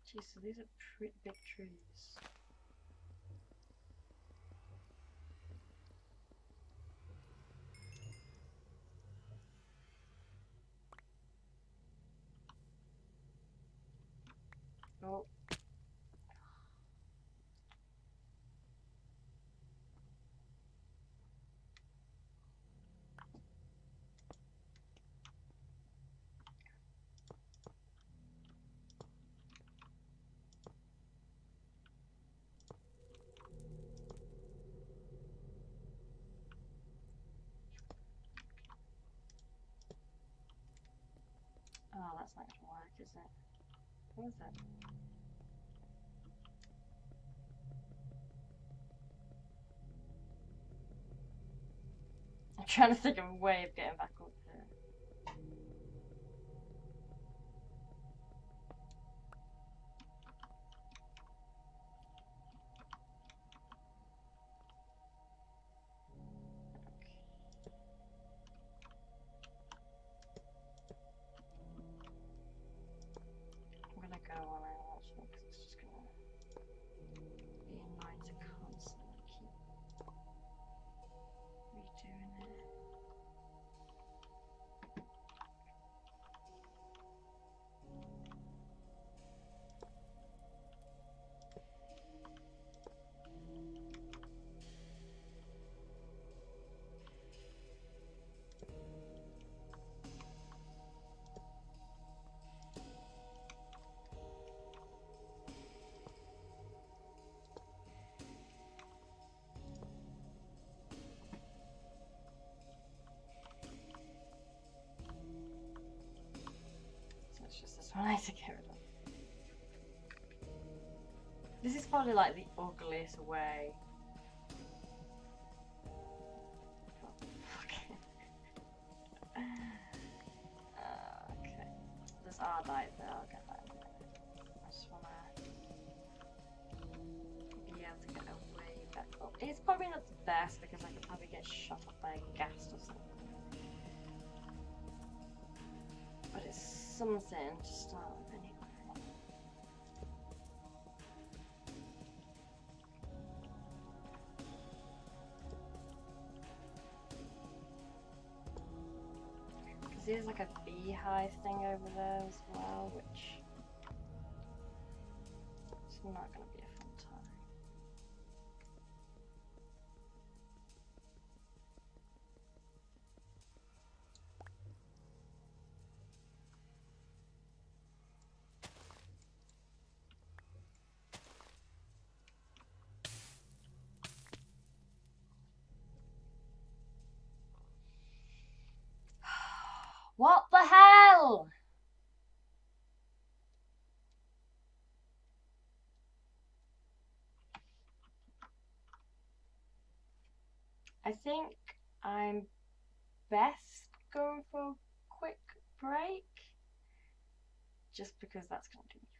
Jeez, so these are pretty big trees. Oh. Oh, that's not gonna work, is it? What is it? I'm trying to think of a way of getting back up here. I'm gonna go on it actually because it's just gonna be annoying to constantly keep redoing it. So it's just this one I need to get rid of. This is probably like the ugliest way. Okay. There's Ardite there, I'll get that in a minute. I just wanna be able to get away back up. It's probably not the best because I could probably get shot up by a ghast or something. But it's something to start with anyway. There's like a beehive thing over there as well, which is not going to be a fun time. What the hell? I think I'm best going for a quick break, just because that's going to do me